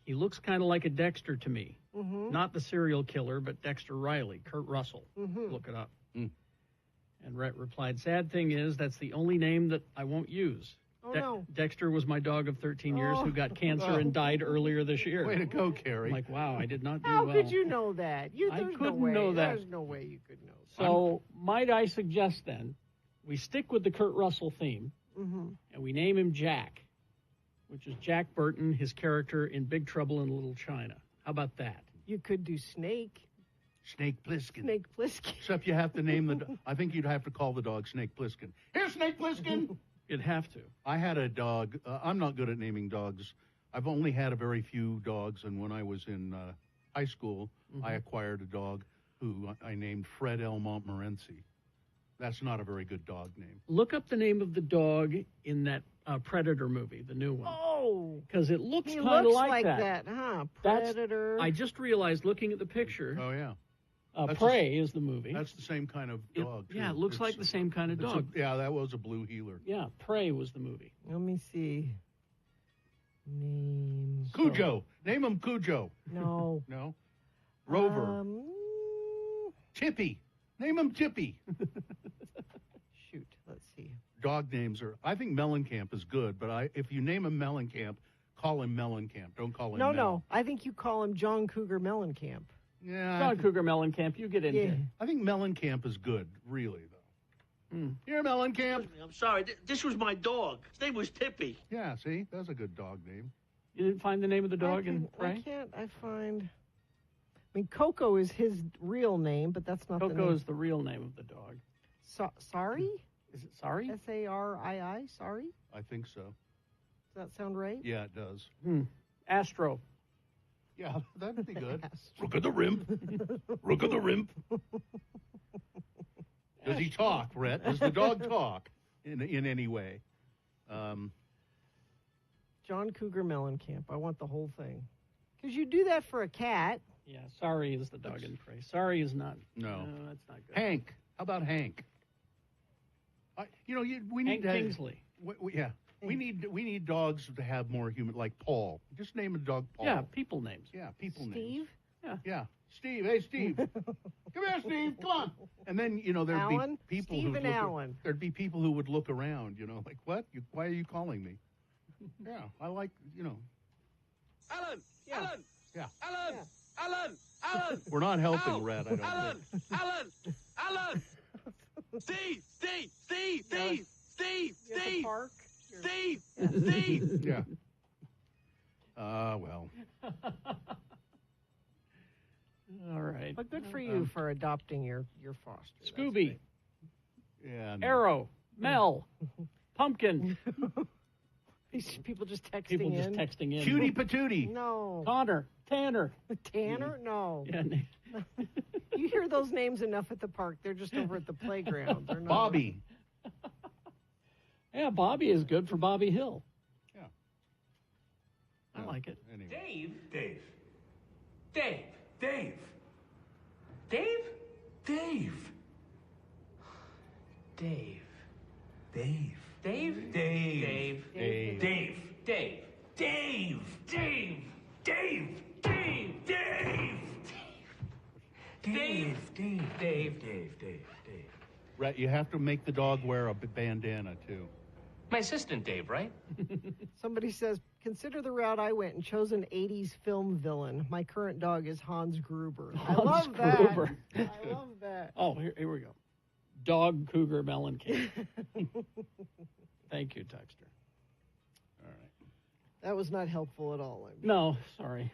he looks kind of like a Dexter to me. Mm-hmm. Not the serial killer, but Dexter Riley, Kurt Russell. Mm-hmm. Look it up. And Rhett replied, sad thing is, that's the only name that I won't use. Oh, no. Dexter was my dog of 13 years who got cancer and died earlier this year. Way to go, Carrie. I'm like, wow, I did not do How well. could you know that? I couldn't know that. There's no way you could know that. So might I suggest then, we stick with the Kurt Russell theme, and we name him Jack, which is Jack Burton, his character in Big Trouble in Little China. How about that? You could do Snake. Snake Plissken. Snake Plissken. Except you have to name I think you'd have to call the dog Snake Plissken. Here, Snake Plissken! You'd have to. I had a dog. I'm not good at naming dogs. I've only had a very few dogs, and when I was in high school, I acquired a dog who I named Fred L. Montmorency. That's not a very good dog name. Look up the name of the dog in that Predator movie, the new one. Oh! Because it looks He kind of looks like that, huh? Predator. I just realized looking at the picture. Oh, yeah. Prey is the movie. That's the same kind of dog. It looks like the same kind of dog. That was a blue heeler. Yeah, Prey was the movie. Let me see. Name. Cujo. Name him Cujo. No. No? Rover. Tippy. Name him Tippy. Shoot, let's see. Dog names are, I think Mellencamp is good, but if you name him Mellencamp, call him Mellencamp. Don't call him Mel. No. I think you call him John Cougar Mellencamp. Yeah. John Cougar Mellencamp, you get into it. I think Mellencamp is good, really, though. Here, Mellencamp. I'm sorry. This was my dog. His name was Tippy. Yeah, see? That's a good dog name. You didn't find the name of the dog in I Frank? can't. I mean, Coco is his real name, but that's not the Coco name. is the real name of the dog. Sorry? Is it Sorry? Sarii? Sorry? I think so. Does that sound right? Yeah, it does. Astro. Yeah, that'd be good. Rook of the Rimp. Rook of the Rimp. Does he talk, Rhett? Does the dog talk in any way? John Cougar Mellencamp. I want the whole thing. Because you do that for a cat. Yeah, Sorry is the dog in phrase. Sorry is not. No. That's not good. Hank. How about Hank? We need Hank Kingsley. Yeah. We need dogs to have more human, like Paul. Just name a dog Paul. Yeah, people names. Yeah, people names. Steve? Yeah. Steve. Hey, Steve. Come here, Steve. Come on. And then, there'd Alan? be people Steve and Alan. There'd be people who would look around, like, what? Why are you calling me? Yeah, I like, Alan! Yeah. Alan! Yeah. Alan! Alan! Alan! We're not helping, Ow! Red, I don't Alan! think. Alan! Alan! Steve! Steve! Steve! Steve! Steve! You at the Steve! park? Steve! Steve! Yeah. Well. All right. But good for you for adopting your foster. That's Scooby. great. Yeah. Arrow. Mel. Pumpkin. These people just texting People just in. texting in. Cutie Patootie. No. Connor. Tanner. Tanner? No. Yeah, You hear those names enough at the park. They're just over at the playground. They're not. Bobby. yeah, Bobby is good for Bobby Hill. Yeah. I like it. Anyway. Dave! Dave! Dave! Dave! Dave! Dave! Dave. Dave. Dave? Dave. Dave. Dave. Dave. Dave. Dave. Dave. Dave. Dave. Dave. Dave. Dave. Dave. Dave. Dave. Rhett, you have to make the dog wear a bandana, too. My assistant, Dave, right? Somebody says, consider the route I went and chose an 80s film villain. My current dog is Hans Gruber. I love that. Gruber. I love that. Oh, here we go. Dog Cougar Mellencamp. Thank you, Texter. All right. That was not helpful at all. No, sorry.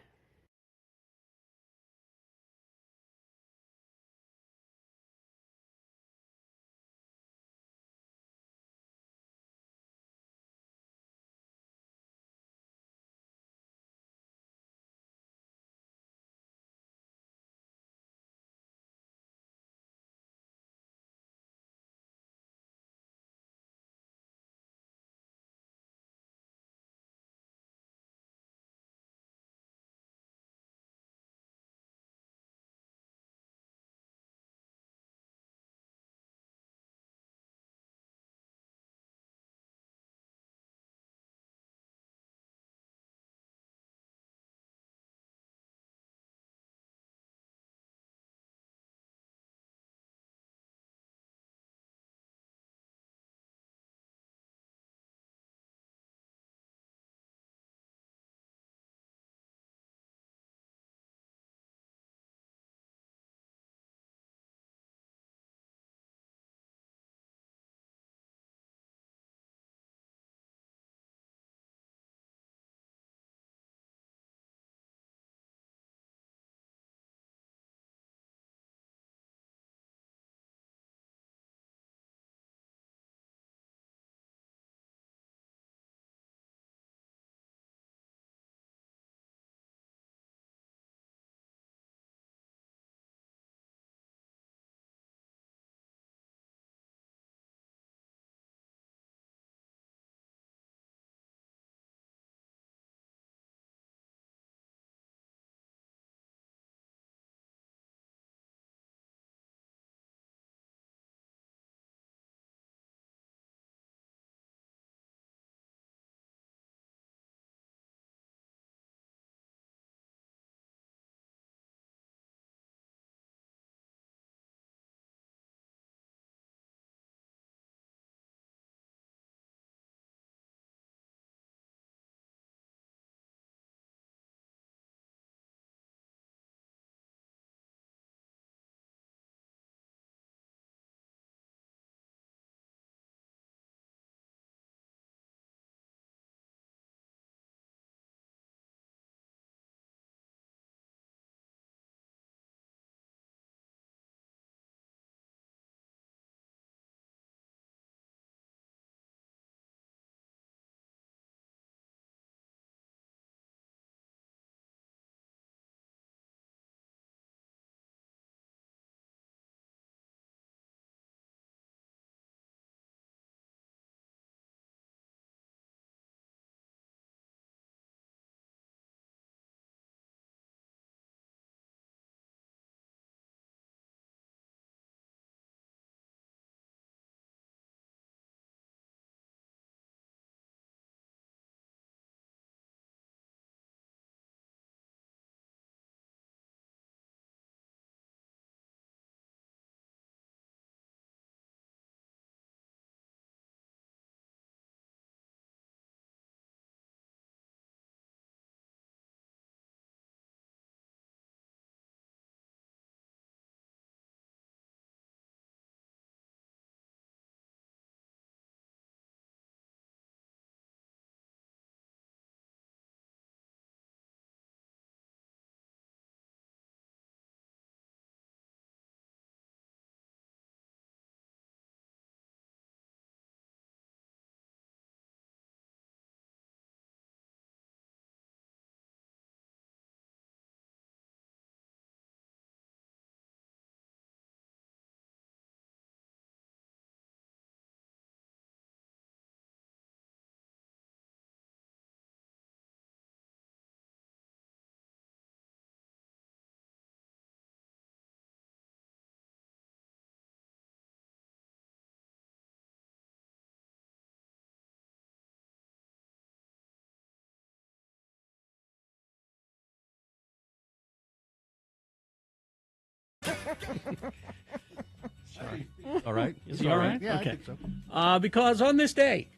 Sorry. All right. Is he all right? Yeah, okay. I think so. Because on this day,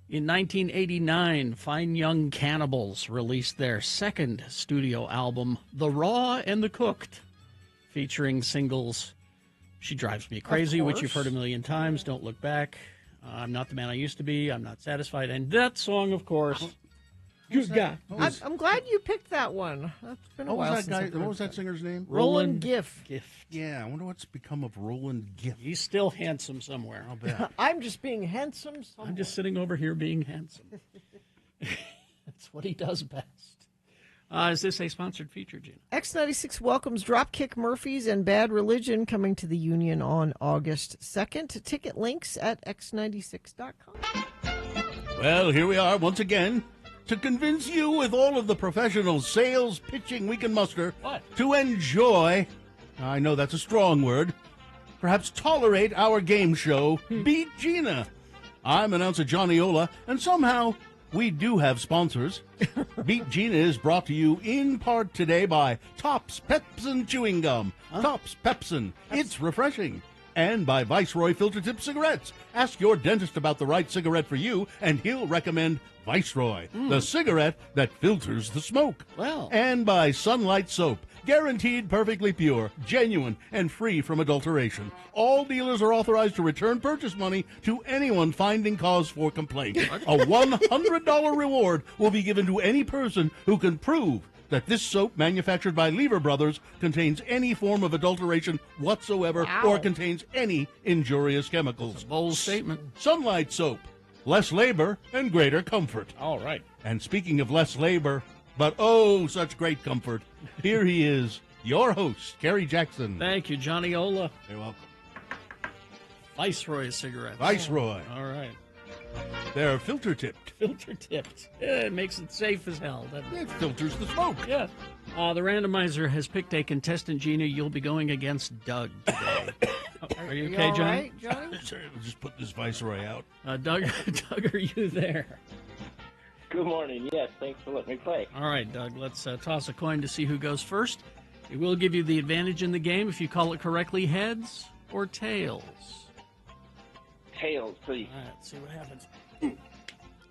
in 1989, Fine Young Cannibals released their second studio album, The Raw and the Cooked, featuring singles She Drives Me Crazy, which you've heard a million times, Don't Look Back, I'm Not the Man I Used to Be, I'm Not Satisfied, and that song, of course, Good God. I'm glad you picked that one. That's been a What while was since that I've guy? heard What was that that. singer's name? Roland Gift. Yeah, I wonder what's become of Roland Gift. He's still handsome somewhere. I'll bet. I'm just being handsome. I'm just sitting over here being handsome. That's what he does best. Is this a sponsored feature, Gina? X96 welcomes Dropkick Murphys and Bad Religion coming to the Union on August 2nd. Ticket links at x96.com. Well, here we are once again to convince you with all of the professional sales pitching we can muster to enjoy, I know that's a strong word, perhaps tolerate our game show, Beat Gina. I'm announcer Johnny Ola, and somehow we do have sponsors. Beat Gina is brought to you in part today by Topps Pepsin Chewing Gum. Topps Pepsin, it's refreshing. And by Viceroy Filter Tip Cigarettes. Ask your dentist about the right cigarette for you, and he'll recommend Viceroy, the cigarette that filters the smoke. Well. And by Sunlight Soap. Guaranteed perfectly pure, genuine, and free from adulteration. All dealers are authorized to return purchase money to anyone finding cause for complaint. A $100 reward will be given to any person who can prove that this soap manufactured by Lever Brothers contains any form of adulteration whatsoever or contains any injurious chemicals. Bold statement. Sunlight Soap. Less labor and greater comfort. All right. And speaking of less labor, but oh, such great comfort, here he is, your host, Kerry Jackson. Thank you, Johnny Ola. You're welcome. Viceroy cigarettes. Viceroy. All right. They're filter tipped. Filter tipped. Yeah, it makes it safe as hell, doesn't it? It filters the smoke. Yeah. The randomizer has picked a contestant, Gina. You'll be going against Doug today. Are you okay, all Johnny? right, Johnny? Sorry, we'll just put this Viceroy out. Doug, are you there? Good morning. Yes, thanks for letting me play. All right, Doug, let's toss a coin to see who goes first. It will give you the advantage in the game if you call it correctly, heads or tails. Tails, please. All right, let's see what happens.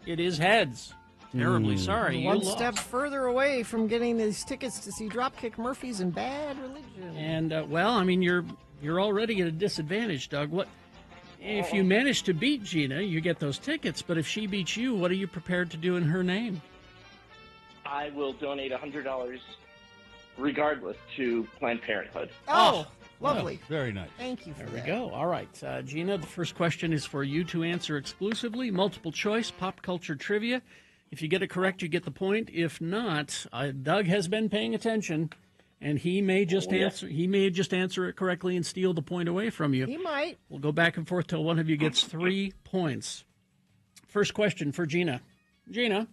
It is heads. Terribly sorry. One you step lost. further away from getting these tickets to see Dropkick Murphys and Bad Religion. And well, I mean, you're already at a disadvantage, Doug. What if you manage to beat Gina? You get those tickets. But if she beats you, what are you prepared to do in her name? I will donate $100 regardless to Planned Parenthood. Oh, lovely. Very nice. Thank you for There that. we go. All right, Gina, the first question is for you to answer exclusively. Multiple choice, pop culture trivia. If you get it correct, you get the point. If not, Doug has been paying attention, and he may just answer. He may just answer it correctly and steal the point away from you. He might. We'll go back and forth till one of you gets 3 points. First question for Gina. Gina,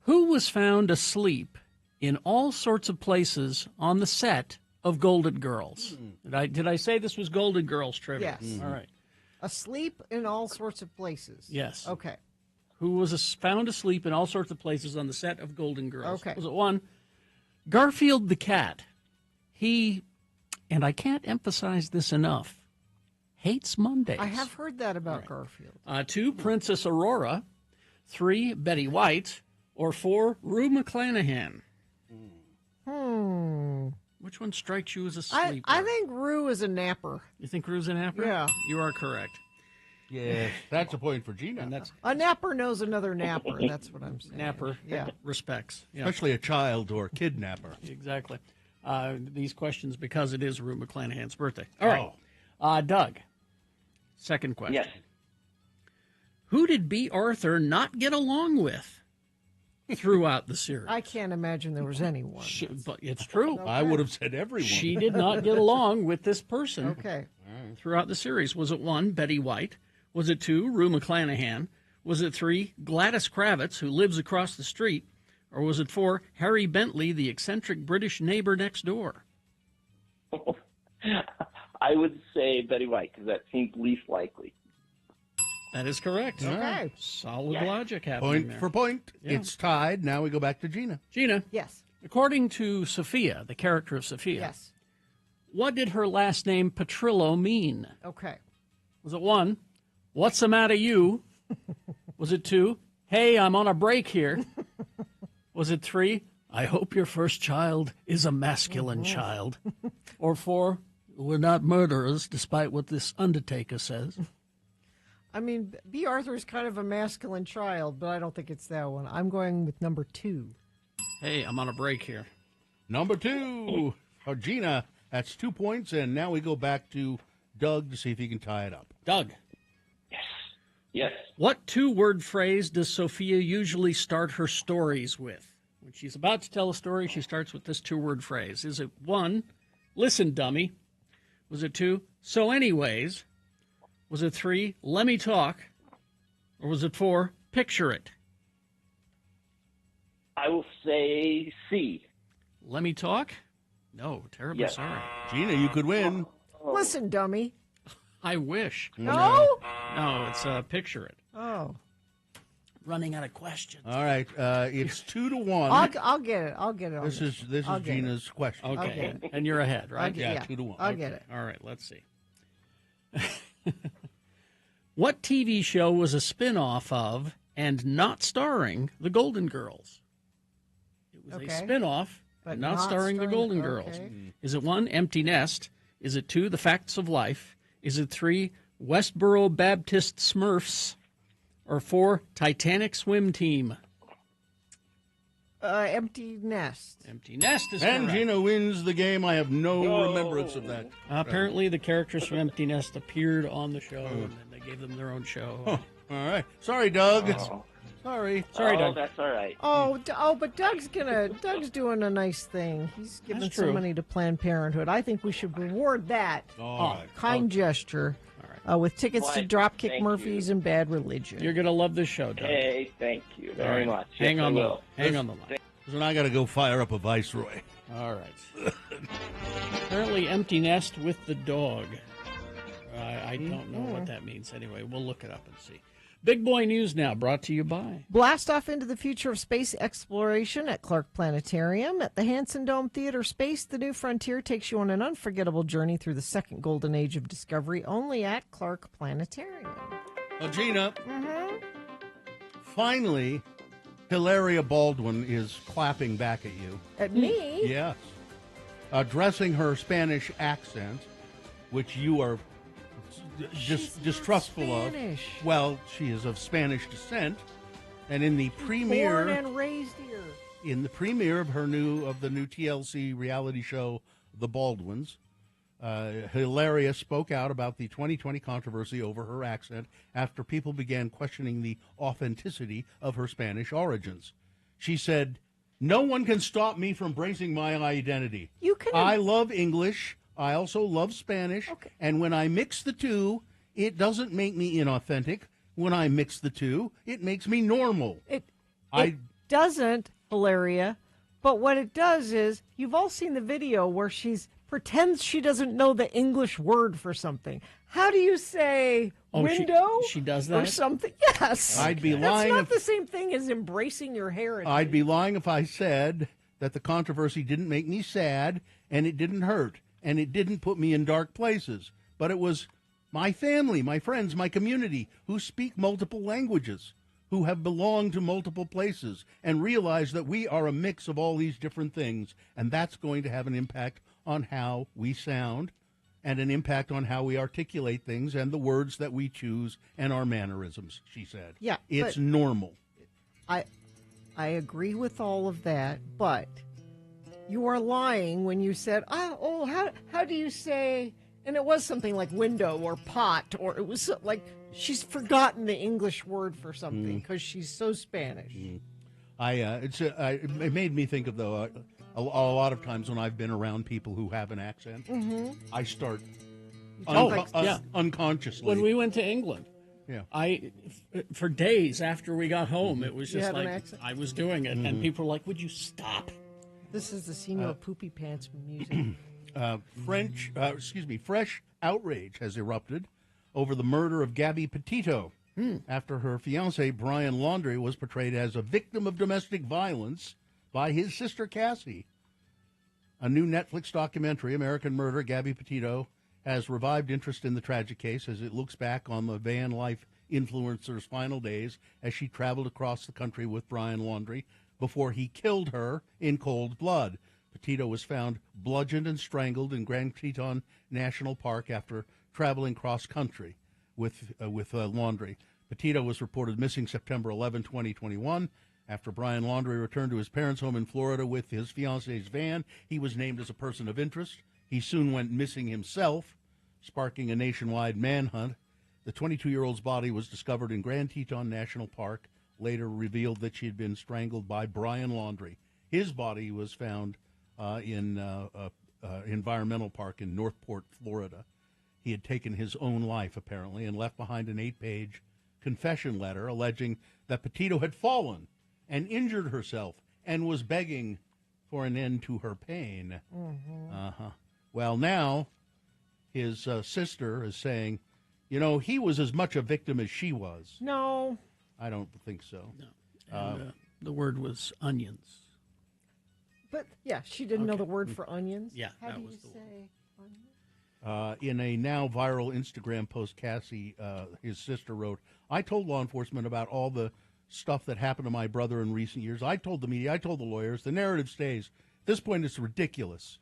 who was found asleep in all sorts of places on the set of Golden Girls? Did I say this was Golden Girls trivia? Yes. All right. Asleep in all sorts of places. Yes. Okay. Who was found asleep in all sorts of places on the set of Golden Girls? Okay. Was it one, Garfield the cat? He, and I can't emphasize this enough, hates Mondays. I have heard that about Garfield. 2, Princess Aurora. 3, Betty White. Or 4, Rue McClanahan. Which one strikes you as a sleeper? I think Rue is a napper. You think Rue's a napper? Yeah. You are correct. Yes, that's a point for Gina. And that's A napper knows another napper. That's what I'm saying. napper. Yeah. Respects. Yeah. Especially a child or kidnapper. Exactly. These questions because it is Rue McClanahan's birthday. All right. Doug, second question. Yes. Who did B. Arthur not get along with throughout the series? I can't imagine there was anyone. But it's true. I would have said everyone. She did not get along with this person Okay. throughout the series. Was it 1, Betty White? Was it 2, Rue McClanahan? Was it 3, Gladys Kravitz, who lives across the street? Or was it 4, Harry Bentley, the eccentric British neighbor next door? I would say Betty White because that seems least likely. That is correct. Okay. Solid logic happening Point there. for point. Yeah. It's tied. Now we go back to Gina. Gina, Yes. according to Sophia, the character of Sophia, Yes. What did her last name Petrillo mean? Okay. Was it 1, what's the matter you? Was it 2, hey, I'm on a break here? Was it 3, I hope your first child is a masculine child? Or 4, we're not murderers, despite what this undertaker says? I mean, B. Arthur is kind of a masculine child, but I don't think it's that one. I'm going with number 2. Hey, I'm on a break here. Number 2. Oh, Gina, that's 2 points, and now we go back to Doug to see if he can tie it up. Doug. Yes. What 2-word phrase does Sophia usually start her stories with? When she's about to tell a story, she starts with this 2-word phrase. Is it 1, listen, dummy? Was it 2, so anyways? Was it 3, let me talk? Or was it 4, picture it? I will say C. Let me talk? No, terribly Yes. sorry. Gina, you could win. Listen, dummy. I wish. No? No, it's picture it. Oh. Running out of questions. All right, it's 2-1. I'll get it. I'll get it. On This is Gina's question. Okay, and you're ahead, right? Yeah, 2-1. I'll get it. All right, let's see. What TV show was a spin-off of and not starring the Golden Girls? It was a spin-off, but not starring the Golden Girls. Is it 1, Empty Nest? Is it 2, The Facts of Life? Is it 3, Westboro Baptist Smurfs? Or 4, Titanic Swim Team? Empty Nest. Empty Nest is And correct. Gina wins the game. I have no remembrance of that. Apparently, the characters from Empty Nest appeared on the show, and then they gave them their own show. All right. Sorry, Doug. Sorry. Sorry, Doug. That's all right. But Doug's doing a nice thing. He's giving That's some true. money to Planned Parenthood. I think we should reward that All right. kind gesture with tickets to Why, Dropkick thank Murphys and Bad Religion. You're going to love this show, Doug. Hey, thank you very much. Hang Yes, on, I will. hang on the line. So now I got to go fire up a Viceroy. All right. Apparently, Empty Nest with the dog. I don't know what that means. Anyway, we'll look it up and see. Big Boy News now, brought to you by... Blast off into the future of space exploration at Clark Planetarium. At the Hanson Dome Theater Space, the new frontier takes you on an unforgettable journey through the second golden age of discovery, only at Clark Planetarium. Gina, finally, Hilaria Baldwin is clapping back at you. At me? Yes. Addressing her Spanish accent, which you are distrustful Spanish. of. Well, she is of Spanish descent, and in the Born premiere, and raised here. in the premiere of the new TLC reality show, The Baldwins, Hilaria spoke out about the 2020 controversy over her accent after people began questioning the authenticity of her Spanish origins. She said, "No one can stop me from embracing my identity. You can. I love English. I also love Spanish. Okay. And when I mix the two, it doesn't make me inauthentic. When I mix the two, it makes me normal." It doesn't, Hilaria. But what it does is, you've all seen the video where she's pretends she doesn't know the English word for something. How do you say window? She does Or that? something? Yes. I'd be That's lying not if the same thing as embracing your heritage. I'd be lying if I said that the controversy didn't make me sad, and it didn't hurt, and it didn't put me in dark places. But it was my family, my friends, my community who speak multiple languages, who have belonged to multiple places, and realize that we are a mix of all these different things, and that's going to have an impact on how we sound and an impact on how we articulate things and the words that we choose and our mannerisms, she said. Yeah, It's but- normal. I agree with all of that, but you are lying when you said, how do you say, and it was something like window or pot, or it was like she's forgotten the English word for something because she's so Spanish. It made me think of, though, a lot of times when I've been around people who have an accent, I start unconsciously. When we went to England, yeah, for days after we got home, it was You just had an like accent? I was doing it, and people were like, "Would you stop?" This is the Senior Poopy Pants music. fresh outrage has erupted over the murder of Gabby Petito after her fiance Brian Laundrie was portrayed as a victim of domestic violence by his sister Cassie. A new Netflix documentary, American Murder, Gabby Petito, has revived interest in the tragic case as it looks back on the van life influencer's final days as she traveled across the country with Brian Laundrie before he killed her in cold blood. Petito was found bludgeoned and strangled in Grand Teton National Park after traveling cross-country with Laundrie. Petito was reported missing September 11, 2021. After Brian Laundrie returned to his parents' home in Florida with his fiancee's van, he was named as a person of interest. He soon went missing himself, sparking a nationwide manhunt. The 22-year-old's body was discovered in Grand Teton National Park, later revealed that she had been strangled by Brian Laundrie. His body was found in environmental park in Northport, Florida. He had taken his own life, apparently, and left behind an 8-page confession letter alleging that Petito had fallen and injured herself and was begging for an end to her pain. Mm-hmm. Well, now his sister is saying, you know, he was as much a victim as she was. No. I don't think so. No. And, the word was onions. But, yeah, she didn't know the word for onions. Yeah, How that do was you the say in a now viral Instagram post, Cassie, his sister, wrote, I told law enforcement about all the stuff that happened to my brother in recent years. I told the media, I told the lawyers. The narrative stays. At this point, it's ridiculous.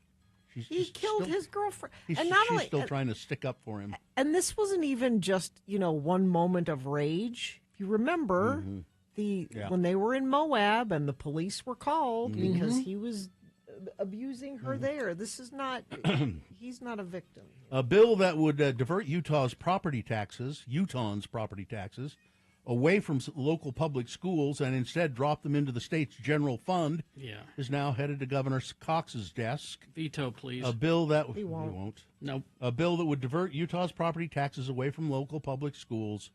He killed his girlfriend. She's still trying to stick up for him. And this wasn't even just, one moment of rage. If you remember, when they were in Moab and the police were called because he was abusing her there. This is not, he's not a victim. A bill that would divert Utah's property taxes, away from local public schools and instead drop them into the state's general fund is now headed to Governor Cox's desk. Veto, please. A bill that he won't. Nope. A bill that would divert Utah's property taxes away from local public schools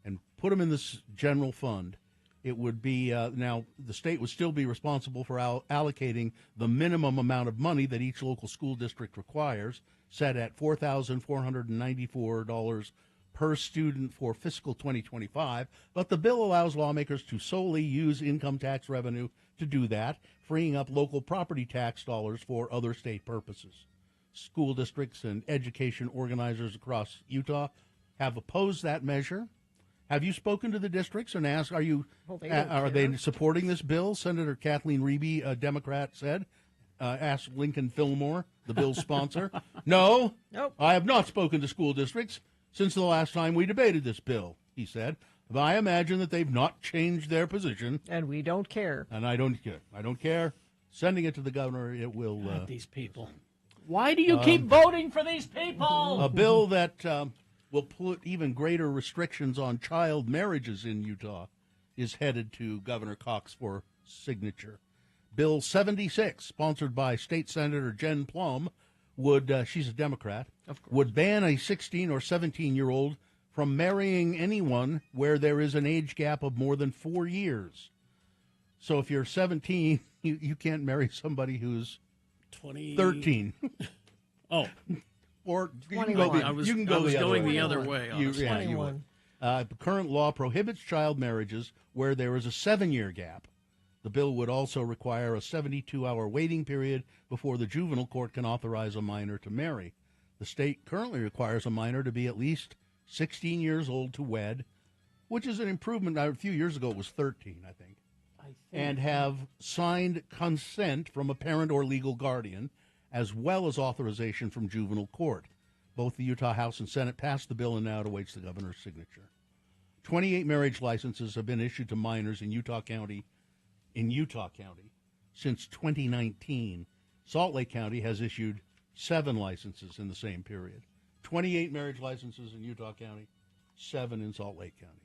and put them in this general fund. It would be now the state would still be responsible for allocating the minimum amount of money that each local school district requires, set at $4,494 per student for fiscal 2025, but the bill allows lawmakers to solely use income tax revenue to do that, freeing up local property tax dollars for other state purposes. School districts and education organizers across Utah have opposed that measure. Have you spoken to the districts and asked, are they supporting this bill? Senator Kathleen Reeby, a Democrat, said. Asked Lincoln Fillmore, the bill's sponsor. No, nope. I have not spoken to school districts since the last time we debated this bill, he said. But I imagine that they've not changed their position. And we don't care. And I don't care. Sending it to the governor, it will... these people. Why do you keep voting for these people? A bill that will put even greater restrictions on child marriages in Utah is headed to Governor Cox for signature. Bill 76, sponsored by State Senator Jen Plum, she's a Democrat, would ban a 16 or 17-year-old from marrying anyone where there is an age gap of more than 4 years. So if you're 17, you can't marry somebody who's 13. Oh. Or you can 21. go I was the going other the other way. Honestly. you would. The current law prohibits child marriages where there is a 7-year gap. The bill would also require a 72-hour waiting period before the juvenile court can authorize a minor to marry. The state currently requires a minor to be at least 16 years old to wed, which is an improvement. A few years ago it was 13, I think. And have signed consent from a parent or legal guardian, as well as authorization from juvenile court. Both the Utah House and Senate passed the bill, and now it awaits the governor's signature. 28 marriage licenses have been issued to minors in Utah County since 2019. Salt Lake County has issued 7 licenses in the same period. 28 marriage licenses in Utah County, 7 in Salt Lake County.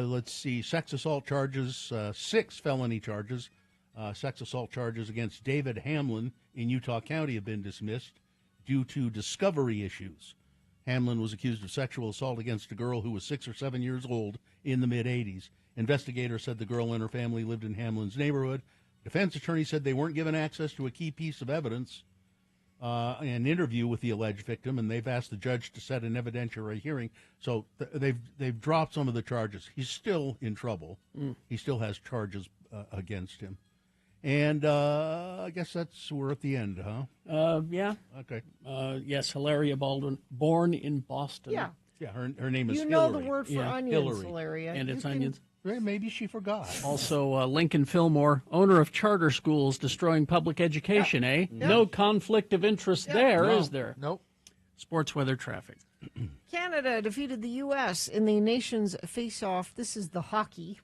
Let's see, sex assault charges, 6 felony charges. Sex assault charges against David Hamlin in Utah County have been dismissed due to discovery issues. Hamlin was accused of sexual assault against a girl who was 6 or 7 years old in the mid-'80s. Investigators said the girl and her family lived in Hamlin's neighborhood. Defense attorney said they weren't given access to a key piece of evidence, an interview with the alleged victim, and they've asked the judge to set an evidentiary hearing. So they've dropped some of the charges. He's still in trouble. He still has charges against him. And I guess we're at the end, huh? Yeah. Okay. Yes, Hilaria Baldwin, born in Boston. Yeah. Yeah, her name is You know Hillary. the word for Yeah, onions, Hillary. Hilaria. And You it's can- onions. Well, maybe she forgot. Also, Lincoln Fillmore, owner of charter schools destroying public education, eh? Yeah. No conflict of interest there, is there? Nope. Sports weather traffic. Canada defeated the U.S. in the nation's face-off. This is the hockey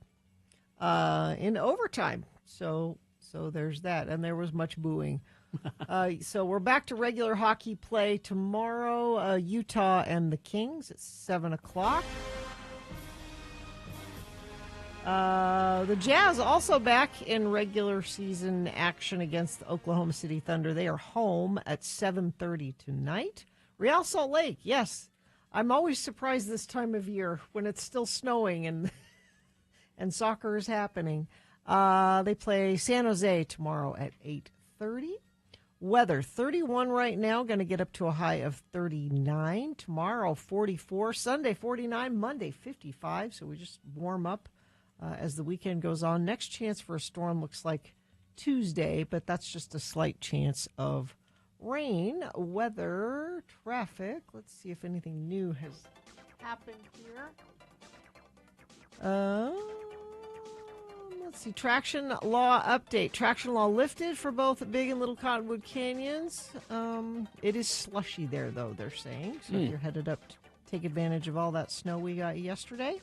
in overtime. So there's that, and there was much booing. So we're back to regular hockey play tomorrow. Utah and the Kings at 7:00. The Jazz also back in regular season action against the Oklahoma City Thunder. They are home at 7:30 tonight. Real Salt Lake, yes. I'm always surprised this time of year when it's still snowing and soccer is happening. They play San Jose tomorrow at 8:30. Weather, 31 right now, going to get up to a high of 39. Tomorrow, 44. Sunday, 49. Monday, 55. So we just warm up as the weekend goes on. Next chance for a storm looks like Tuesday, but that's just a slight chance of rain. Weather, traffic. Let's see if anything new has happened here. Let's see. Traction law update. Traction law lifted for both Big and Little Cottonwood Canyons. It is slushy there, though, they're saying. So if you're headed up to take advantage of all that snow we got yesterday,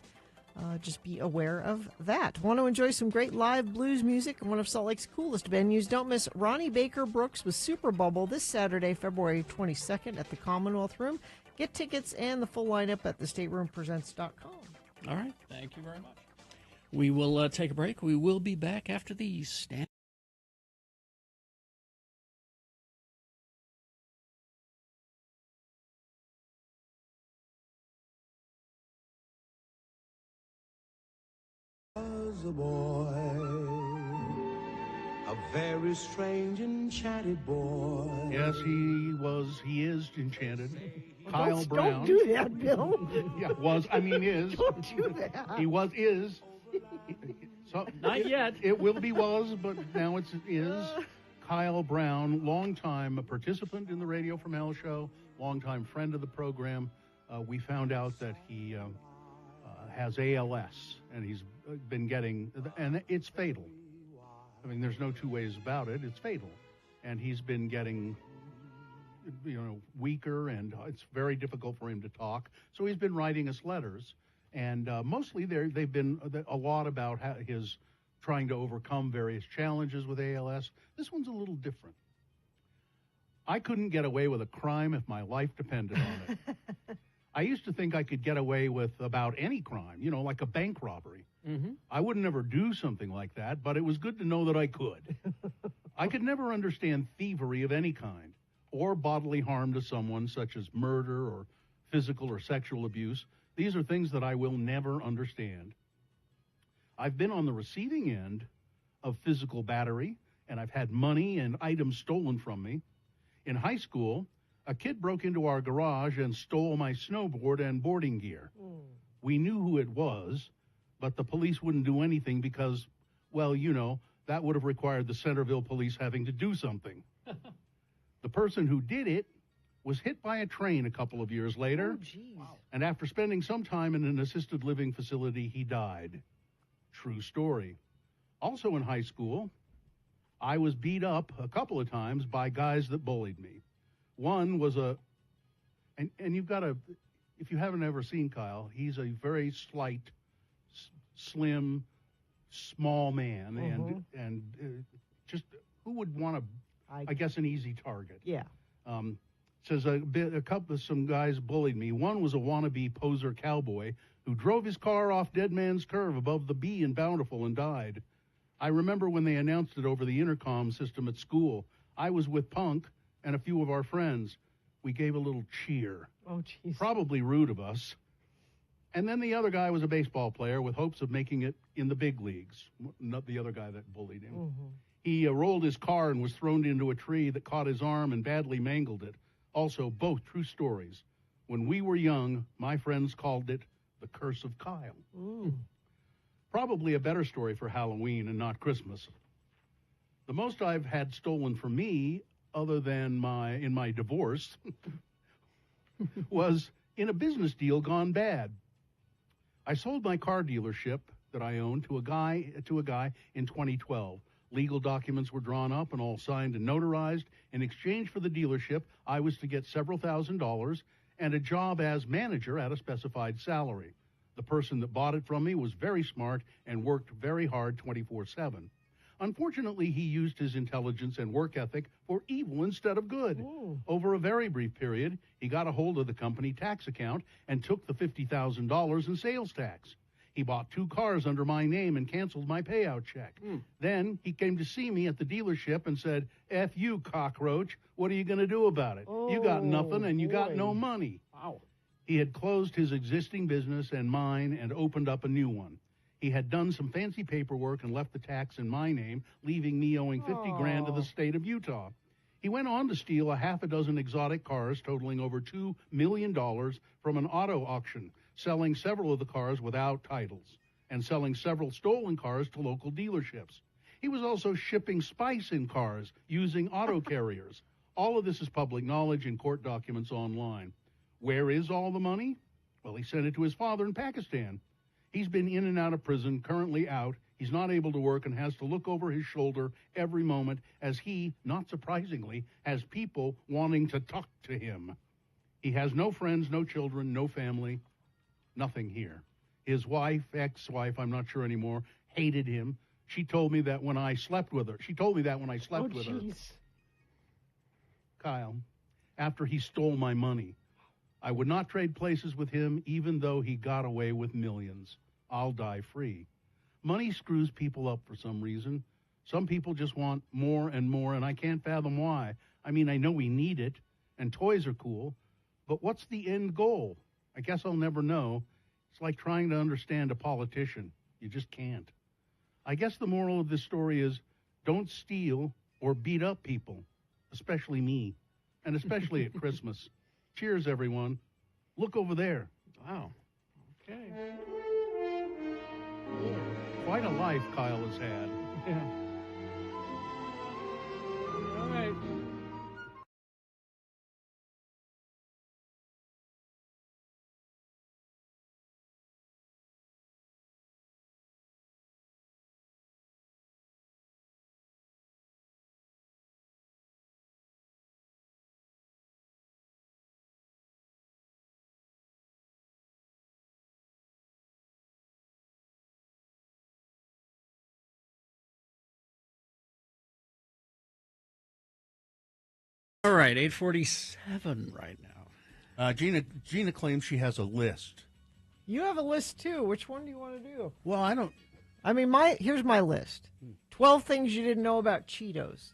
just be aware of that. Want to enjoy some great live blues music in one of Salt Lake's coolest venues? Don't miss Ronnie Baker Brooks with Super Bubble this Saturday, February 22nd at the Commonwealth Room. Get tickets and the full lineup at thestateroompresents.com. All right. Thank you very much. We will take a break. We will be back after these. Stand. Was a boy, a very strange enchanted boy. Yes, he is enchanted. Kyle Brown. Don't do that, Bill. Yeah, was. I mean, is. Don't do that. He is. So, Not yet. It will be was, but now it's is. Kyle Brown, longtime participant in the Radio from Hell show, longtime friend of the program. We found out that he has ALS, and he's been getting, and it's fatal. I mean, there's no two ways about it. It's fatal. And he's been getting, weaker, and it's very difficult for him to talk. So he's been writing us letters. And mostly they've been a lot about his trying to overcome various challenges with ALS. This one's a little different. I couldn't get away with a crime if my life depended on it. I used to think I could get away with about any crime, like a bank robbery. Mm-hmm. I would never do something like that, but it was good to know that I could. I could never understand thievery of any kind or bodily harm to someone, such as murder or physical or sexual abuse. These are things that I will never understand. I've been on the receiving end of physical battery, and I've had money and items stolen from me. In high school, a kid broke into our garage and stole my snowboard and boarding gear. We knew who it was, but the police wouldn't do anything because, well, that would have required the Centerville police having to do something. The person who did it was hit by a train a couple of years later, and after spending some time in an assisted living facility, he died. True story. Also in high school, I was beat up a couple of times by guys that bullied me. One was and you've got to, if you haven't ever seen Kyle, he's a very slight, slim, small man, and just who would want to, I guess, an easy target. Yeah. Says some guys bullied me. One was a wannabe poser cowboy who drove his car off Dead Man's Curve above the B in Bountiful and died. I remember when they announced it over the intercom system at school. I was with Punk and a few of our friends. We gave a little cheer. Oh, jeez. Probably rude of us. And then the other guy was a baseball player with hopes of making it in the big leagues. Not the other guy that bullied him. Mm-hmm. He rolled his car and was thrown into a tree that caught his arm and badly mangled it. Also, both true stories. When we were young, my friends called it the Curse of Kyle. Probably a better story for Halloween and not Christmas. The most I've had stolen from me, other than in my divorce, was in a business deal gone bad. I sold my car dealership that I owned to a guy in 2012. Legal documents were drawn up and all signed and notarized. In exchange for the dealership, I was to get several $1,000s and a job as manager at a specified salary. The person that bought it from me was very smart and worked very hard 24/7. Unfortunately, he used his intelligence and work ethic for evil instead of good. Ooh. Over a very brief period, he got a hold of the company tax account and took the $50,000 in sales tax. He bought 2 cars under my name and canceled my payout check. Then he came to see me at the dealership and said, "F you, cockroach. What are you going to do about it? You got nothing and you got no money." Wow. He had closed his existing business and mine and opened up a new one. He had done some fancy paperwork and left the tax in my name, leaving me owing $50,000 to the state of Utah. He went on to steal a half a dozen exotic cars totaling over $2 million from an auto auction, selling several of the cars without titles, and selling several stolen cars to local dealerships. He was also shipping spice in cars using auto carriers. All of this is public knowledge in court documents online. Where is all the money? Well, he sent it to his father in Pakistan. He's been in and out of prison, currently out. He's not able to work and has to look over his shoulder every moment as he, not surprisingly, has people wanting to talk to him. He has no friends, no children, no family, nothing here. His wife, ex-wife, I'm not sure anymore, hated him. She told me that when I slept with her. Kyle, after he stole my money, I would not trade places with him even though he got away with millions. I'll die free. Money screws people up for some reason. Some people just want more and more, and I can't fathom why. I mean, I know we need it, and toys are cool, but what's the end goal? I guess I'll never know. It's like trying to understand a politician. You just can't. I guess the moral of this story is don't steal or beat up people, especially me, and especially at Christmas. Cheers, everyone. Look over there. Wow. Okay. Quite a life Kyle has had. Yeah. All right. All right, 8:47 right now. Gina claims she has a list. You have a list too. Which one do you want to do? Well, I don't. I mean, here's my list. 12 things you didn't know about Cheetos.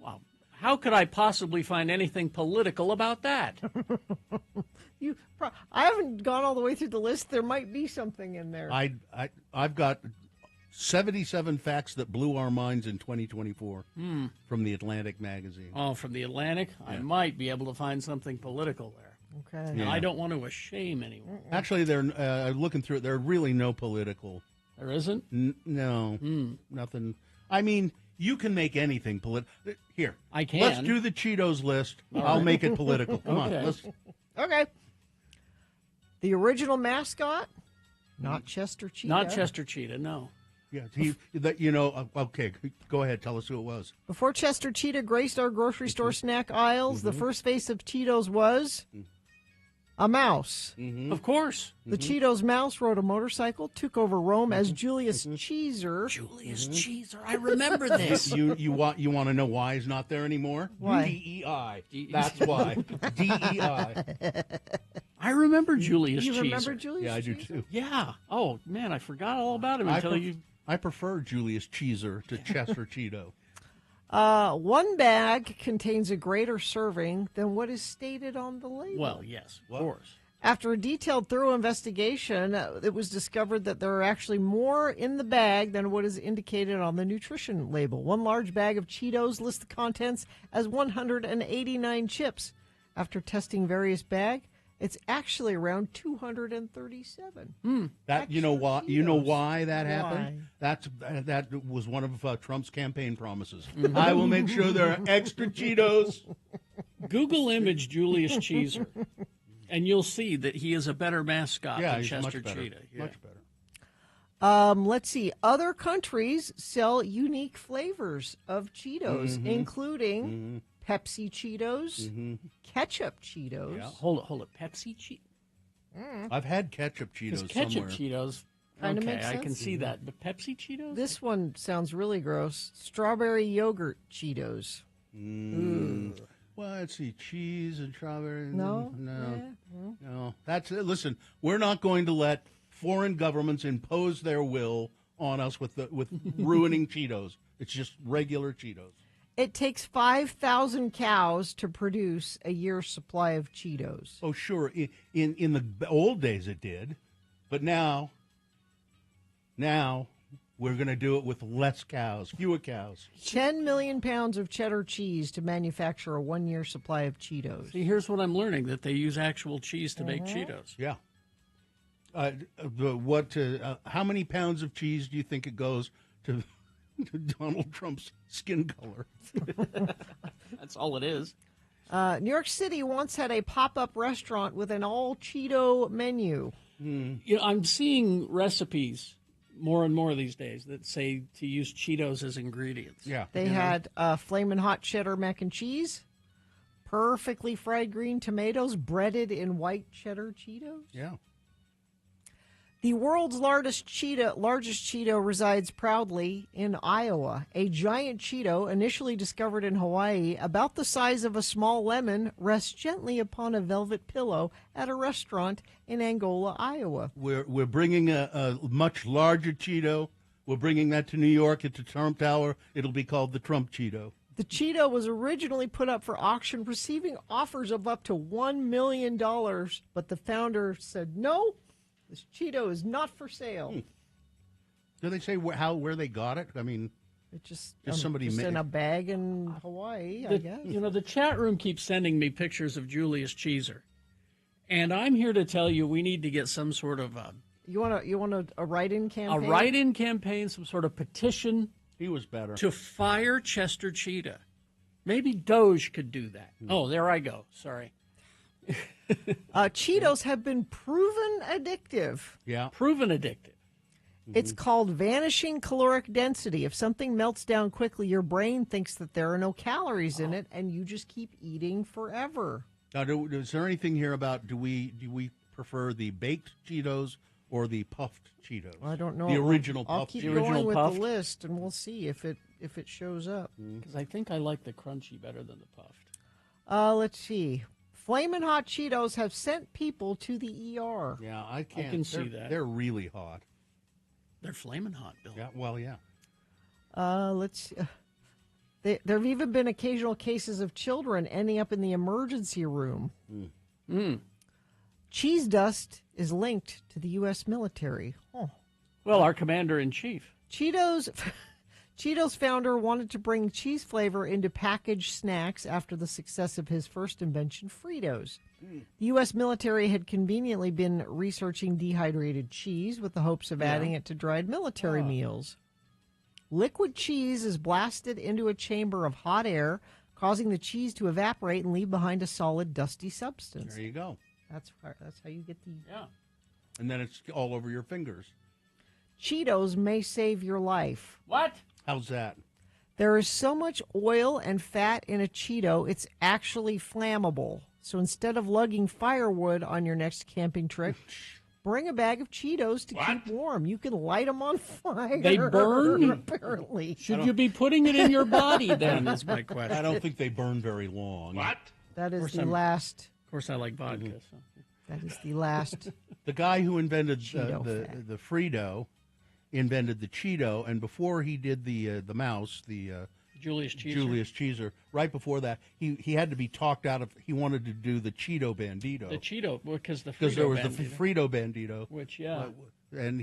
Wow. How could I possibly find anything political about that? I haven't gone all the way through the list. There might be something in there. I've got 77 facts that blew our minds in 2024 from the Atlantic magazine. Oh, from the Atlantic? Yeah. I might be able to find something political there. Okay. Yeah. I don't want to shame anyone. Actually, they're looking through it. There are really no political. There isn't? No. Nothing. I mean, you can make anything political. Here. I can. Let's do the Cheetos list. I'll make it political. Come on. Okay. The original mascot? Not Chester Cheetah. Not Chester Cheetah, no. Yeah, okay, go ahead. Tell us who it was. Before Chester Cheetah graced our grocery store snack aisles, the first face of Cheetos was a mouse. Of course. The Cheetos mouse rode a motorcycle, took over Rome as Julius Caesar. Julius Caesar, I remember this. You want to know why he's not there anymore? Why? DEI. That's why. DEI. I remember Julius Caesar. You remember Julius Yeah, I do Caesar? too. Yeah. Oh, man, I forgot all about him until you... I prefer Julius Caesar to Chester Cheeto. One bag contains a greater serving than what is stated on the label. Well, yes, of course. After a detailed, thorough investigation, it was discovered that there are actually more in the bag than what is indicated on the nutrition label. One large bag of Cheetos lists the contents as 189 chips. After testing various bags, It's actually around 237. That you know why? You know why that Why? happened? That was one of Trump's campaign promises. I will make sure there are extra Cheetos. Google image Julius Cheeser, and you'll see that he is a better mascot Yeah, than he's Chester much better. Cheetah. Much better. Let's see. Other countries sell unique flavors of Cheetos, including Pepsi Cheetos, ketchup Cheetos. Yeah. Hold it. Pepsi Cheetos? I've had ketchup Because Cheetos ketchup somewhere. Cheetos, Kinda okay, makes I can sense. see that. But Pepsi Cheetos? This one sounds really gross. Strawberry yogurt Cheetos. Well, let's see, cheese and strawberry. No? No. That's it. Listen, we're not going to let foreign governments impose their will on us with ruining Cheetos. It's just regular Cheetos. It takes 5,000 cows to produce a year's supply of Cheetos. Oh, sure. In the old days, it did, but now we're going to do it with less cows, fewer cows. 10 million pounds of cheddar cheese to manufacture a 1-year supply of Cheetos. See, here's what I'm learning, that they use actual cheese to make Cheetos. Yeah. How many pounds of cheese do you think it goes to Donald Trump's skin color? That's all it is. New York City once had a pop-up restaurant with an all-Cheeto menu. You know, I'm seeing recipes more and more these days that say to use Cheetos as ingredients. Yeah. They had flamin' hot cheddar mac and cheese, perfectly fried green tomatoes breaded in white cheddar Cheetos. Yeah. The world's largest Cheeto resides proudly in Iowa. A giant Cheeto, initially discovered in Hawaii, about the size of a small lemon, rests gently upon a velvet pillow at a restaurant in Angola, Iowa. We're bringing a much larger Cheeto. We're bringing that to New York at the Trump Tower. It'll be called the Trump Cheeto. The Cheeto was originally put up for auction, receiving offers of up to $1 million, but the founder said, no, this Cheeto is not for sale. Do they say where they got it? I mean, It just somebody just made in a bag in Hawaii, I guess. You know, the chat room keeps sending me pictures of Julius Cheeser. And I'm here to tell you we need to get some sort of You want a write-in campaign? a write-in campaign, some sort of petition. He was better. To fire Chester Cheetah. Maybe Doge could do that. Oh, there I go. Sorry. Cheetos have been proven addictive. Yeah. Proven addictive. It's called vanishing caloric density. If something melts down quickly, your brain thinks that there are no calories in it, and you just keep eating forever. Now, is there anything here about do we prefer the baked Cheetos or the puffed Cheetos? I don't know. The original I'll puffed keep Cheetos. going with puffed? the list, and we'll see if it shows up. Because I think I like the crunchy better than the puffed. Let's see. Flamin' Hot Cheetos have sent people to the ER. Yeah, I can't. can see that. They're really hot. They're flaming hot, Bill. Yeah, well, yeah. Let's see. There have even been occasional cases of children ending up in the emergency room. Cheese dust is linked to the U.S. military. Oh. Well, our commander-in-chief. Cheetos founder wanted to bring cheese flavor into packaged snacks after the success of his first invention, Fritos. The U.S. military had conveniently been researching dehydrated cheese with the hopes of adding it to dried military meals. Liquid cheese is blasted into a chamber of hot air, causing the cheese to evaporate and leave behind a solid, dusty substance. There you go. That's how you get the... Yeah. And then it's all over your fingers. Cheetos may save your life. What? How's that? There is so much oil and fat in a Cheeto, it's actually flammable. So instead of lugging firewood on your next camping trip, bring a bag of Cheetos to keep warm. You can light them on fire. They burn? Apparently. Should you be putting it in your body, then, is my question. I don't think they burn very long. What? That is Of the last. Of course, I like vodka. So. That is the last. The guy who invented Cheeto the Frito invented the Cheeto, and before he did the mouse, the Julius Cheeser. Julius Cheeser, right before that, he had to be talked out of. He wanted to do the Cheeto Bandito. The Cheeto, because the Frito because there was Bandito. the Frito Bandito, Which, yeah. and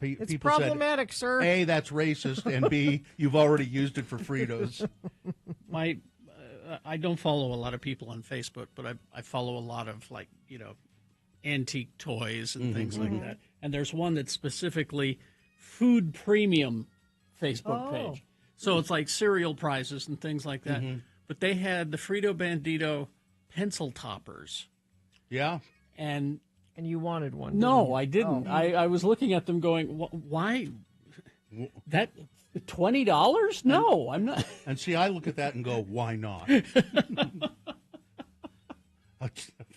It's people problematic, said, sir. A, that's racist, and B, you've already used it for Fritos. I don't follow a lot of people on Facebook, but I follow a lot of antique toys and things Mm-hmm. like that. And there's one that's specifically food premium Facebook page. So it's like cereal prizes and things like that. But they had the Frito Bandito pencil toppers. Yeah. And you wanted one? No, I didn't. Oh. I was looking at them going, why? That $20? No, I'm not. And see, I look at that and go, why not? A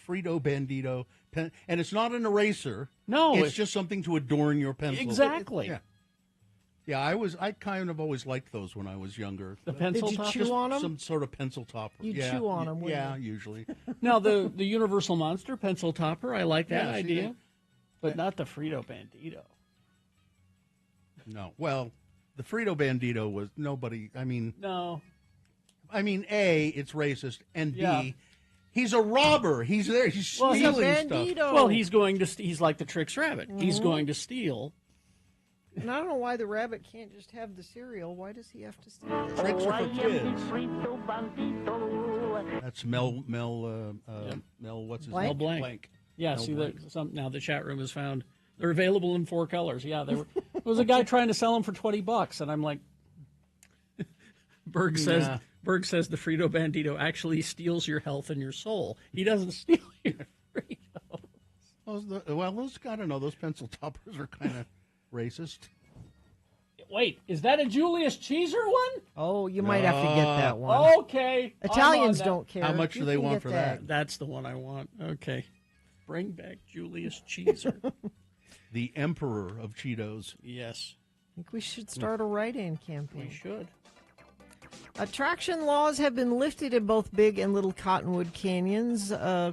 Frito Bandito pen, and it's not an eraser. No, it's just something to adorn your pencil. Exactly. Yeah, I kind of always liked those when I was younger. The pencil Did you toppers? chew on them? Some sort of pencil topper. You'd yeah, chew on them, wouldn't Yeah, you? usually. Now, the Universal Monster pencil topper, I like that Yeah, see idea. that? But not the Frito Bandito. No. Well, the Frito Bandito was nobody. I mean, No. A, it's racist, and B, Yeah. he's a robber. He's there. He's Well, he's a stealing stuff. Well, he's going to. He's like the Trix Rabbit. He's Mhm. going to steal. And I don't know why the rabbit can't just have the cereal. Why does he have to steal it? Tricks are for kids. That's Mel. What's his Mel name? Blanc. Yeah. Mel See, Blanc. now the chat room has found they're available in 4 colors. Yeah, there was a guy trying to sell them for $20, and I'm like, Berg says. Nah. Berg says the Frito Bandito actually steals your health and your soul. He doesn't steal your Those I don't know. Those pencil toppers are kind of racist. Wait, is that a Julius Caesar one? Oh, you might have to get that one. Okay. Italians I'm on don't care. How much You do they can want get for that? That's the one I want. Okay. Bring back Julius Caesar. The Emperor of Cheetos. Yes. I think we should start a write-in campaign. We should. Attraction laws have been lifted in both Big and Little Cottonwood Canyons.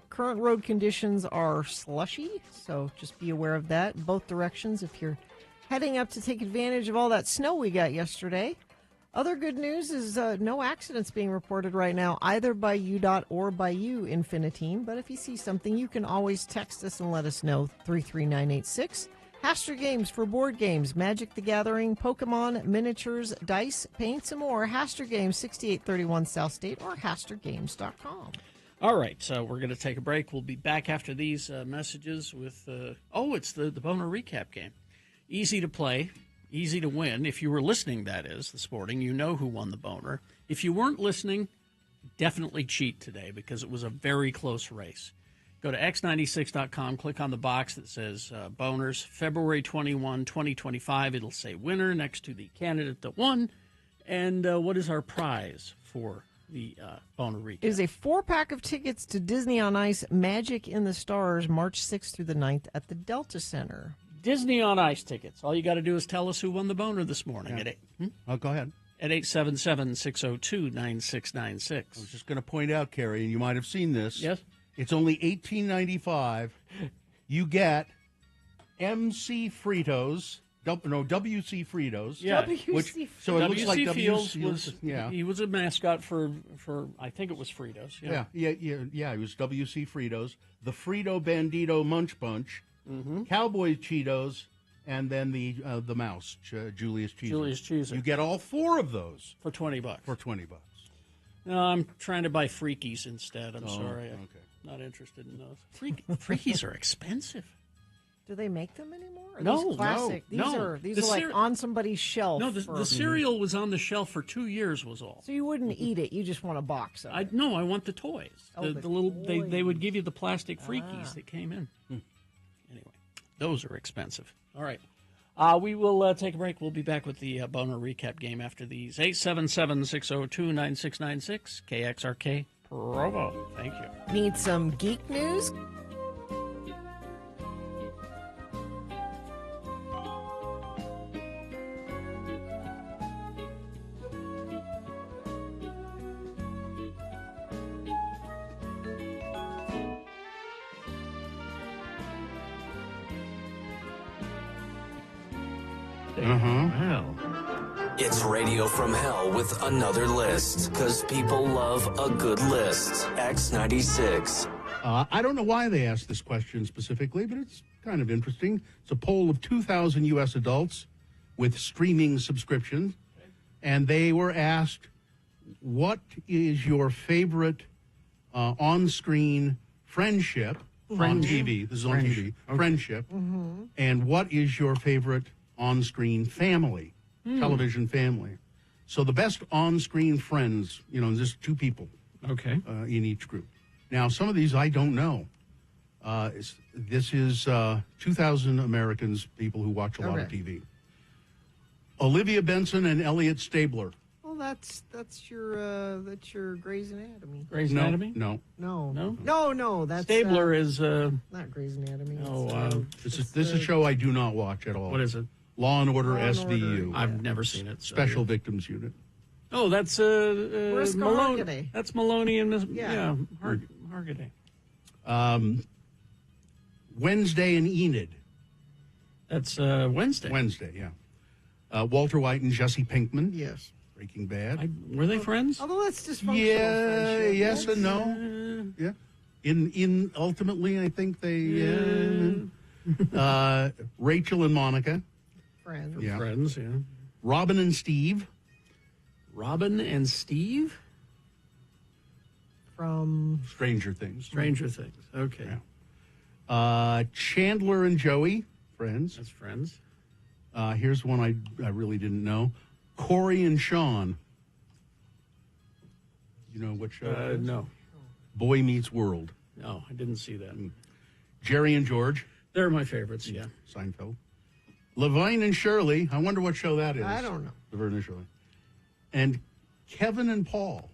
Current road conditions are slushy, so just be aware of that in both directions if you're heading up to take advantage of all that snow we got yesterday. Other good news is no accidents being reported right now, either by UDOT or by you, Infinitine. But if you see something, you can always text us and let us know, 33986. Haster Games for board games, Magic the Gathering, Pokemon, miniatures, dice, paints, and more. Haster Games, 6831 South State, or hastergames.com. All right, so we're going to take a break. We'll be back after these messages with, it's the Boner Recap game. Easy to play, easy to win. If you were listening, that is, this morning, you know who won the Boner. If you weren't listening, definitely cheat today because it was a very close race. Go to x96.com, click on the box that says Boners, February 21, 2025. It'll say winner next to the candidate that won. And what is our prize for the Boner Recap? It is a 4-pack of tickets to Disney on Ice Magic in the Stars, March 6th through the 9th at the Delta Center. Disney on Ice tickets. All you got to do is tell us who won the Boner this morning. Yeah. Oh, go ahead. At 877-602-9696. I was just going to point out, Carrie, and you might have seen this. Yes. It's only $18.95. You get MC Fritos, WC Fritos. Yeah. So it looks like WC Fields WC was, he was a mascot for I think it was Fritos. Yeah. It was WC Fritos, the Frito Bandito Munch Bunch, Cowboy Cheetos, and then the mouse, Julius Caesar. Julius Caesar. You get all 4 of those for $20. For $20. No, I'm trying to buy Freakies instead. I'm sorry. Okay. I'm not interested in those. Freakies are expensive. Do they make them anymore? Or No, these classic? no. These are like on somebody's shelf. No, the cereal was on the shelf for 2 years was all. So you wouldn't eat it. You just want a box of it. I want the toys. Oh, the little they would give you the plastic Freakies that came in. Anyway, those are expensive. All right. We will take a break. We'll be back with the Boner Recap game after these. 877-602-9696, KXRK Provo. Thank you. Need some geek news? It's Radio from Hell with another list, because people love a good list. X96. I don't know why they asked this question specifically, but it's kind of interesting. It's a poll of 2,000 U.S. adults with streaming subscriptions, and they were asked, what is your favorite on-screen friendship On TV. This is on TV. Okay. Friendship. Mm-hmm. And what is your favorite on-screen family, television family? So the best on-screen friends, there's two people Okay. in each group. Now, some of these I don't know. This is 2,000 Americans, people who watch a lot of TV. Olivia Benson and Elliot Stabler. Well, that's your Grey's Anatomy. Grey's No, Anatomy? no. No. That's Stabler is. not Grey's Anatomy. This is a show I do not watch at all. What is it? Law and Order Law and SVU. Order, I've never seen it. so- Special Victims Unit. Oh, that's Mariska Maloney. Hargitay. That's Maloney and Miss. Yeah. Hargitay. Wednesday and Enid. That's Wednesday. Wednesday, yeah. Walter White and Jesse Pinkman. Yes. Breaking Bad. Were they friends? Although that's dysfunctional. Yeah, friendship. yes and no. Yeah. In ultimately, I think they. Rachel and Monica. Friends. Yeah. Friends, yeah. Robin and Steve. Robin and Steve? From Stranger Things. Stranger Things. Okay. Yeah. Chandler and Joey. Friends. That's Friends. Here's one I really didn't know. Corey and Sean. You know what show that is? No. Boy Meets World. No, I didn't see that. Jerry and George. They're my favorites, yeah. Seinfeld. Levine and Shirley. I wonder what show that is. I don't know. Laverne and Shirley. And Kevin and Paul.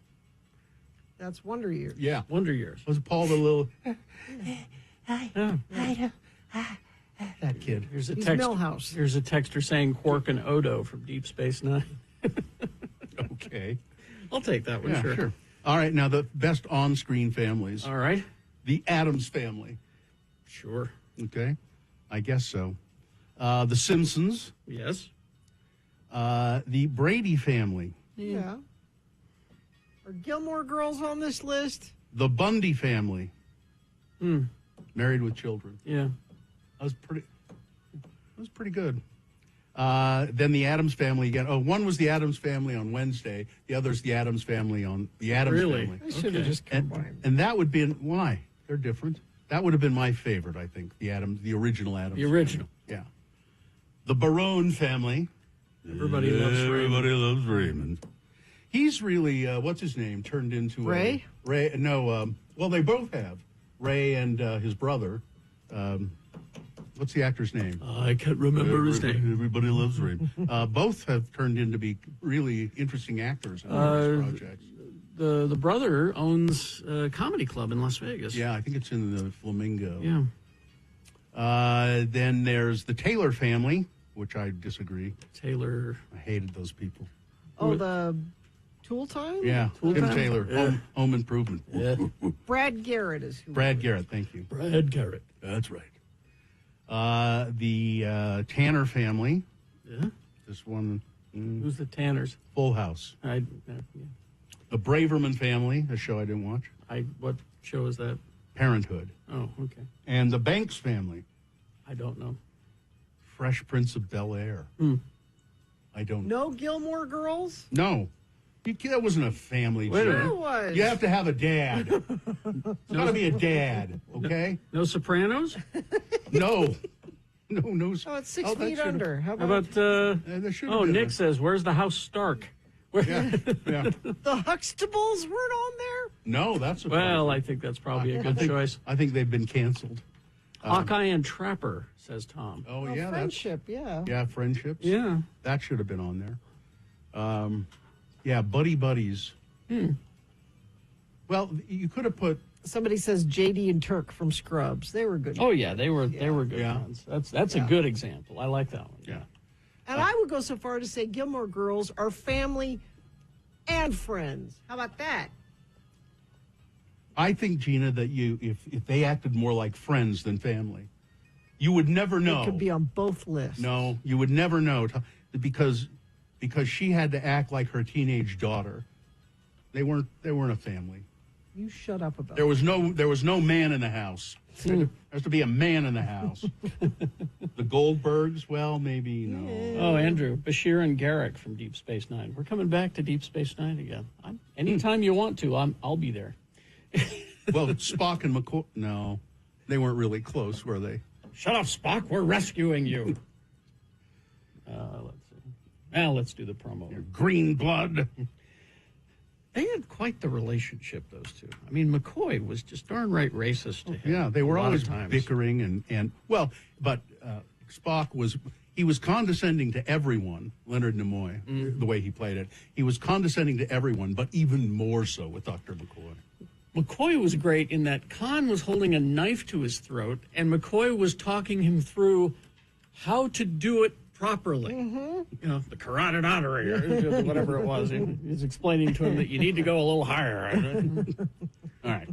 That's Wonder Years. Yeah. Wonder Years. Was Paul the little... Hi. That kid. Here's a He's text. Milhouse. Here's a texter saying Quark and Odo from Deep Space Nine. Okay. I'll take that one, Yeah, sure. All right, now the best on-screen families. All right. The Addams Family. Sure. Okay. I guess so. The Simpsons. Yes. The Brady Family. Yeah. Are Gilmore Girls on this list? The Bundy Family. Hmm. Married with Children. Yeah. That was pretty good. Then the Addams Family again. Oh, one was the Addams Family on Wednesday. The other's the Addams Family on the Addams Really? Family. I should have just combined. And that would be why they're different. That would have been my favorite, I think. The original Addams. The original. Family. Yeah. The Barone Family. Everybody loves Raymond. Everybody loves Raymond. He's really what's his name turned into Ray? Ray. No. Well, they both have Ray and his brother. What's the actor's name? I can't remember his name. Everybody loves Raymond. Both have turned into be really interesting actors in various projects. The brother owns a comedy club in Las Vegas. Yeah, I think it's in the Flamingo. Yeah. Then there's the Taylor Family, which I disagree. Taylor. I hated those people. Oh, the Tool Time? Yeah, Tool Tim Time? Taylor, Yeah. Home Improvement. Yeah. Brad Garrett is who. Brad Garrett, thank you. Brad Garrett. That's right. The Tanner Family. Yeah. This one. Who's the Tanners? Full House. Yeah. The Braverman Family, a show I didn't watch. What show is that? Parenthood. Oh, okay. And the Banks Family. I don't know. Fresh Prince of Bel-Air. I don't No Gilmore Girls? No. That wasn't a family Wait a show. minute. Sure was. You have to have a dad. It's got to be a dad, okay? No Sopranos? No. No. Oh, it's 6 that feet should've- under. How How about, about, there should've oh, been Nick a- says, where's the House Stark? Yeah. the Huxtables weren't on there? No, that's a Well, I think that's probably a good choice. I think they've been canceled. Hawkeye and Trapper, says Tom. Oh, Oh, yeah. Friendship, yeah. Yeah, Friendships. Yeah. That should have been on there. Yeah, Buddy Buddies. Well, you could have put... Somebody says JD and Turk from Scrubs. They were good. Oh, yeah, they were good Yeah. ones. That's a good example. I like that one. Yeah. And I would go so far to say Gilmore Girls are family and friends. How about that? I think, Gina, that if they acted more like friends than family, you would never know. It could be on both lists. No, you would never know because she had to act like her teenage daughter. They weren't a family. You shut up about There was no man in the house. There has to be a man in the house. The Goldbergs, well, maybe no. Oh, Andrew, Bashir and Garrick from Deep Space Nine. We're coming back to Deep Space Nine again. Anytime you want to, I'll be there. Well, Spock and McCoy, no. They weren't really close, were they? Shut up, Spock. We're rescuing you. Let's see. Well, let's do the promo. Green blood. They had quite the relationship, those two. I mean, McCoy was just darn right racist to him. Yeah, they were a lot always of times. bickering but Spock was condescending to everyone. Leonard Nimoy, the way he played it, he was condescending to everyone, but even more so with Dr. McCoy. McCoy was great in that Khan was holding a knife to his throat, and McCoy was talking him through how to do it properly. You know, the carotid artery or whatever it was. He was explaining to him that you need to go a little higher. All right.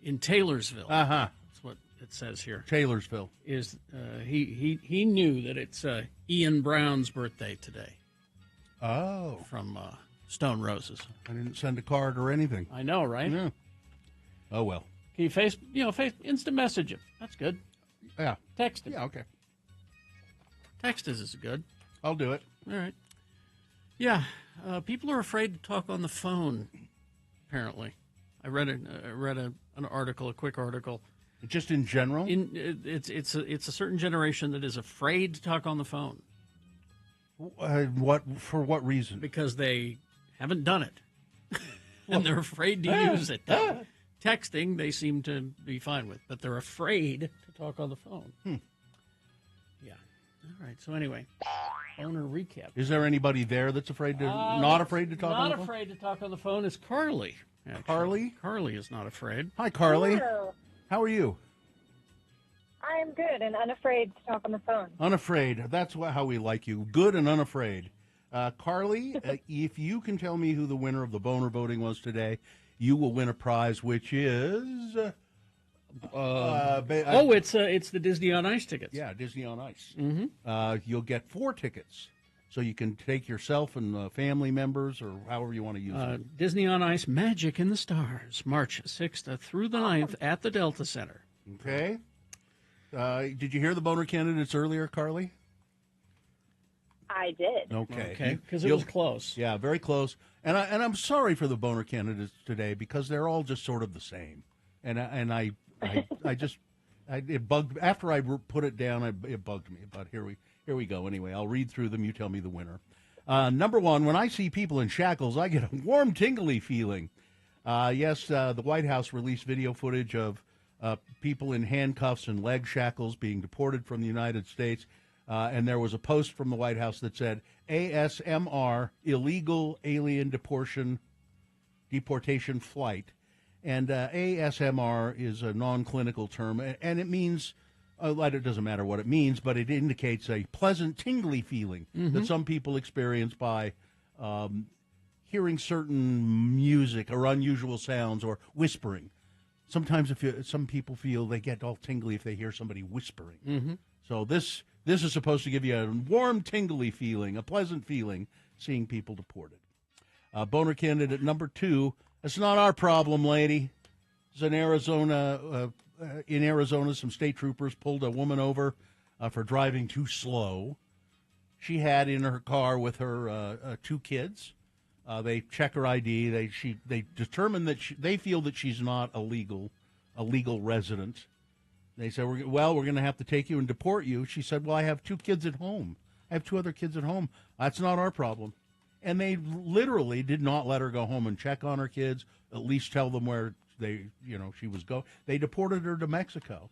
In Taylorsville. Uh-huh. That's what it says here. Taylorsville. Is he knew that it's Ian Brown's birthday today. Oh. From Stone Roses. I didn't send a card or anything. I know, right? Yeah. Oh, well. Can you face instant message him? That's good. Yeah. Text him. Yeah, okay. Text is good. I'll do it. All right. Yeah. People are afraid to talk on the phone, apparently. I read an article, a quick article. Just in general? It's a certain generation that is afraid to talk on the phone. For what reason? Because they haven't done it, and they're afraid to use it. Texting, they seem to be fine with, but they're afraid to talk on the phone. Yeah. All right. So anyway, owner recap. Is there anybody there that's afraid to not afraid to talk on the phone? Not afraid to talk on the phone is Carly. Actually. Carly? Carly is not afraid. Hi, Carly. Hello. How are you? I'm good and unafraid to talk on the phone. Unafraid. That's how we like you. Good and unafraid. Carly, if you can tell me who the winner of the boner voting was today, you will win a prize, which is... it's the Disney on Ice tickets. Yeah, Disney on Ice. Mm-hmm. You'll get 4 tickets. so you can take yourself and family members or however you want to use it. Disney on Ice Magic in the Stars, March 6th through the 9th at the Delta Center. Okay. Did you hear the boner candidates earlier, Carly? I did. Okay. Because it was close. Yeah, very close. And I'm sorry for the boner candidates today because they're all just sort of the same. And it bugged after I put it down. It bugged me. But here we go. Anyway, I'll read through them. You tell me the winner. Number one, when I see people in shackles, I get a warm, tingly feeling. Yes, the White House released video footage of people in handcuffs and leg shackles being deported from the United States. And there was a post from the White House that said, ASMR, illegal alien deportation flight. And ASMR is a non-clinical term, and it means, it doesn't matter what it means, but it indicates a pleasant, tingly feeling that some people experience by hearing certain music or unusual sounds or whispering. Sometimes some people feel they get all tingly if they hear somebody whispering. So this is supposed to give you a warm, tingly feeling, a pleasant feeling, seeing people deported. Boner candidate number two, it's not our problem, lady. It's in Arizona. Some state troopers pulled a woman over for driving too slow. She had in her car with her two kids. They check her ID. They determine that they feel that she's not a legal resident. They said, we're going to have to take you and deport you. She said, well, I have two kids at home. I have two other kids at home. That's not our problem. And they literally did not let her go home and check on her kids, at least tell them where she was going. They deported her to Mexico.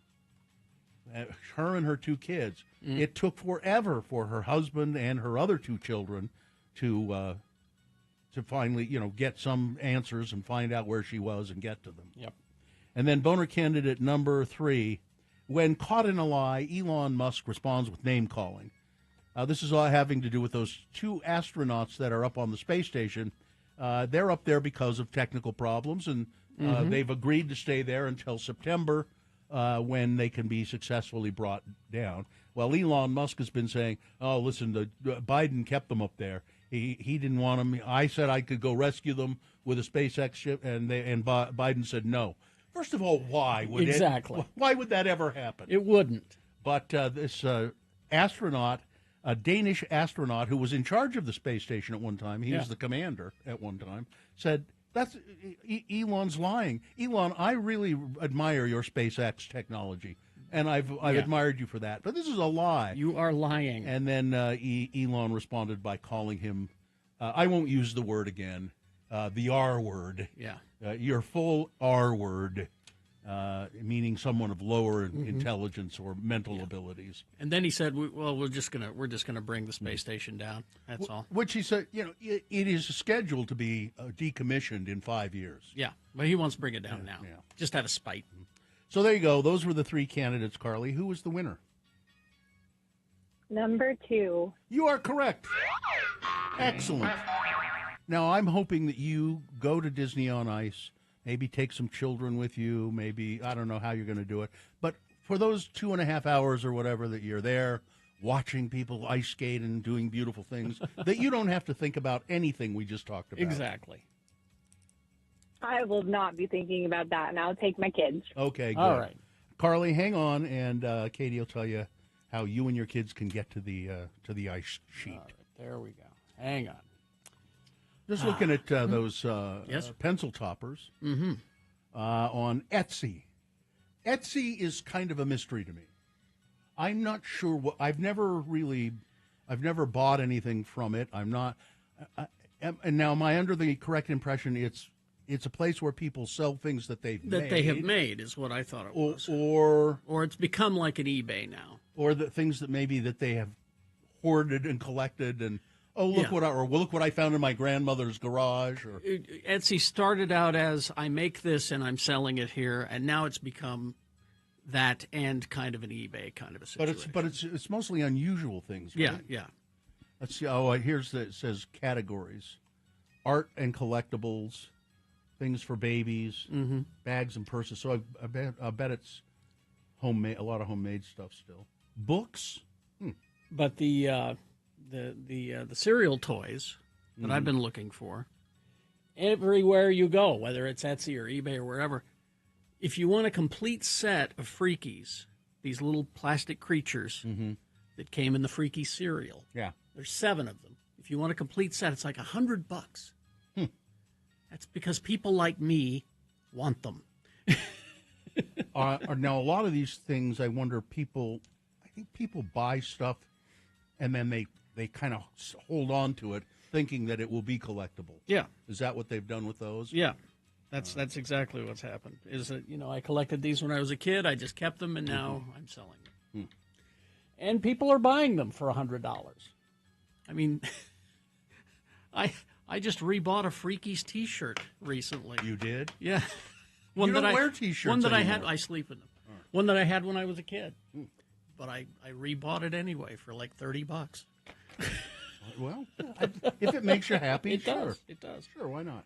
Her and her two kids. It took forever for her husband and her other two children to finally, get some answers and find out where she was and get to them. Yep. And then boner candidate number three, when caught in a lie, Elon Musk responds with name-calling. This is all having to do with those two astronauts that are up on the space station. They're up there because of technical problems, and they've agreed to stay there until September when they can be successfully brought down. Well, Elon Musk has been saying, oh, listen, Biden kept them up there. He didn't want them. I said I could go rescue them with a SpaceX ship, and Biden said no. First of all, why would why would that ever happen? It wouldn't. But this astronaut, a Danish astronaut who was in charge of the space station at one time, he was the commander at one time, said, "That's Elon's lying. Elon, I really admire your SpaceX technology, and I've admired you for that. But this is a lie. You are lying." And then Elon responded by calling him, I won't use the word again, the R word. Yeah. Your full R word, meaning someone of lower intelligence or mental abilities. And then he said, we're just gonna bring the space station down. That's all. Which he said, it is scheduled to be decommissioned in 5 years. Yeah, but he wants to bring it down now. Yeah. Just out of spite. So there you go. Those were the three candidates, Carly. Who was the winner? Number two. You are correct. Excellent. Now, I'm hoping that you go to Disney on Ice, maybe take some children with you, maybe, I don't know how you're going to do it, but for those 2.5 hours or whatever that you're there, watching people ice skate and doing beautiful things, that you don't have to think about anything we just talked about. Exactly. I will not be thinking about that, and I'll take my kids. Okay, good. All right. Carly, hang on, and Katie will tell you how you and your kids can get to the ice sheet. All right, there we go. Hang on. Just looking at those pencil toppers Mm-hmm. On Etsy. Etsy is kind of a mystery to me. I'm not sure what. I've never bought anything from it. I'm not. And now, am I under the correct impression it's a place where people sell things that they have made is what I thought it was. Or it's become like an eBay now. Or the things that maybe that they have hoarded and collected and. Oh, look what I found in my grandmother's garage. Or Etsy started out as I make this and I'm selling it here, and now it's become that and kind of an eBay kind of a situation. But it's mostly unusual things. Right? Yeah. Let's see. Oh, it says categories: art and collectibles, things for babies, bags and purses. So I bet it's homemade. A lot of homemade stuff still. Books. But the the cereal toys that I've been looking for, everywhere you go, whether it's Etsy or eBay or wherever, if you want a complete set of Freakies, these little plastic creatures that came in the Freaky cereal, there's 7 of them. If you want a complete set, it's like $100. That's because people like me want them. Now, a lot of these things, I wonder, I think people buy stuff and then they kind of hold on to it thinking that it will be collectible. Yeah. Is that what they've done with those? Yeah. That's exactly what's happened. Is that, I collected these when I was a kid. I just kept them, and now I'm selling them. And people are buying them for $100. I mean, I just rebought a Freakies T-shirt recently. You did? Yeah. You don't wear T-shirts One that anymore. I had. I sleep in them. One that I had when I was a kid. But I rebought it anyway for like $30. Well, if it makes you happy, it sure. does. It does. Sure, why not?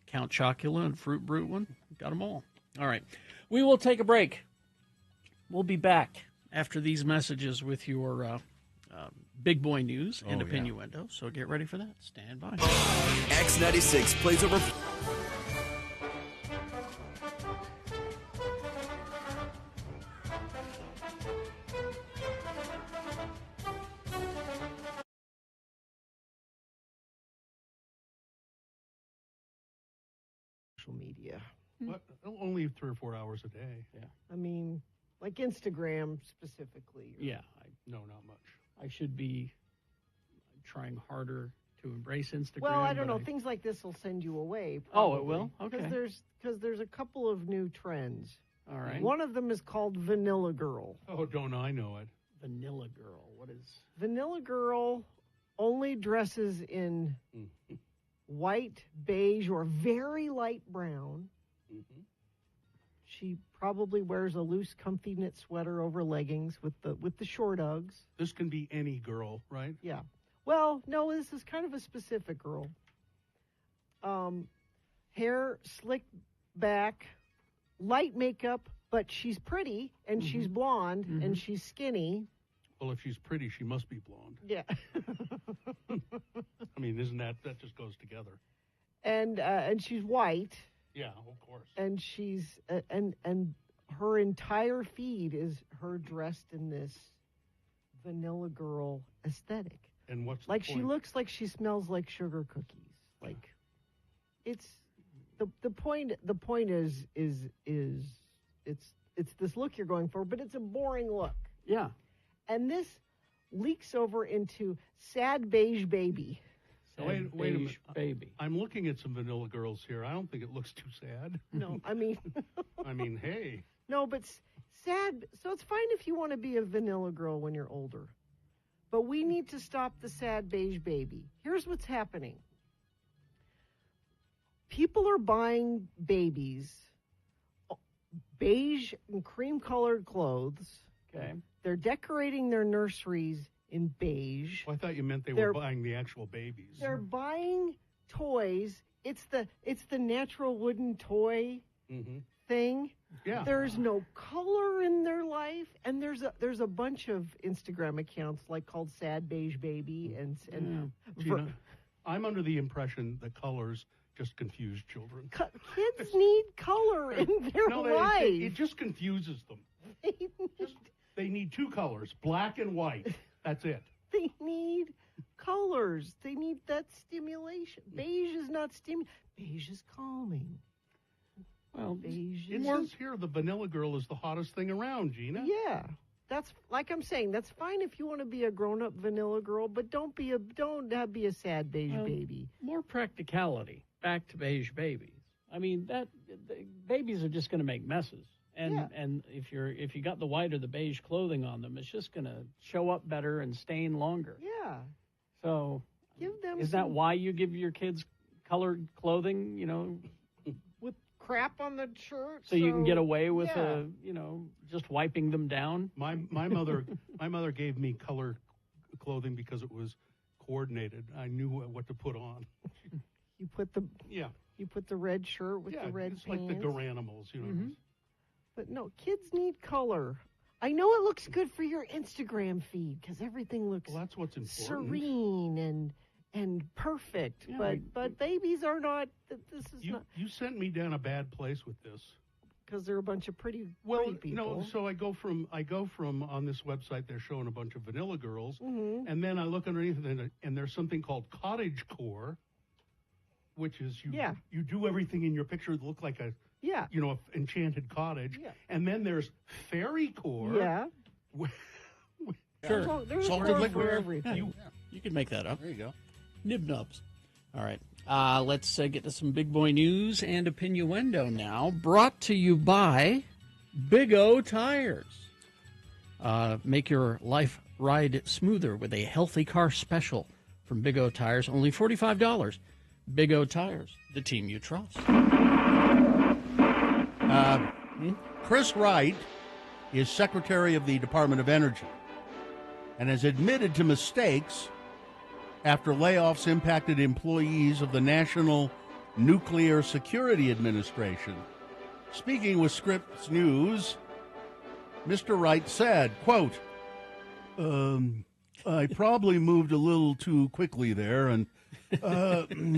Count Chocula and Fruit Brute one. Got them all. All right. We will take a break. We'll be back after these messages with your big boy news and opinioendo. So get ready for that. Stand by. X96 plays over. Social media. What? Only 3 or 4 hours a day. Yeah. I mean, like Instagram specifically. Yeah. No, not much. I should be trying harder to embrace Instagram. Well, I don't but know. Things like this will send you away. Oh, it will? Okay. Because there's a couple of new trends. All right. One of them is called Vanilla Girl. Oh, don't I know it? Vanilla Girl. What is... Vanilla Girl only dresses in white, beige, or very light brown. She probably wears a loose, comfy knit sweater over leggings with the short Uggs. This can be any girl, right? Yeah. Well, no, this is kind of a specific girl. Hair slicked back, light makeup, but she's pretty, and she's blonde, and she's skinny. Well, if she's pretty, she must be blonde. Yeah. I mean, isn't that just goes together? And she's white. Yeah, of course. And she's and her entire feed is her dressed in this Vanilla Girl aesthetic. And what's like the she point? looks like she smells like sugar cookies. Like it's the point is it's this look you're going for, but it's a boring look. Yeah. And this leaks over into sad beige baby. Wait a minute. Baby. I'm looking at some Vanilla Girls here. I don't think it looks too sad. No, I mean... I mean, hey. No, but sad... So it's fine if you want to be a Vanilla Girl when you're older. But we need to stop the sad beige baby. Here's what's happening. People are buying babies, beige and cream-colored clothes. Okay. They're decorating their nurseries in beige. Well, I thought you meant they were buying the actual babies. They're buying toys. It's the natural wooden toy thing. Yeah. There's no color in their life, and there's a bunch of Instagram accounts like called Sad Beige Baby and Gina, I'm under the impression that colors just confuse children. Kids need color in their life. It just confuses them. They need 2 colors, black and white. That's it. They need colors. They need that stimulation. Beige is not beige is calming. Well, beige it says here the Vanilla Girl is the hottest thing around, Gina. Yeah. That's like I'm saying. That's fine if you want to be a grown-up Vanilla Girl, but don't be a sad beige baby. More practicality. Back to beige babies. I mean, babies are just going to make messes. And if you got the white or the beige clothing on them, it's just going to show up better and stain longer. Yeah. So, give them. Is that why you give your kids colored clothing? With crap on the shirt, so you can get away with just wiping them down. My mother gave me color clothing because it was coordinated. I knew what to put on. You put the red shirt with the red it's pants. like the Garanimals, But no, kids need color. I know it looks good for your Instagram feed because everything looks that's what's important. serene and perfect. Yeah, but babies are not. This is not You sent me down a bad place with this. because they're a bunch of pretty people. No, so I go from on this website they're showing a bunch of vanilla girls, Mhm. and then I look underneath it and there's something called cottage core, which is you do everything in your picture that look like a enchanted cottage, and then there's fairy core. Yeah. Sure. There's Salted core liquid. for everything. You can make that up. There you go. Nib nubs. All right. Let's get to some big boy news and opinioendo now. Brought to you by Big O Tires. Make your life ride smoother with a healthy car special from Big O Tires. Only $45. Big O Tires, the team you trust. Chris Wright is Secretary of the Department of Energy and has admitted to mistakes after layoffs impacted employees of the National Nuclear Security Administration. Speaking with Scripps News, Mr. Wright said, quote, I probably moved a little too quickly there, and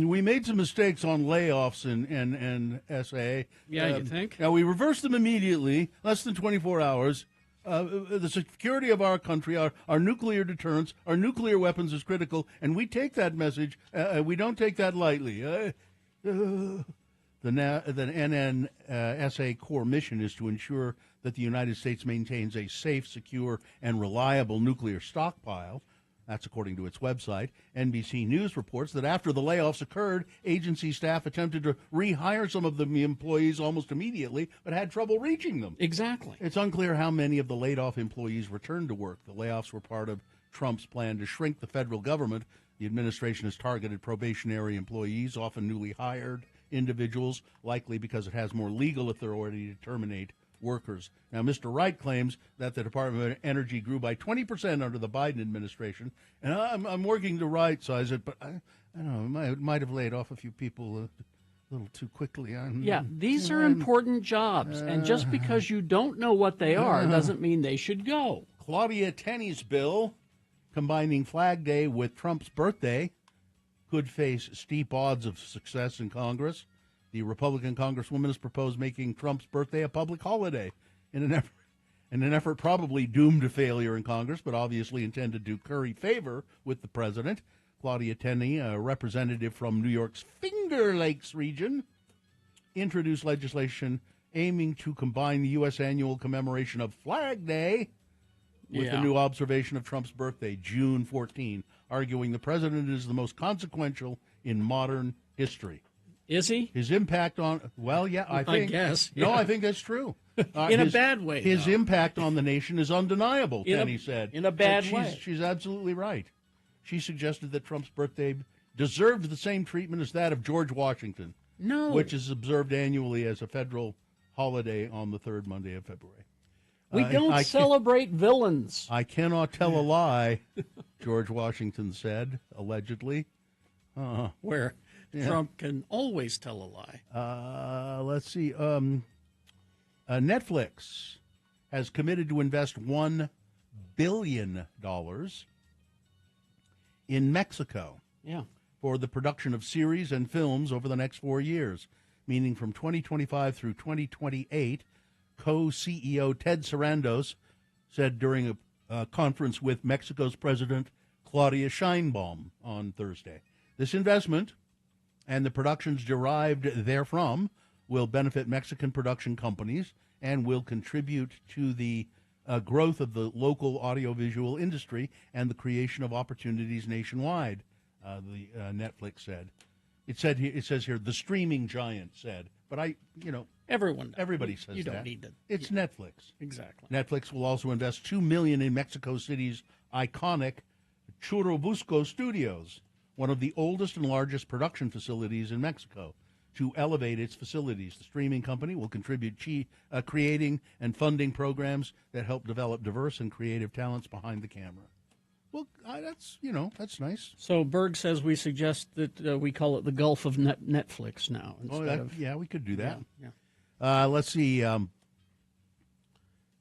we made some mistakes on layoffs in SA. Yeah, you think? Now, we reversed them immediately, less than 24 hours. The security of our country, our nuclear deterrence, our nuclear weapons is critical, and we take that message. We don't take that lightly. The NNSA core mission is to ensure that the United States maintains a safe, secure, and reliable nuclear stockpile. That's according to its website. NBC News reports that after the layoffs occurred, agency staff attempted to rehire some of the employees almost immediately, but had trouble reaching them. Exactly. It's unclear how many of the laid-off employees returned to work. The layoffs were part of Trump's plan to shrink the federal government. The administration has targeted probationary employees, often newly hired individuals, likely because it has more legal authority to terminate workers. Now, Mr. Wright claims that the Department of Energy grew by 20% under the Biden administration, and I'm working to right-size it, but I don't know, might have laid off a few people a little too quickly. These are important jobs, and just because you don't know what they are doesn't mean they should go. Claudia Tenney's bill, combining Flag Day with Trump's birthday, could face steep odds of success in Congress. The Republican Congresswoman has proposed making Trump's birthday a public holiday in an effort probably doomed to failure in Congress, but obviously intended to curry favor with the president. Claudia Tenney, a representative from New York's Finger Lakes region, introduced legislation aiming to combine the U.S. annual commemoration of Flag Day with the new observation of Trump's birthday, June 14, arguing the president is the most consequential in modern history. Is he? His impact on, I think. I guess. No, I think that's true. In a bad way, His though. impact on the nation is undeniable, Tenney said. In a bad And way. She's absolutely right. She suggested that Trump's birthday deserved the same treatment as that of George Washington. No. Which is observed annually as a federal holiday on the third Monday of February. We don't celebrate villains. I cannot tell a lie, George Washington said, allegedly. Where Trump can always tell a lie. Let's see. Netflix has committed to invest $1 billion in Mexico for the production of series and films over the next 4 years, meaning from 2025 through 2028. Co-CEO Ted Sarandos said during a conference with Mexico's President Claudia Sheinbaum on Thursday. This investment and the productions derived therefrom will benefit Mexican production companies and will contribute to the growth of the local audiovisual industry and the creation of opportunities nationwide, the Netflix said. It says here, the streaming giant said. But everybody says you that. don't need to. It's Netflix. Exactly. Netflix will also invest $2 million in Mexico City's iconic Churubusco Studios, one of the oldest and largest production facilities in Mexico, to elevate its facilities. The streaming company will contribute creating and funding programs that help develop diverse and creative talents behind the camera. Well, that's nice. So Berg says we suggest that we call it the Gulf of Netflix now. We could do that. Yeah. Let's see.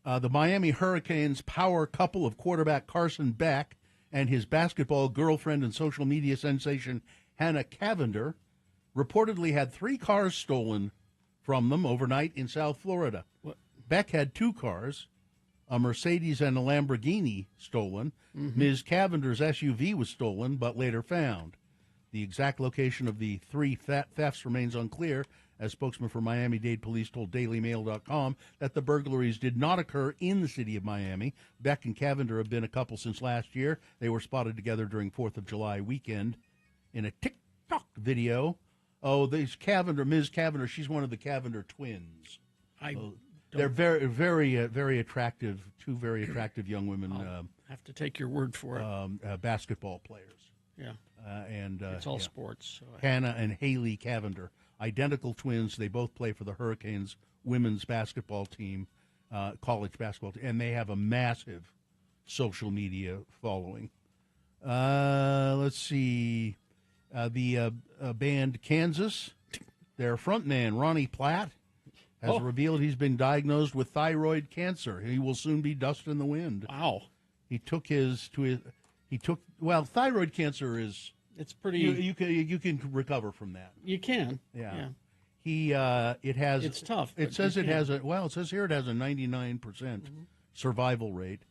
The Miami Hurricanes power couple of quarterback Carson Beck and his basketball girlfriend and social media sensation Hannah Cavender reportedly had 3 cars stolen from them overnight in South Florida. What? Beck had 2 cars, a Mercedes and a Lamborghini stolen. Ms. Cavender's SUV was stolen but later found. The exact location of the 3 thefts remains unclear, as spokesman for Miami-Dade Police told DailyMail.com that the burglaries did not occur in the city of Miami. Beck and Cavender have been a couple since last year. They were spotted together during 4th of July weekend in a TikTok video. Oh, Ms. Cavender, she's one of the Cavender twins. They're very, very attractive, 2 very attractive young women. Have to take your word for it. Basketball players. Yeah. And it's all sports. So Hannah and Haley Cavender, identical twins. They both play for the Hurricanes women's basketball team, college basketball team, and they have a massive social media following. Let's see. The band Kansas, their frontman, Ronnie Platt, has revealed he's been diagnosed with thyroid cancer. He will soon be dust in the wind. Wow. Well, thyroid cancer is... It's pretty... You can recover from that. You can. Yeah. It's tough. It says it has it says here it has a 99% survival rate.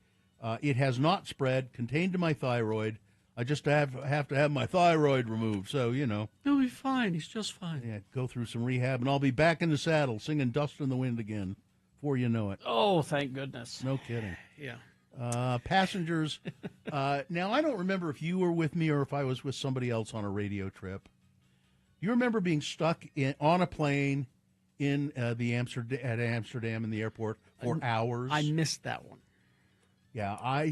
It has not spread, contained to my thyroid. I just have to have my thyroid removed. So, He'll be fine. He's just fine. Yeah, go through some rehab, and I'll be back in the saddle singing Dust in the Wind again before you know it. Oh, thank goodness. No kidding. Yeah. Passengers. Now, I don't remember if you were with me or if I was with somebody else on a radio trip. You remember being stuck on a plane in at Amsterdam in the airport for hours? I missed that one. Yeah,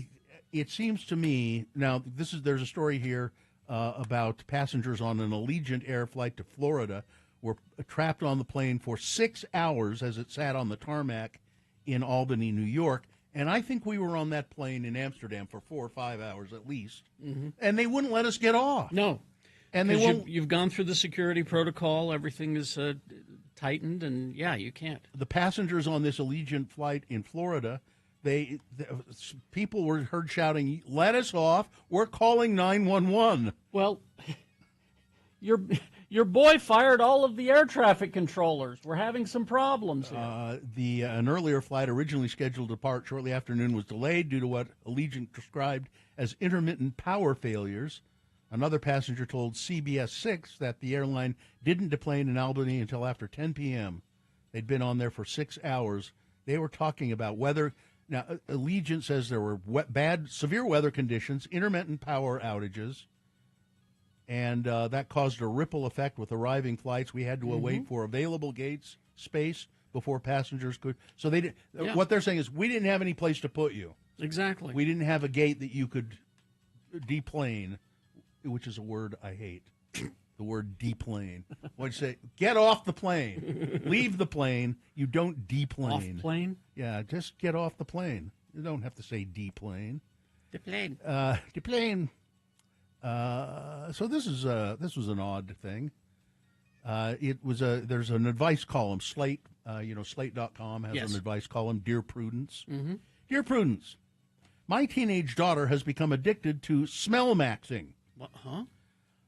it seems to me, now there's a story here about passengers on an Allegiant Air flight to Florida were trapped on the plane for 6 hours as it sat on the tarmac in Albany, New York. And I think we were on that plane in Amsterdam for 4 or 5 hours at least. Mm-hmm. And they wouldn't let us get off. No. And they won't. You've gone through the security protocol. Everything is tightened, and you can't. The passengers on this Allegiant flight in Florida, people were heard shouting, "Let us off! We're calling 911." Well, your boy fired all of the air traffic controllers. We're having some problems here. An earlier flight originally scheduled to depart shortly after noon was delayed due to what Allegiant described as intermittent power failures. Another passenger told CBS 6 that the airline didn't deplane in Albany until after 10 p.m. They'd been on there for 6 hours. They were talking about weather. Now, Allegiant says there were severe weather conditions, intermittent power outages, and that caused a ripple effect with arriving flights. We had to wait for available gates space before passengers could. So what they're saying is we didn't have any place to put you. Exactly. We didn't have a gate that you could deplane, which is a word I hate. The word deplane. What'd you say? Get off the plane. Leave the plane. You don't deplane. Off plane? Yeah, just get off the plane. You don't have to say deplane. Deplane. Deplane. So this was an odd thing. There's an advice column. Slate, Slate.com has an advice column. Dear Prudence. Mm-hmm. Dear Prudence, my teenage daughter has become addicted to smell maxing. What? Huh?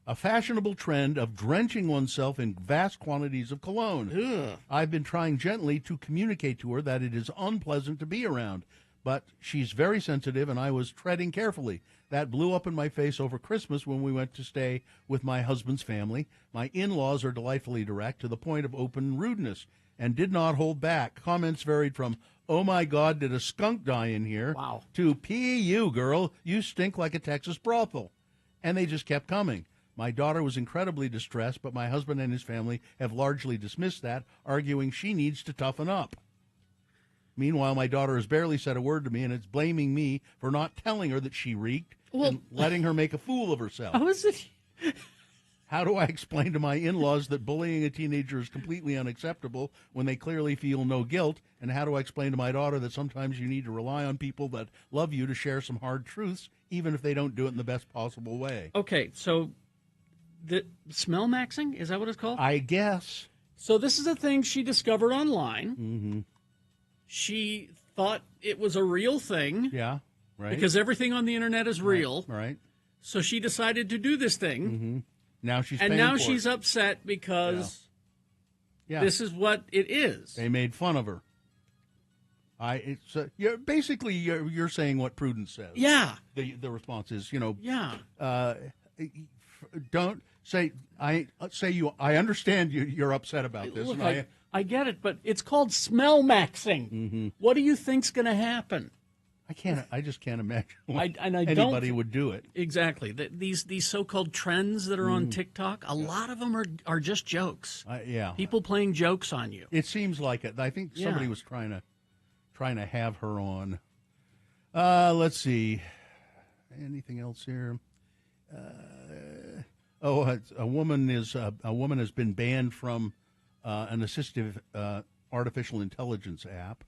A fashionable trend of drenching oneself in vast quantities of cologne. Ugh. I've been trying gently to communicate to her that it is unpleasant to be around, but she's very sensitive, and I was treading carefully. That blew up in my face over Christmas when we went to stay with my husband's family. My in-laws are delightfully direct to the point of open rudeness and did not hold back. Comments varied from, "Oh my God, did a skunk die in here?" Wow. To, "P.U., girl, you stink like a Texas brothel." And they just kept coming. My daughter was incredibly distressed, but my husband and his family have largely dismissed that, arguing she needs to toughen up. Meanwhile, my daughter has barely said a word to me, and it's blaming me for not telling her that she reeked and letting her make a fool of herself. How is it? How do I explain to my in-laws that bullying a teenager is completely unacceptable when they clearly feel no guilt? And how do I explain to my daughter that sometimes you need to rely on people that love you to share some hard truths, even if they don't do it in the best possible way? Okay, so the smell maxing, is that what it's called? I guess. So this is a thing she discovered online. Mm-hmm. She thought it was a real thing. Yeah, right. Because everything on the internet is real. Right. So she decided to do this thing. Mm-hmm. Now she's and paying now for she's it. upset because Yeah. this is what it is. They made fun of her. You're saying what Prudence says. Yeah. The response is, Yeah. Don't say I understand you're upset about this. Look, and I get it, but it's called smell maxing. Mm-hmm. What do you think's going to happen? I just can't imagine why I anybody would do it. Exactly. These so-called trends that are on TikTok, a lot of them are just jokes. Yeah. People playing jokes on you. It seems like it. I think somebody Yeah. was trying to have her on. Let's see. Anything else here? A woman has been banned from an assistive artificial intelligence app.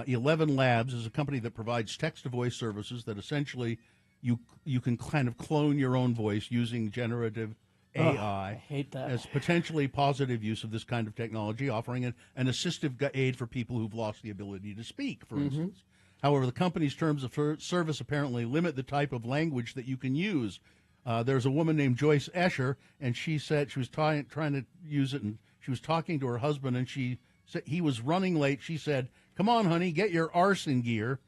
11 Labs is a company that provides text-to-voice services that essentially you can kind of clone your own voice using generative AI. I hate that. As potentially positive use of this kind of technology, offering an assistive aid for people who've lost the ability to speak, for instance. However, the company's terms of service apparently limit the type of language that you can use. There's a woman named Joyce Escher, and she said she was trying to use it, and she was talking to her husband, and she said he was running late. She said, "Come on, honey, get your arse in gear.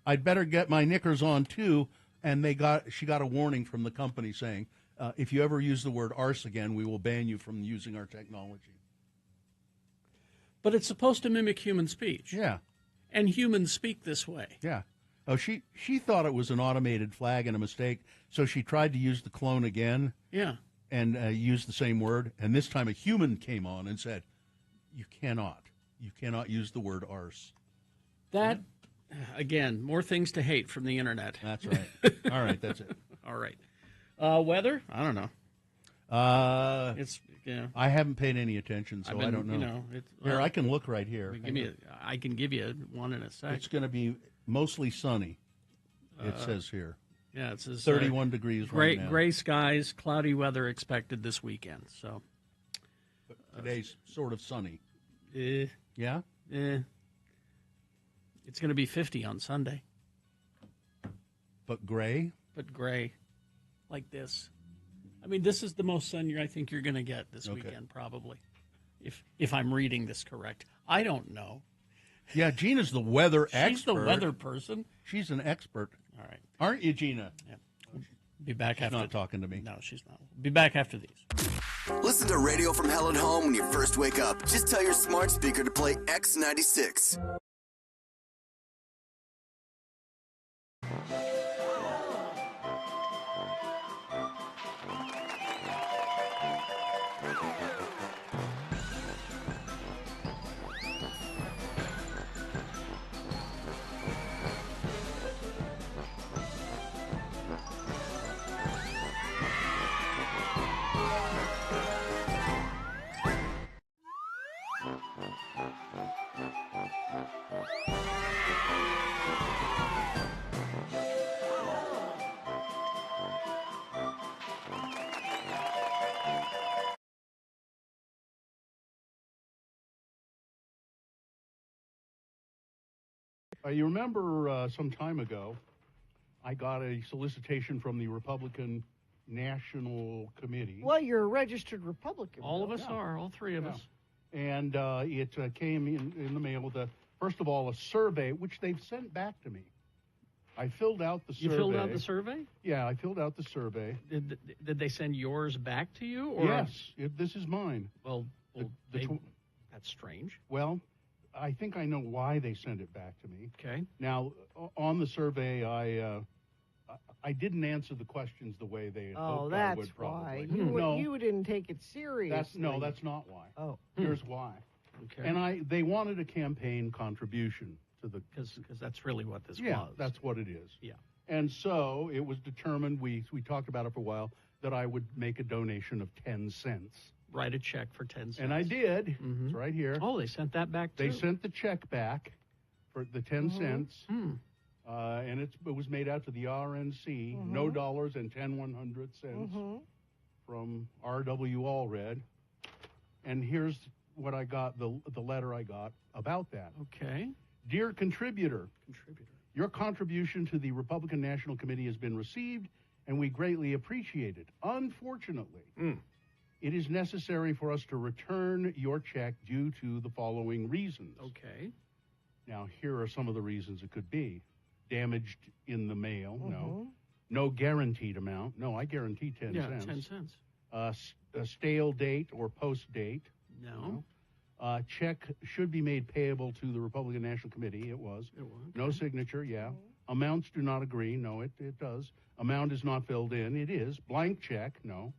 I'd better get my knickers on too." And she got a warning from the company saying, if you ever use the word arse again, we will ban you from using our technology. But it's supposed to mimic human speech. Yeah. And humans speak this way. Yeah. Oh, she thought it was an automated flag and a mistake, so she tried to use the clone again. Yeah. And use the same word. And this time a human came on and said, you cannot use the word arse. That, again, more things to hate from the internet. That's right. All right, that's it. All right. Weather? I don't know. It's I haven't paid any attention, so I don't know. You know, here, I can look right here. I can give you one in a sec. It's going to be mostly sunny. It says here. Yeah, it says 31 degrees right now. Gray skies, cloudy weather expected this weekend. So but today's sort of sunny. Yeah. It's going to be 50 on Sunday. But gray? But gray, like this. I mean, this is the most sun I think you're going to get this weekend, probably, if I'm reading this correct. I don't know. Yeah, Gina's the weather expert. She's the weather person. She's an expert. All right. Aren't you, Gina? Yeah. Be back she's after. Not talking to me. No, she's not. Be back after these. Listen to Radio from Hell and Home when you first wake up. Just tell your smart speaker to play X96. You remember some time ago, I got a solicitation from the Republican National Committee. Well, you're a registered Republican. All of us are, all three of us. And it came in the mail with, first of all, a survey, which they've sent back to me. I filled out the survey. You filled out the survey? Yeah, I filled out the survey. Did they send yours back to you? Or? Yes, this is mine. Well, that's strange. Well, I think I know why they sent it back to me. Okay. Now, on the survey, I didn't answer the questions the way they had hoped I would, probably. Why. You didn't take it seriously. That's not why. Oh. Here's why. Okay. And they wanted a campaign contribution to the... Because that's really what this was. Yeah, that's what it is. Yeah. And so it was determined, we talked about it for a while, that I would make a donation of 10 cents. Write a check for 10 cents. And I did. It's right here. Oh, they sent that back too? They sent the check back for the 10 cents. And it was made out to the RNC, no dollars and 1/100 cents from R.W. Allred. And here's what I got, the letter I got about that. Okay. Dear contributor, your contribution to the Republican National Committee has been received, and we greatly appreciate it. Unfortunately, it is necessary for us to return your check due to the following reasons. Okay. Now, here are some of the reasons it could be. Damaged in the mail, no. No guaranteed amount. No, I guarantee 10 cents. 10 cents. A stale date or post date. No. Check should be made payable to the Republican National Committee. It was. No signature, yeah. Amounts do not agree. No, it does. Amount is not filled in. It is. Blank check, no.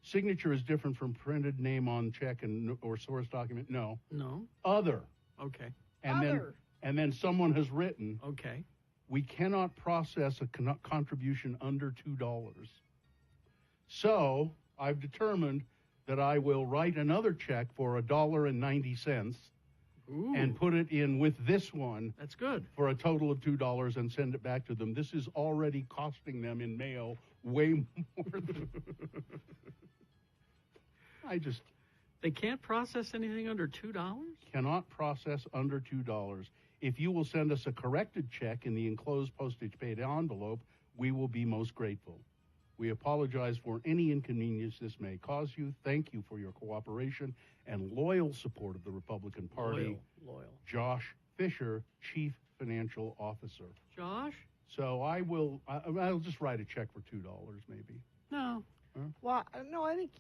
Signature is different from printed name on check or source document, no. No. Other. Okay. And then someone has written, okay, we cannot process a contribution under $2. So I've determined that I will write another check for $1.90 and put it in with this one. That's good. For a total of $2 and send it back to them. This is already costing them in mail way more than They can't process anything under $2? Cannot process under $2. If you will send us a corrected check in the enclosed postage paid envelope, we will be most grateful. We apologize for any inconvenience this may cause you. Thank you for your cooperation and loyal support of the Republican Party. Loyal. Josh Fisher, Chief Financial Officer. Josh? So I'll just write a check for $2 maybe. No. Huh? Well, no, I think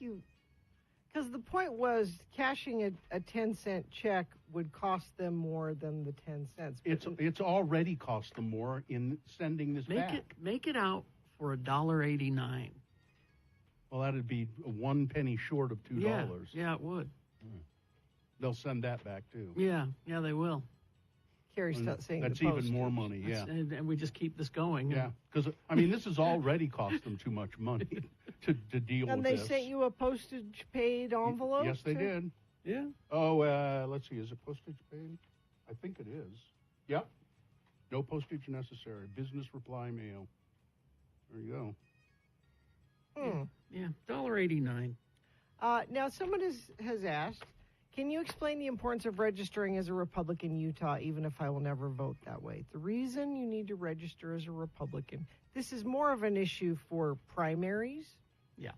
because the point was cashing a 10-cent check would cost them more than the 10 cents. It's already cost them more in sending this back. Make it out for $1.89. Well, that'd be 1 penny short of $2. Yeah, it would. They'll send that back too. Yeah, they will. Carrie's not saying that's the even more money. Yeah, and we just keep this going. Yeah, because this has already cost them too much money to deal and with they this. sent you a postage paid envelope? Yes, they did. Yeah. Oh, let's see. Is it postage paid? I think it is. Yep. No postage necessary. Business reply mail. There you go. Yeah, $1.89. Now, someone has asked, can you explain the importance of registering as a Republican in Utah, even if I will never vote that way? The reason you need to register as a Republican, this is more of an issue for primaries. Yeah.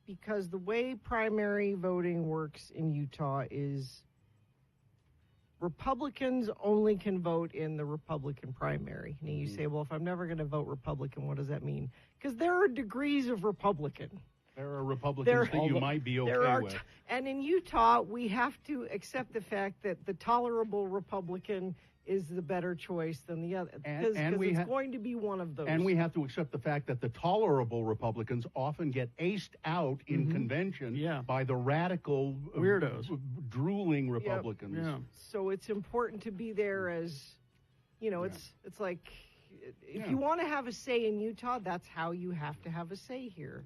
Because the way primary voting works in Utah is Republicans only can vote in the Republican primary. And you say, well, if I'm never going to vote Republican, what does that mean? Because there are degrees of Republican. There are Republicans that you might be okay with. And in Utah, we have to accept the fact that the tolerable Republican is the better choice than the other. Because it's going to be one of those. And we have to accept the fact that the tolerable Republicans often get aced out in convention by the radical, weirdos, drooling Republicans. Yeah. So it's important to be there as, it's like, if you want to have a say in Utah, that's how you have to have a say here.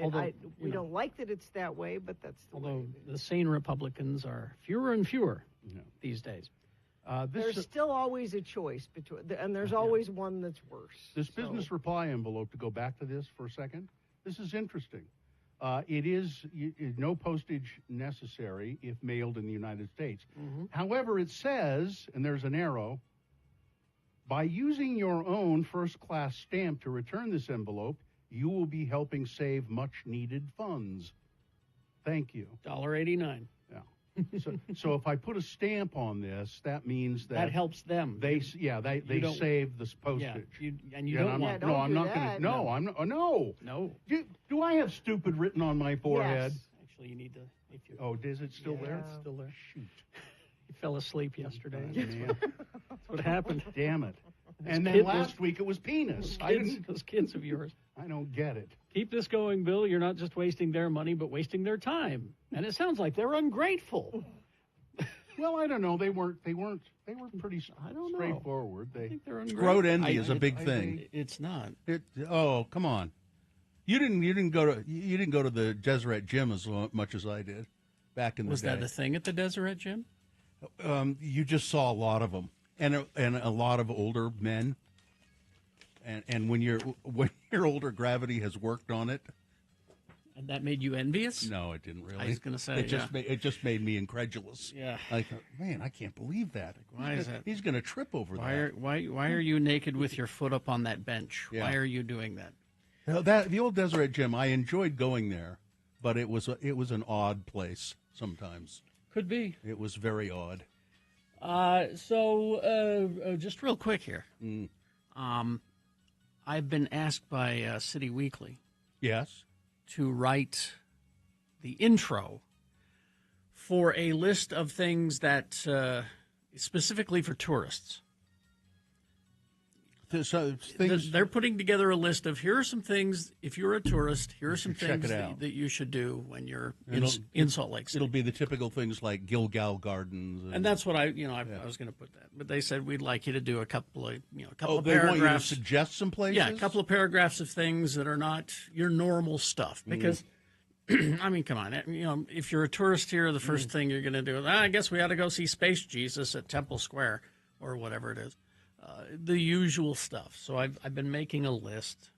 Although, we don't like that it's that way, but that's the way. Although the sane Republicans are fewer and fewer these days. There's still always a choice between, and there's always one that's worse. This business reply envelope, to go back to this for a second, this is interesting. It is no postage necessary if mailed in the United States. However, it says, and there's an arrow, by using your own first-class stamp to return this envelope, you will be helping save much-needed funds. Thank you. $1.89. Yeah. So if I put a stamp on this, that means that helps them. They save the postage. Yeah, you don't want. No, I'm not going to. No, I'm not. No. No. Do I have stupid written on my forehead? Yes. Actually, you need to. Is it still there? It's still there. Shoot. You fell asleep yesterday. Man. That's what happened. Damn it. And then last week it was penis. Those kids of yours. I don't get it. Keep this going, Bill. You're not just wasting their money, but wasting their time. And it sounds like they're ungrateful. Well, I don't know. They were pretty straightforward. I think they're ungrateful. Throat envy is a big thing. It's not. Oh, come on. You didn't go to the Deseret Gym as much as I did back in the day. Was that a thing at the Deseret Gym? You just saw a lot of them, and a lot of older men. And when your older gravity has worked on it, And that made you envious? No, it didn't really. I was going to say, it just made me incredulous. Yeah. I thought, man, I can't believe that. Why is that? He's going to trip over that. Why are you naked with your foot up on that bench? Yeah. Why are you doing that? Now, the old Deseret Gym, I enjoyed going there, but it was an odd place sometimes. Could be. It was very odd. Just real quick here. I've been asked by City Weekly. Yes. To write the intro for a list of things that specifically for tourists. So They're putting together a list of here are some things, if you're a tourist, here are some things that you should do when you're in Salt Lake City. It'll be the typical things like Gilgal Gardens. And that's what I was going to put that. But they said we'd like you to do a couple of they paragraphs. want you to suggest some places? Yeah, a couple of paragraphs of things that are not your normal stuff. Because, I mean, come on. If you're a tourist here, the first thing you're going to do is, I guess we ought to go see Space Jesus at Temple Square or whatever it is. The usual stuff. So I've been making a list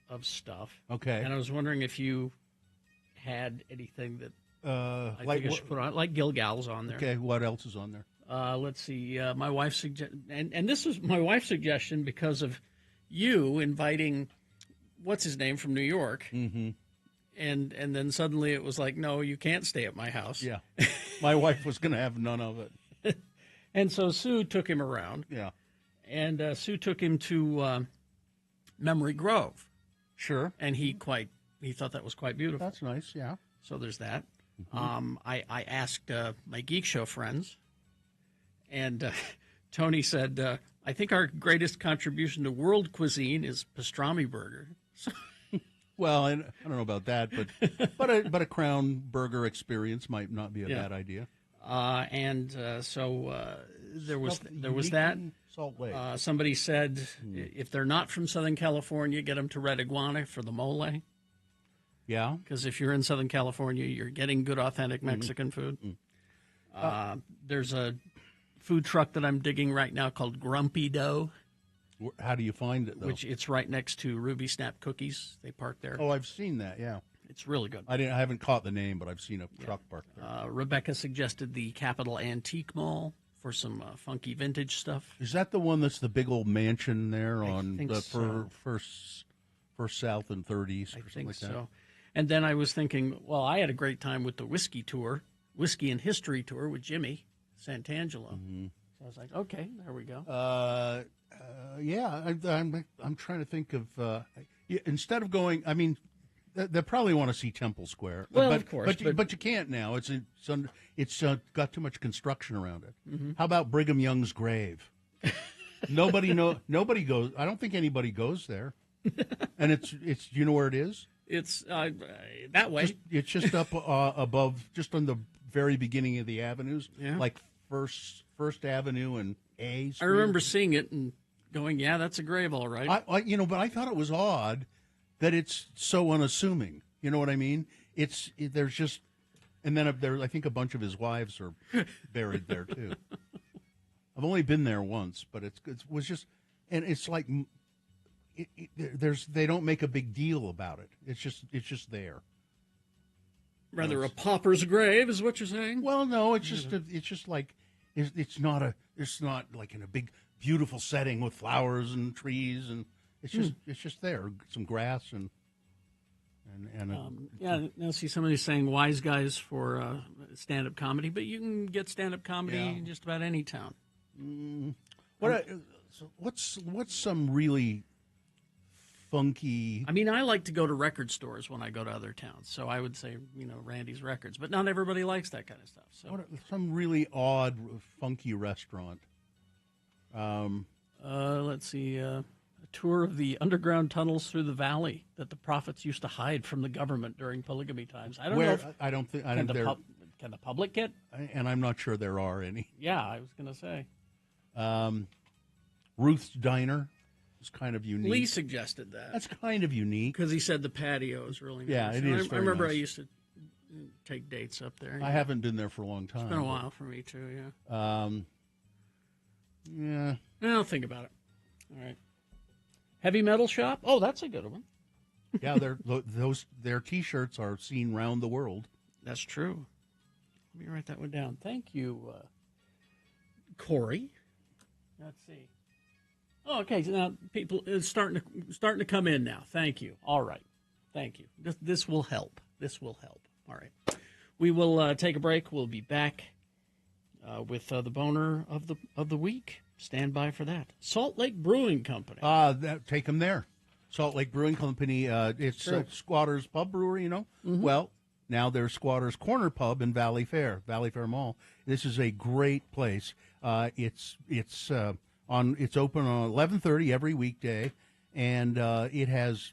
of stuff. Okay. And I was wondering if you had anything that I like think I should put on, like Gilgal's on there. Okay, what else is on there? Let's see. My wife and this was my wife's suggestion because of you inviting what's his name from New York. Mm-hmm. And then suddenly it was like, no, you can't stay at my house. Yeah. My wife was going to have none of it. And so Sue took him around. Yeah. And Sue took him to Memory Grove. Sure. And he thought that was quite beautiful. That's nice, yeah. So there's that. I asked my Geek Show friends, and Tony said, I think our greatest contribution to world cuisine is pastrami burger. Well, I don't know about that, but a Crown Burger experience might not be a bad idea. So there was that. Salt Lake. Somebody said if they're not from Southern California, get them to Red Iguana for the mole. Yeah. Because if you're in Southern California, you're getting good, authentic Mexican food. There's a food truck that I'm digging right now called Grumpy Dough. How do you find it, though? It's right next to Ruby Snap Cookies. They park there. Oh, I've seen that, yeah. It's really good. I haven't caught the name, but I've seen a truck parked there. Rebecca suggested the Capitol Antique Mall for some funky vintage stuff. Is that the one that's the big old mansion there on the so. First South and 30 East or something like that? So. And then I was thinking, well, I had a great time with the Whiskey and History Tour with Jimmy Santangelo. Mm-hmm. So I was like, okay, there we go. Yeah, I'm trying to think of instead of going. I mean, they probably want to see Temple Square. Well, of course, but you can't now. It's got too much construction around it. Mm-hmm. How about Brigham Young's grave? Nobody goes. I don't think anybody goes there. And it's. You know where it is? It's that way. It's just up above, just on the very beginning of the avenues, like First Avenue and A Street. I remember seeing it and going, "Yeah, that's a grave, all right." But I thought it was odd that it's so unassuming. You know what I mean? There's just, and then I think a bunch of his wives are buried there too. I've only been there once, but it was just, and it's like. They don't make a big deal about it. It's just there. Rather a pauper's grave is what you're saying? Well, no, it's just like it's not like in a big beautiful setting with flowers and trees, and it's just there, some grass and now see somebody saying wise guys for stand-up comedy, but you can get stand-up comedy in just about any town. What's some really funky? I mean, I like to go to record stores when I go to other towns, so I would say, Randy's Records, but not everybody likes that kind of stuff. So, some really odd, funky restaurant? Let's see, a tour of the underground tunnels through the valley that the prophets used to hide from the government during polygamy times. I don't know. Can the public get? And I'm not sure there are any. Yeah, I was going to say. Ruth's Diner. It's kind of unique. Lee suggested that. That's kind of unique. Because he said the patio is really nice. Yeah, it is. I remember I used to take dates up there. I haven't been there for a long time. It's been a while for me, too, yeah. Yeah. I'll think about it. All right. Heavy Metal Shop? Oh, that's a good one. Yeah, their T-shirts are seen round the world. That's true. Let me write that one down. Thank you, Corey. Let's see. Oh, okay. So now people it's starting to come in now. Thank you. All right. Thank you. This will help. This will help. All right. We will take a break. We'll be back with the boner of the week. Stand by for that. Salt Lake Brewing Company. Take them there. Salt Lake Brewing Company. It's Squatters Pub Brewery. You know. Mm-hmm. Well, now there's Squatters Corner Pub in Valley Fair Mall. This is a great place. It's open on 11:30 every weekday, and it has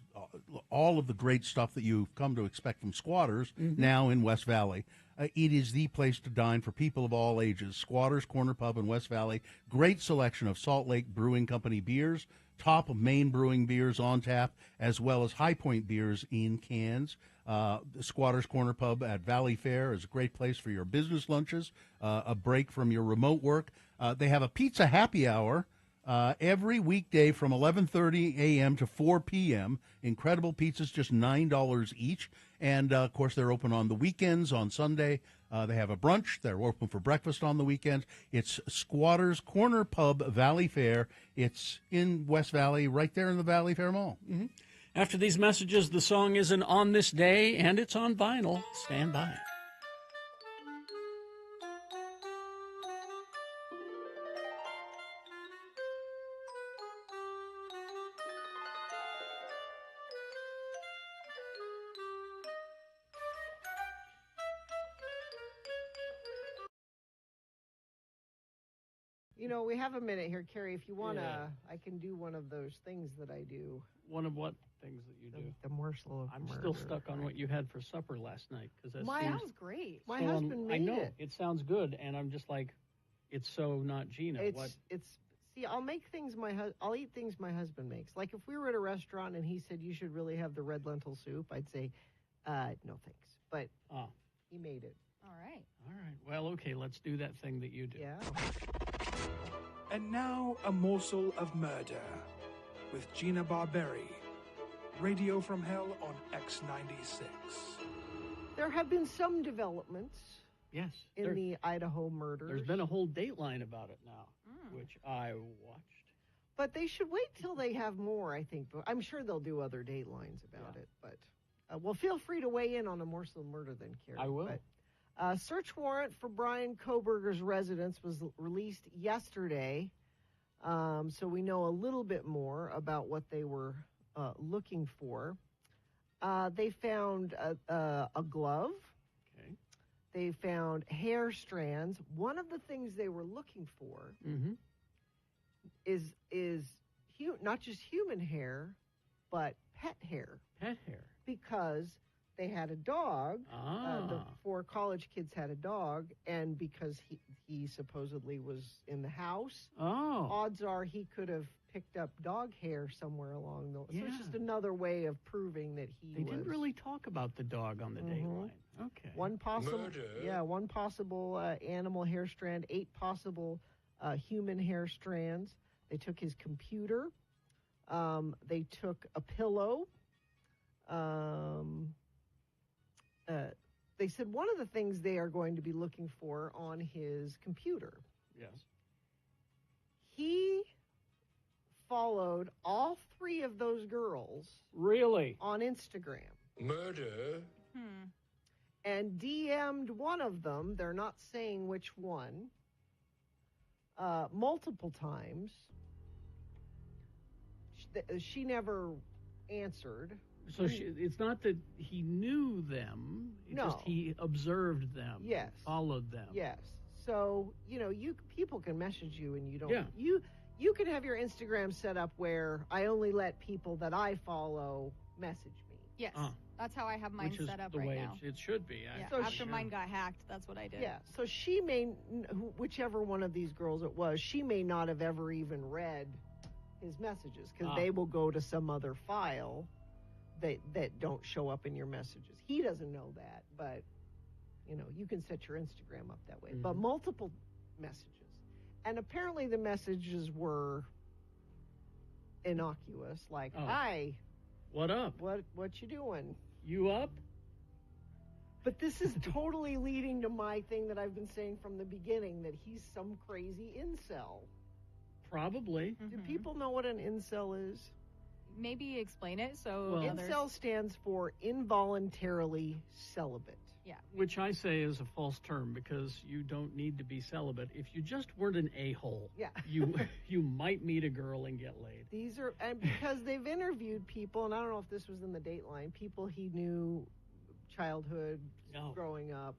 all of the great stuff that you've come to expect from Squatters now in West Valley. It is the place to dine for people of all ages. Squatters Corner Pub in West Valley. Great selection of Salt Lake Brewing Company beers, top of Maine Brewing beers on tap, as well as High Point beers in cans. The Squatters Corner Pub at Valley Fair is a great place for your business lunches, a break from your remote work. They have a pizza happy hour every weekday from 11:30 a.m. to 4 p.m. Incredible pizzas, just $9 each. And, of course, they're open on the weekends, on Sunday. They have a brunch. They're open for breakfast on the weekends. It's Squatters Corner Pub, Valley Fair. It's in West Valley, right there in the Valley Fair Mall. Mm-hmm. After these messages, the song is an On This Day, and it's on vinyl. Stand by. You know, we have a minute here, Carrie. If you want to, I can do one of those things that I do. One of what things that you do? The morsel of I'm murder. still stuck on what you had for supper last night. That sounds great. My husband made it. I know. It sounds good, and I'm just like, it's so not Gina. See, I'll make things I'll eat things my husband makes. Like if we were at a restaurant and he said, you should really have the red lentil soup, I'd say, no thanks. But he made it. All right. All right. Well, okay, let's do that thing that you do. Yeah. And now, A Morsel of Murder with Gina Barberi. Radio from Hell on X96. There have been some developments. Yes. In the Idaho murders. There's been a whole Dateline about it now, which I watched. But they should wait till they have more, I think. But I'm sure they'll do other Datelines about it. But well, feel free to weigh in on A Morsel of Murder then, Carrie. I will. But, search warrant for Brian Koberger's residence was released yesterday, so we know a little bit more about what they were looking for. They found a glove. Okay. They found hair strands. One of the things they were looking for is not just human hair, but pet hair. Pet hair. Because they had a dog. The 4 college kids had a dog, and because he supposedly was in the house, odds are he could have picked up dog hair somewhere along the. So it's just another way of proving that They didn't really talk about the dog on the Dateline. Okay. One possible animal hair strand, 8 possible human hair strands. They took his computer. They took a pillow. They said one of the things they are going to be looking for on his computer. Yes. He followed all 3 of those girls. Really? On Instagram. Murder. And DM'd one of them. They're not saying which one. Multiple times. She never answered. So it's not that he knew them. It's just he observed them. Yes. Followed them. Yes. So, people can message you and you don't. Yeah. You can have your Instagram set up where I only let people that I follow message me. Yes. That's how I have mine Which is set up the right way now. It should be. Yeah. After mine got hacked, that's what I did. Yeah. So she whichever one of these girls it was, she may not have ever even read his messages because they will go to some other file that don't show up in your messages. He doesn't know that, but you can set your Instagram up that way. But multiple messages. And apparently the messages were innocuous, like, hi, What up? What you doing? You up? But this is totally leading to my thing that I've been saying from the beginning, that he's some crazy incel. Probably. Do people know what an incel is? Maybe explain it so Incel stands for involuntarily celibate. Yeah. Which I say is a false term because you don't need to be celibate. If you just weren't an a-hole, Yeah. you might meet a girl and get laid. These are, and because they've interviewed people, and I don't know if this was in the Dateline, people he knew childhood, growing up.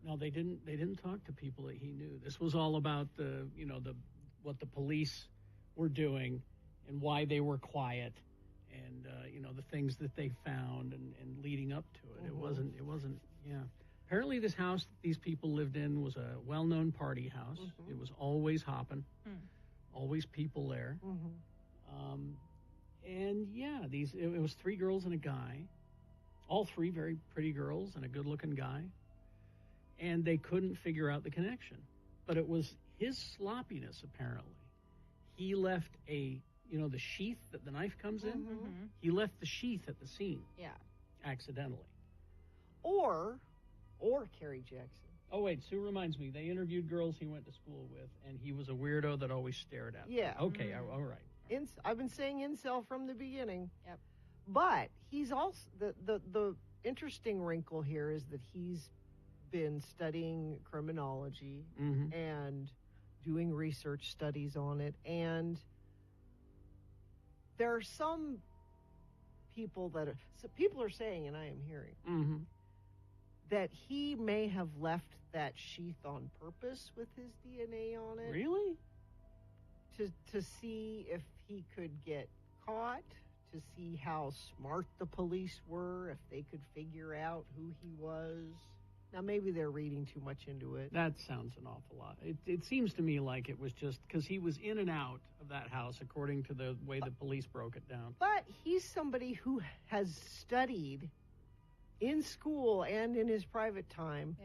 No, they didn't talk to people that he knew. This was all about what the police were doing and why they were quiet, and the things that they found and leading up to it. It wasn't. Yeah. Apparently, this house that these people lived in was a well-known party house. It was always hopping, always people there. And yeah, it was 3 girls and a guy, all 3 very pretty girls and a good-looking guy, and they couldn't figure out the connection. But it was his sloppiness, apparently. He left the sheath that the knife comes in. He left the sheath at the scene. Yeah. Accidentally. Or Carrie Jackson. Oh, wait, Sue reminds me, they interviewed girls he went to school with, and he was a weirdo that always stared at them. Yeah. Okay, all right. I've been saying incel from the beginning. Yep. But he's also, the interesting wrinkle here is that he's been studying criminology and doing research studies on it, and there are some people people are saying, and I am hearing, that he may have left that sheath on purpose with his DNA on it. Really? To see if he could get caught, to see how smart the police were, if they could figure out who he was. Now, maybe they're reading too much into it. That sounds an awful lot. It seems to me like it was just because he was in and out of that house, according to the way the police broke it down. But he's somebody who has studied in school and in his private time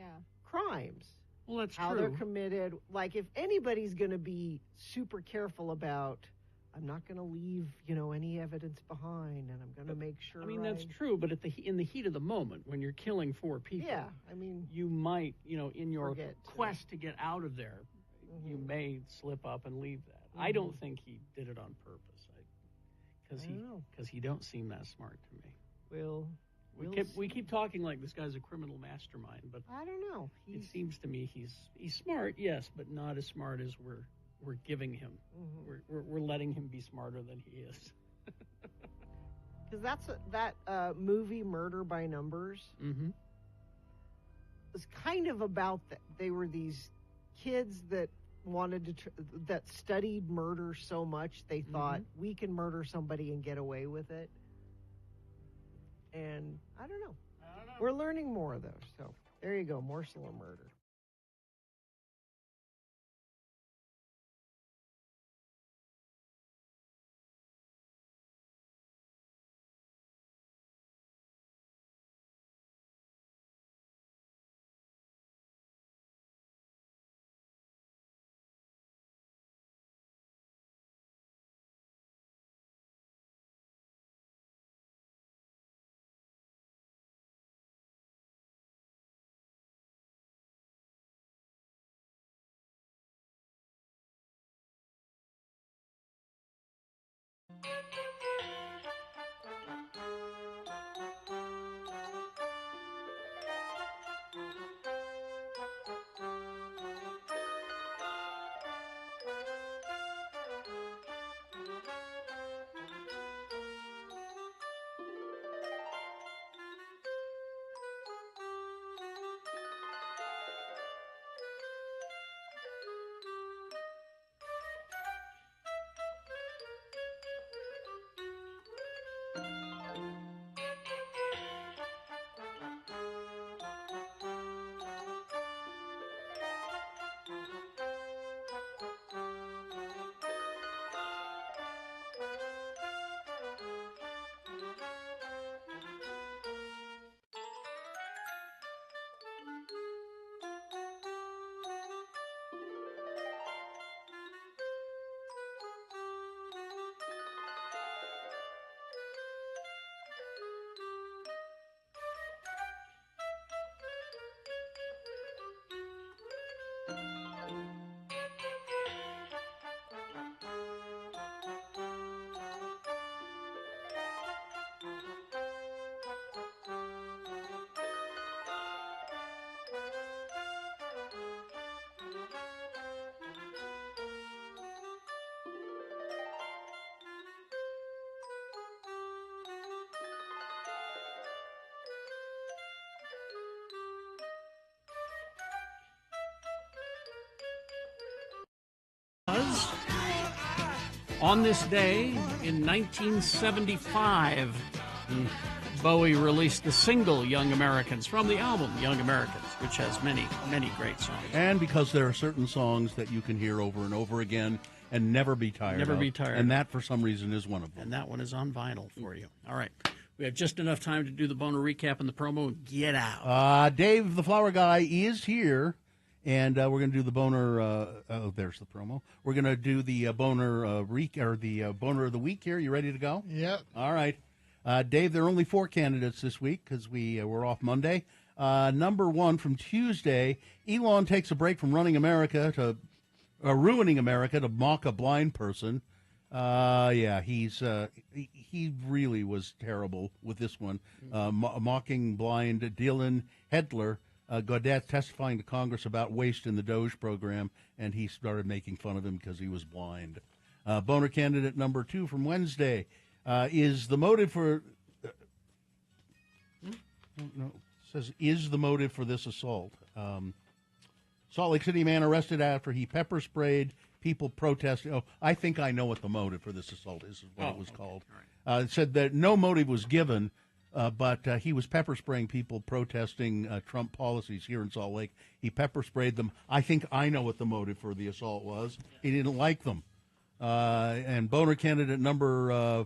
crimes. Well, that's how true. They're committed. Like, if anybody's going to be super careful about, I'm not going to leave, any evidence behind, and I'm going to make sure. I mean, that's true, but in the heat of the moment, when you're killing 4 people, you might, in your quest to get out of there, you may slip up and leave that. I don't think he did it on purpose, because he don't seem that smart to me. We keep talking like this guy's a criminal mastermind, but I don't know. It seems to me he's smart, yes, but not as smart as we're giving him. We're letting him be smarter than he is. Because that movie Murder by Numbers was kind of about that. They were these kids that wanted that studied murder so much they thought we can murder somebody and get away with it. And I don't know. We're learning more of those. So there you go, morsel of murder. On this day in 1975, Bowie released the single Young Americans from the album Young Americans, which has many, many great songs. And because there are certain songs that you can hear over and over again and never be tired Never of. be tired. And that, for some reason, is one of them. And that one is on vinyl for you. All right. We have just enough time to do the boner recap and the promo and get out. Dave, the flower guy, is here. And we're going to do the boner. There's the promo. We're going to do the boner boner of the week here. You ready to go? Yep. All right, Dave. There are only 4 candidates this week because we were off Monday. Number 1 from Tuesday. Elon takes a break from ruining America to mock a blind person. He really was terrible with this one. Mocking blind Dylan Hedler. Gaudet testifying to Congress about waste in the Doge program, and he started making fun of him because he was blind. Boner candidate number 2 from Wednesday is the motive for... is the motive for this assault. Salt Lake City man arrested after he pepper sprayed people protesting. Oh, I think I know what the motive for this assault is what it was called. Right. It said that no motive was given. But he was pepper spraying people protesting Trump policies here in Salt Lake. He pepper sprayed them. I think I know what the motive for the assault was. He didn't like them. And boner candidate number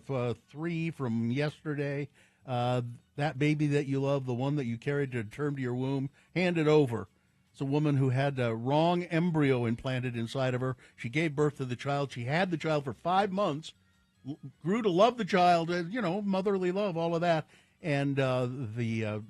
3 from yesterday, that baby that you love, the one that you carried to term to your womb, hand it over. It's a woman who had a wrong embryo implanted inside of her. She gave birth to the child. She had the child for 5 months, grew to love the child, motherly love, all of that. And the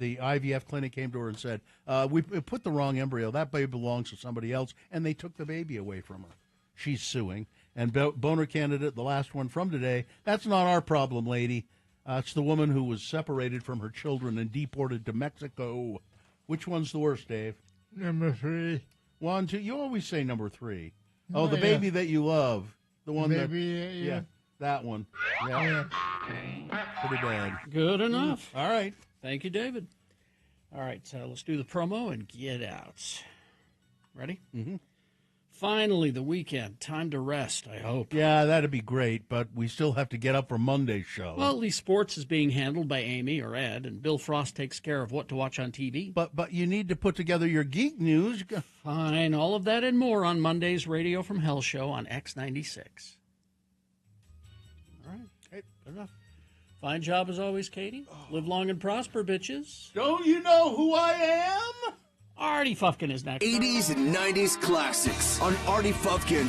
IVF clinic came to her and said, we put the wrong embryo. That baby belongs to somebody else. And they took the baby away from her. She's suing. And boner candidate, the last one from today, that's not our problem, lady. It's the woman who was separated from her children and deported to Mexico. Which one's the worst, Dave? Number 3. 1, 2. You always say number 3. Oh, the baby that you love. The one yeah. That one. Yeah. Pretty bad. Good enough. All right. Thank you, David. All right, so let's do the promo and get out. Ready? Mm-hmm. Finally, the weekend. Time to rest, I hope. Yeah, that'd be great, but we still have to get up for Monday's show. Well, at least sports is being handled by Amy or Ed, and Bill Frost takes care of what to watch on TV. But you need to put together your geek news. Fine, all of that and more on Monday's Radio from Hell show on X96. All right, hey, good enough. Fine job as always, Katie. Live long and prosper, bitches. Don't you know who I am? Artie Fufkin is next. 80s and 90s classics on Artie Fufkin.